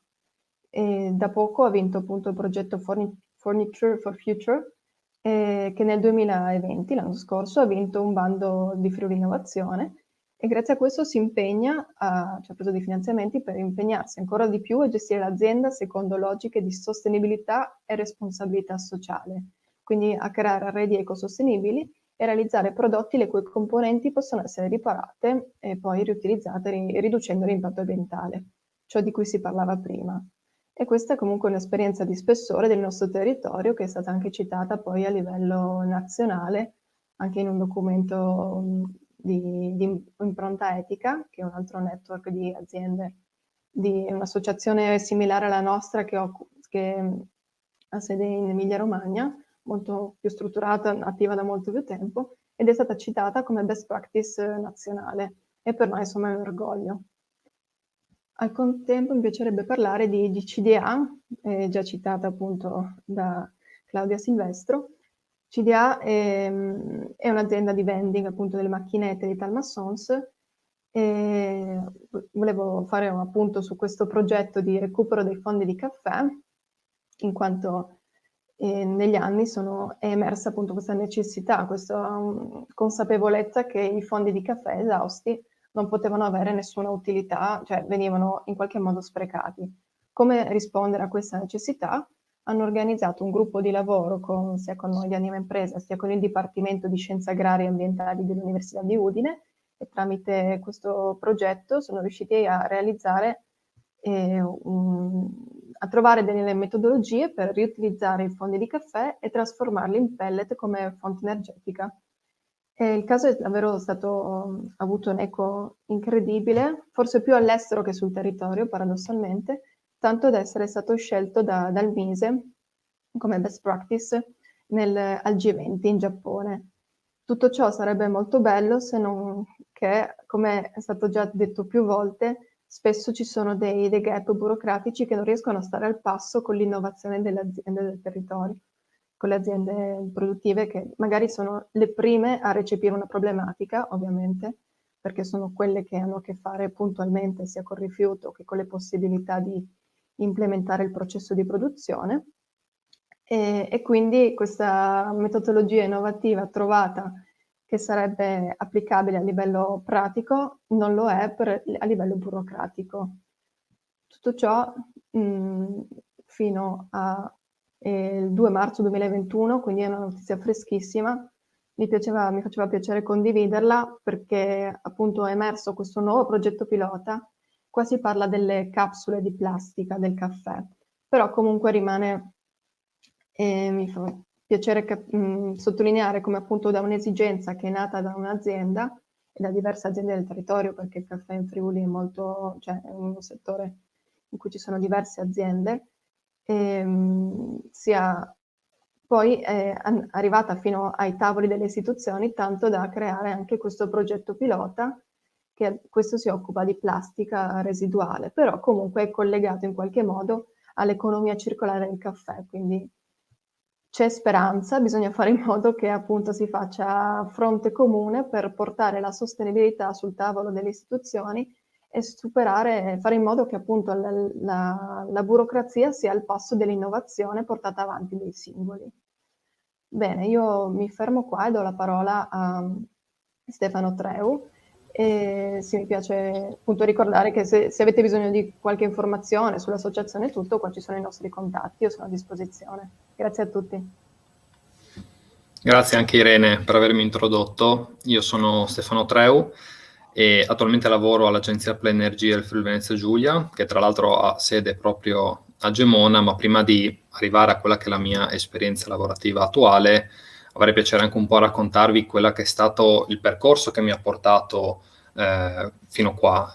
E da poco ha vinto appunto il progetto Furniture for Future, che nel 2020, l'anno scorso, ha vinto un bando di Friuli Innovazione, e grazie a questo si impegna, cioè ha preso dei finanziamenti per impegnarsi ancora di più a gestire l'azienda secondo logiche di sostenibilità e responsabilità sociale, quindi a creare arredi ecosostenibili e realizzare prodotti le cui componenti possono essere riparate e poi riutilizzate riducendo l'impatto ambientale, ciò di cui si parlava prima. E questa è comunque un'esperienza di spessore del nostro territorio che è stata anche citata poi a livello nazionale, anche in un documento di impronta etica, che è un altro network di aziende, di un'associazione similare alla nostra che ha sede in Emilia-Romagna, molto più strutturata, attiva da molto più tempo, ed è stata citata come best practice nazionale e per noi insomma è un orgoglio. Al contempo mi piacerebbe parlare di CDA, già citata appunto da Claudia Silvestro. CDA è un'azienda di vending appunto delle macchinette di Talmassons. Volevo fare un appunto su questo progetto di recupero dei fondi di caffè, in quanto negli anni è emersa appunto questa necessità, questa consapevolezza che i fondi di caffè esausti non potevano avere nessuna utilità, cioè venivano in qualche modo sprecati. Come rispondere a questa necessità? Hanno organizzato un gruppo di lavoro sia con noi di Anima Impresa, sia con il Dipartimento di Scienze Agrarie e Ambientali dell'Università di Udine, e tramite questo progetto sono riusciti a realizzare, a trovare delle metodologie per riutilizzare i fondi di caffè e trasformarli in pellet come fonte energetica. Il caso è davvero ha avuto un eco incredibile, forse più all'estero che sul territorio, paradossalmente, tanto da essere stato scelto dal MISE come best practice al G20 in Giappone. Tutto ciò sarebbe molto bello se non che, come è stato già detto più volte, spesso ci sono dei gap burocratici che non riescono a stare al passo con l'innovazione delle aziende del territorio, con le aziende produttive che magari sono le prime a recepire una problematica, ovviamente, perché sono quelle che hanno a che fare puntualmente sia col rifiuto che con le possibilità di implementare il processo di produzione. E quindi questa metodologia innovativa trovata che sarebbe applicabile a livello pratico non lo è a livello burocratico. Tutto ciò fino al 2 marzo 2021, quindi è una notizia freschissima. Mi faceva piacere condividerla perché appunto è emerso questo nuovo progetto pilota. Qua si parla delle capsule di plastica del caffè, però comunque rimane, mi fa piacere sottolineare come appunto da un'esigenza che è nata da un'azienda e da diverse aziende del territorio, perché il caffè in Friuli è è un settore in cui ci sono diverse aziende, sia poi arrivata fino ai tavoli delle istituzioni, tanto da creare anche questo progetto pilota, che questo si occupa di plastica residuale, però comunque è collegato in qualche modo all'economia circolare del caffè, quindi c'è speranza, bisogna fare in modo che appunto si faccia fronte comune per portare la sostenibilità sul tavolo delle istituzioni e fare in modo che appunto la burocrazia sia al passo dell'innovazione portata avanti dai singoli. Bene, io mi fermo qua e do la parola a Stefano Treu. E sì, mi piace appunto ricordare che se avete bisogno di qualche informazione sull'associazione e tutto, qua ci sono i nostri contatti, io sono a disposizione. Grazie a tutti.
Grazie anche Irene per avermi introdotto. Io sono Stefano Treu e attualmente lavoro all'Agenzia per l'Energia del Friuli Venezia Giulia, che tra l'altro ha sede proprio a Gemona, ma prima di arrivare a quella che è la mia esperienza lavorativa attuale, avrei piacere anche un po' a raccontarvi quella che è stato il percorso che mi ha portato fino qua.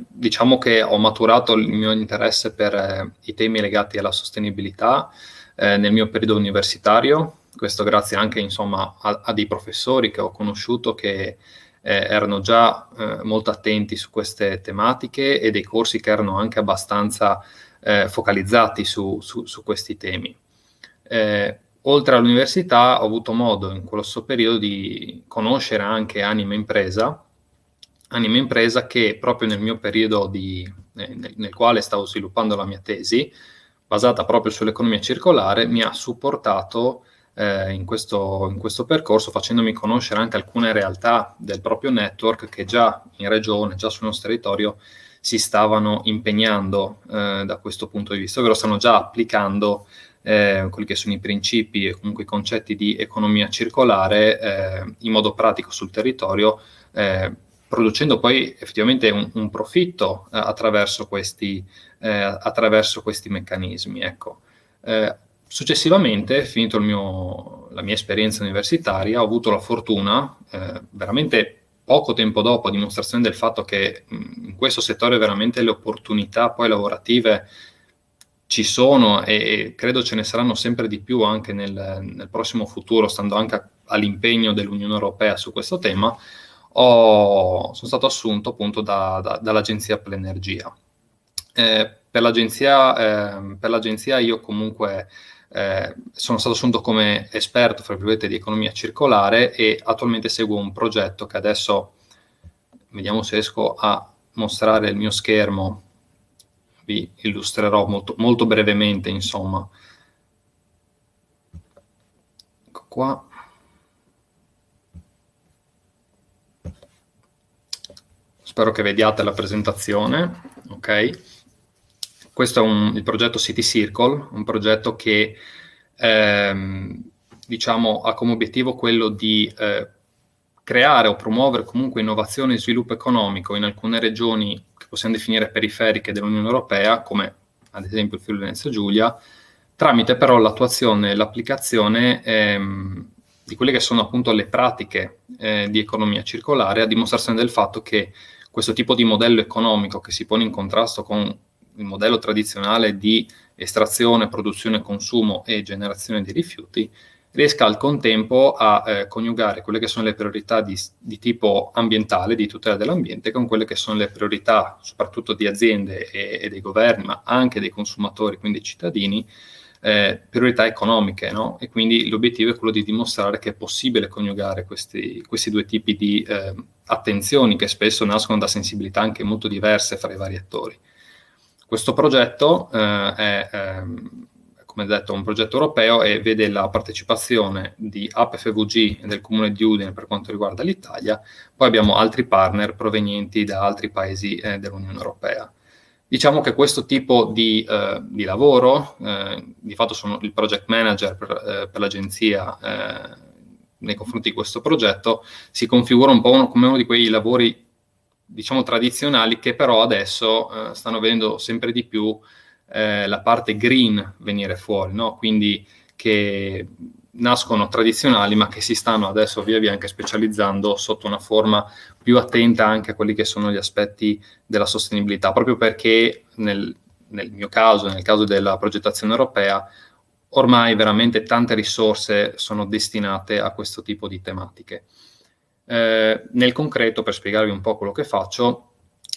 Diciamo che ho maturato il mio interesse per i temi legati alla sostenibilità nel mio periodo universitario, questo grazie anche insomma a dei professori che ho conosciuto che erano già molto attenti su queste tematiche e dei corsi che erano anche abbastanza focalizzati su questi temi. Oltre all'università ho avuto modo in questo periodo di conoscere anche Anima Impresa che proprio nel mio periodo nel quale stavo sviluppando la mia tesi, basata proprio sull'economia circolare, mi ha supportato in questo percorso, facendomi conoscere anche alcune realtà del proprio network che già in regione, già sul nostro territorio, si stavano impegnando da questo punto di vista, ovvero stanno già applicando quelli che sono i principi e comunque i concetti di economia circolare in modo pratico sul territorio, producendo poi effettivamente un profitto attraverso questi meccanismi. Ecco. Successivamente, finito la mia esperienza universitaria, ho avuto la fortuna, veramente poco tempo dopo, a dimostrazione del fatto che in questo settore veramente le opportunità poi lavorative ci sono e credo ce ne saranno sempre di più anche nel prossimo futuro, stando anche all'impegno dell'Unione Europea su questo tema, sono stato assunto appunto dall'agenzia Plenergia. Per l'agenzia io comunque sono stato assunto come esperto, fra virgolette, di economia circolare e attualmente seguo un progetto che adesso vediamo se riesco a mostrare il mio schermo, vi illustrerò molto, molto brevemente, insomma. Ecco qua. Spero che vediate la presentazione, ok? Questo è il progetto City Circle, un progetto che diciamo ha come obiettivo quello di creare o promuovere comunque innovazione e sviluppo economico in alcune regioni che possiamo definire periferiche dell'Unione Europea, come ad esempio il Friuli Venezia Giulia, tramite però l'attuazione e l'applicazione di quelle che sono appunto le pratiche di economia circolare, a dimostrazione del fatto che questo tipo di modello economico che si pone in contrasto con il modello tradizionale di estrazione, produzione, consumo e generazione di rifiuti, riesca al contempo a coniugare quelle che sono le priorità di tipo ambientale, di tutela dell'ambiente, con quelle che sono le priorità soprattutto di aziende e dei governi, ma anche dei consumatori, quindi cittadini, priorità economiche, no? E quindi l'obiettivo è quello di dimostrare che è possibile coniugare questi due tipi di attenzioni che spesso nascono da sensibilità anche molto diverse fra i vari attori. Questo progetto è come detto, un progetto europeo e vede la partecipazione di APFVG e del Comune di Udine per quanto riguarda l'Italia. Poi abbiamo altri partner provenienti da altri paesi dell'Unione Europea. Diciamo che questo tipo di lavoro, di fatto sono il project manager per l'agenzia nei confronti di questo progetto, si configura un po' come uno di quei lavori, diciamo, tradizionali che però adesso stanno vedendo sempre di più la parte green venire fuori, no? Quindi che nascono tradizionali ma che si stanno adesso via via anche specializzando sotto una forma più attenta anche a quelli che sono gli aspetti della sostenibilità, proprio perché nel mio caso, nel caso della progettazione europea, ormai veramente tante risorse sono destinate a questo tipo di tematiche. Nel concreto, per spiegarvi un po' quello che faccio,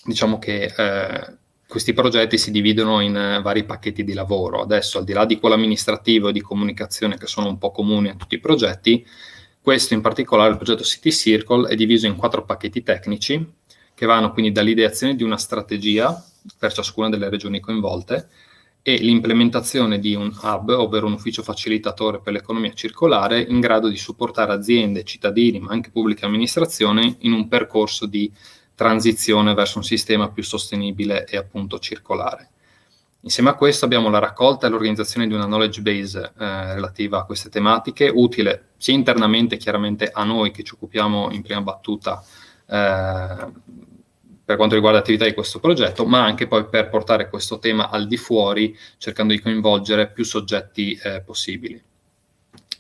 diciamo che questi progetti si dividono in vari pacchetti di lavoro. Adesso, al di là di quello amministrativo e di comunicazione che sono un po' comuni a tutti i progetti, questo in particolare, il progetto City Circle, è diviso in 4 pacchetti tecnici che vanno quindi dall'ideazione di una strategia per ciascuna delle regioni coinvolte e l'implementazione di un hub, ovvero un ufficio facilitatore per l'economia circolare in grado di supportare aziende, cittadini, ma anche pubbliche amministrazioni in un percorso di transizione verso un sistema più sostenibile e appunto circolare. Insieme a questo abbiamo la raccolta e l'organizzazione di una knowledge base relativa a queste tematiche, utile sia internamente chiaramente a noi che ci occupiamo in prima battuta per quanto riguarda l'attività di questo progetto, ma anche poi per portare questo tema al di fuori, cercando di coinvolgere più soggetti possibili.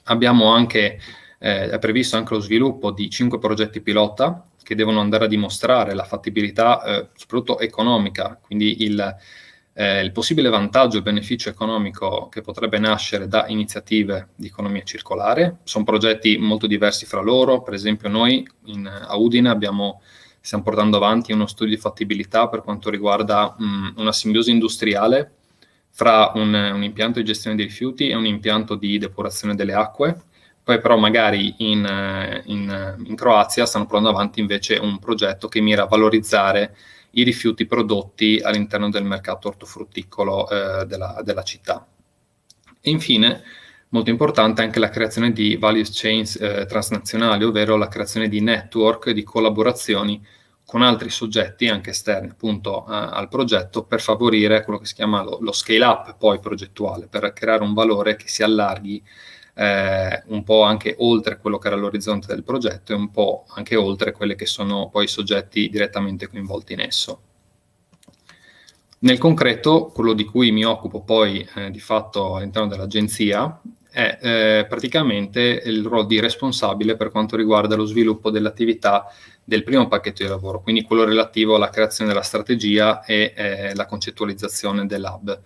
Abbiamo anche, è previsto anche lo sviluppo di 5 progetti pilota che devono andare a dimostrare la fattibilità soprattutto economica, quindi il possibile vantaggio e beneficio economico che potrebbe nascere da iniziative di economia circolare. Sono progetti molto diversi fra loro, per esempio noi a Udine stiamo portando avanti uno studio di fattibilità per quanto riguarda una simbiosi industriale fra un impianto di gestione dei rifiuti e un impianto di depurazione delle acque. Poi però magari in Croazia stanno portando avanti invece un progetto che mira a valorizzare i rifiuti prodotti all'interno del mercato ortofrutticolo della città. E infine molto importante anche la creazione di value chains transnazionali, ovvero la creazione di network, di collaborazioni con altri soggetti, anche esterni appunto al progetto, per favorire quello che si chiama lo scale up poi progettuale, per creare un valore che si allarghi un po' anche oltre quello che era l'orizzonte del progetto e un po' anche oltre quelli che sono poi i soggetti direttamente coinvolti in esso. Nel concreto, quello di cui mi occupo poi di fatto all'interno dell'agenzia è praticamente il ruolo di responsabile per quanto riguarda lo sviluppo dell'attività del primo pacchetto di lavoro, quindi quello relativo alla creazione della strategia e la concettualizzazione dell'hub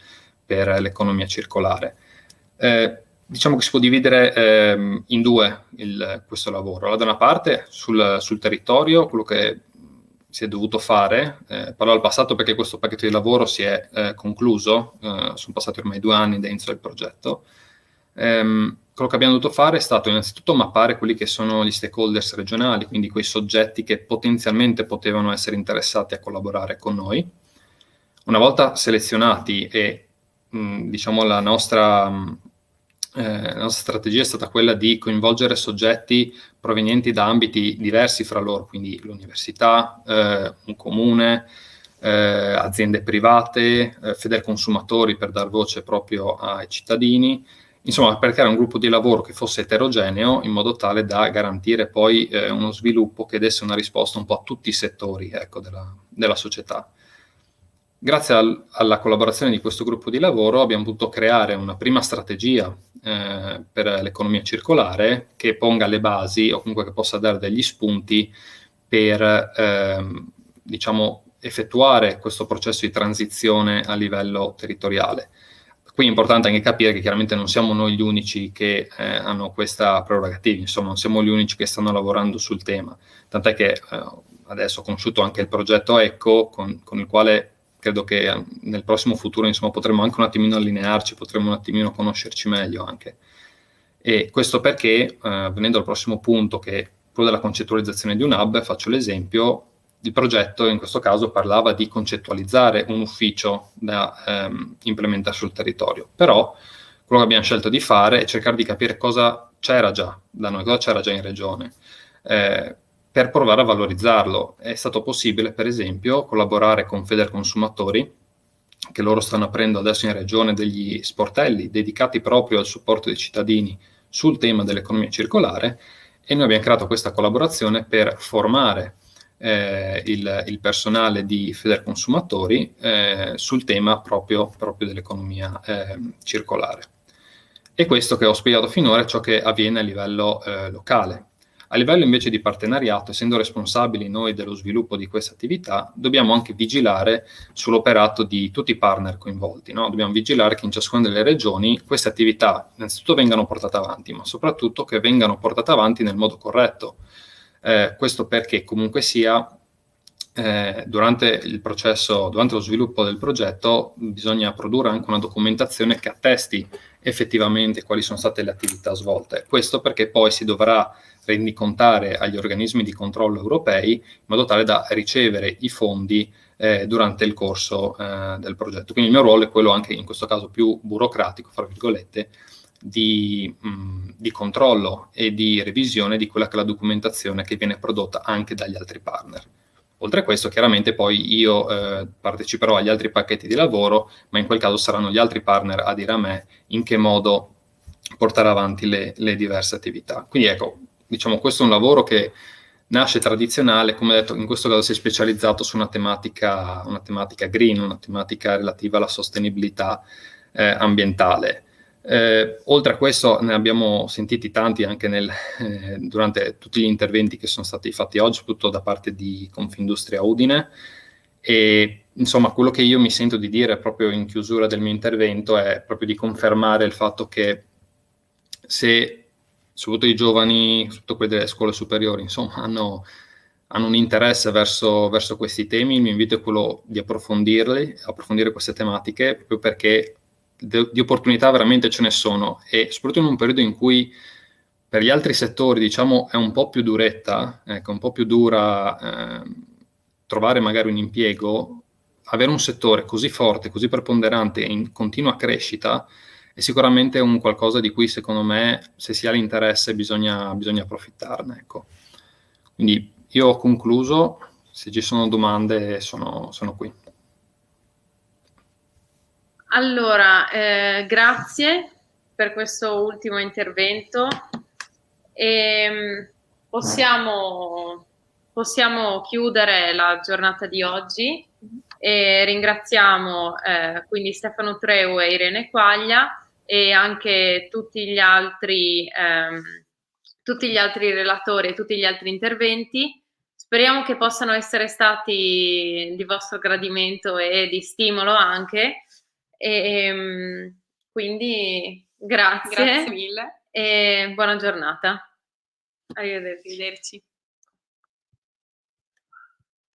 per l'economia circolare. Diciamo che si può dividere in due questo lavoro. Allora, da una parte sul territorio, quello che si è dovuto fare, parlo al passato perché questo pacchetto di lavoro si è concluso, sono passati ormai 2 anni da inizio del progetto. Quello che abbiamo dovuto fare è stato innanzitutto mappare quelli che sono gli stakeholders regionali, quindi quei soggetti che potenzialmente potevano essere interessati a collaborare con noi. Una volta selezionati e diciamo la nostra strategia è stata quella di coinvolgere soggetti provenienti da ambiti diversi fra loro, quindi l'università, un comune, aziende private, Federconsumatori per dar voce proprio ai cittadini, insomma per creare un gruppo di lavoro che fosse eterogeneo in modo tale da garantire poi uno sviluppo che desse una risposta un po' a tutti i settori, ecco, della società. Grazie alla collaborazione di questo gruppo di lavoro abbiamo potuto creare una prima strategia per l'economia circolare che ponga le basi o comunque che possa dare degli spunti per diciamo, effettuare questo processo di transizione a livello territoriale. Qui è importante anche capire che chiaramente non siamo noi gli unici che hanno questa prerogativa, insomma non siamo gli unici che stanno lavorando sul tema, tant'è che adesso ho conosciuto anche il progetto ECO con il quale credo che nel prossimo futuro insomma potremo anche un attimino allinearci, potremo un attimino conoscerci meglio anche. E questo perché, venendo al prossimo punto, che è quello della concettualizzazione di un hub, faccio l'esempio, il progetto in questo caso parlava di concettualizzare un ufficio da implementare sul territorio, però quello che abbiamo scelto di fare è cercare di capire cosa c'era già da noi, cosa c'era già in regione, per provare a valorizzarlo. È stato possibile, per esempio, collaborare con Federconsumatori, che loro stanno aprendo adesso in regione degli sportelli dedicati proprio al supporto dei cittadini sul tema dell'economia circolare, e noi abbiamo creato questa collaborazione per formare il personale di Federconsumatori sul tema proprio dell'economia circolare. E questo che ho spiegato finora è ciò che avviene a livello locale. A livello invece di partenariato, essendo responsabili noi dello sviluppo di questa attività, dobbiamo anche vigilare sull'operato di tutti i partner coinvolti, no? Dobbiamo vigilare che in ciascuna delle regioni queste attività innanzitutto vengano portate avanti, ma soprattutto che vengano portate avanti nel modo corretto. Questo perché comunque sia durante il processo, durante lo sviluppo del progetto, bisogna produrre anche una documentazione che attesti effettivamente quali sono state le attività svolte. Questo perché poi si dovrà rendicontare agli organismi di controllo europei in modo tale da ricevere i fondi durante il corso del progetto. Quindi il mio ruolo è quello anche in questo caso più burocratico, fra virgolette, di controllo e di revisione di quella che è la documentazione che viene prodotta anche dagli altri partner. Oltre a questo, chiaramente poi io parteciperò agli altri pacchetti di lavoro, ma in quel caso saranno gli altri partner a dire a me in che modo portare avanti le diverse attività. Quindi ecco, diciamo, questo è un lavoro che nasce tradizionale, come detto, in questo caso si è specializzato su una tematica green, una tematica relativa alla sostenibilità ambientale. Oltre a questo ne abbiamo sentiti tanti anche durante tutti gli interventi che sono stati fatti oggi, soprattutto da parte di Confindustria Udine, e insomma quello che io mi sento di dire proprio in chiusura del mio intervento è proprio di confermare il fatto che se soprattutto i giovani, soprattutto quelli delle scuole superiori, insomma hanno un interesse verso questi temi, il mio invito è quello di approfondire queste tematiche, proprio perché di opportunità veramente ce ne sono, e soprattutto in un periodo in cui per gli altri settori diciamo è un po' più duretta, ecco, un po' più dura trovare magari un impiego, avere un settore così forte, così preponderante e in continua crescita è sicuramente è un qualcosa di cui secondo me, se si ha l'interesse, bisogna approfittarne. Ecco. Quindi io ho concluso, se ci sono domande sono qui.
Allora, grazie per questo ultimo intervento. Possiamo chiudere la giornata di oggi e ringraziamo quindi Stefano Treu e Irene Quaglia e anche tutti gli altri relatori e tutti gli altri interventi. Speriamo che possano essere stati di vostro gradimento e di stimolo anche. Quindi grazie
Grazie mille.
e buona giornata. Arrivederci.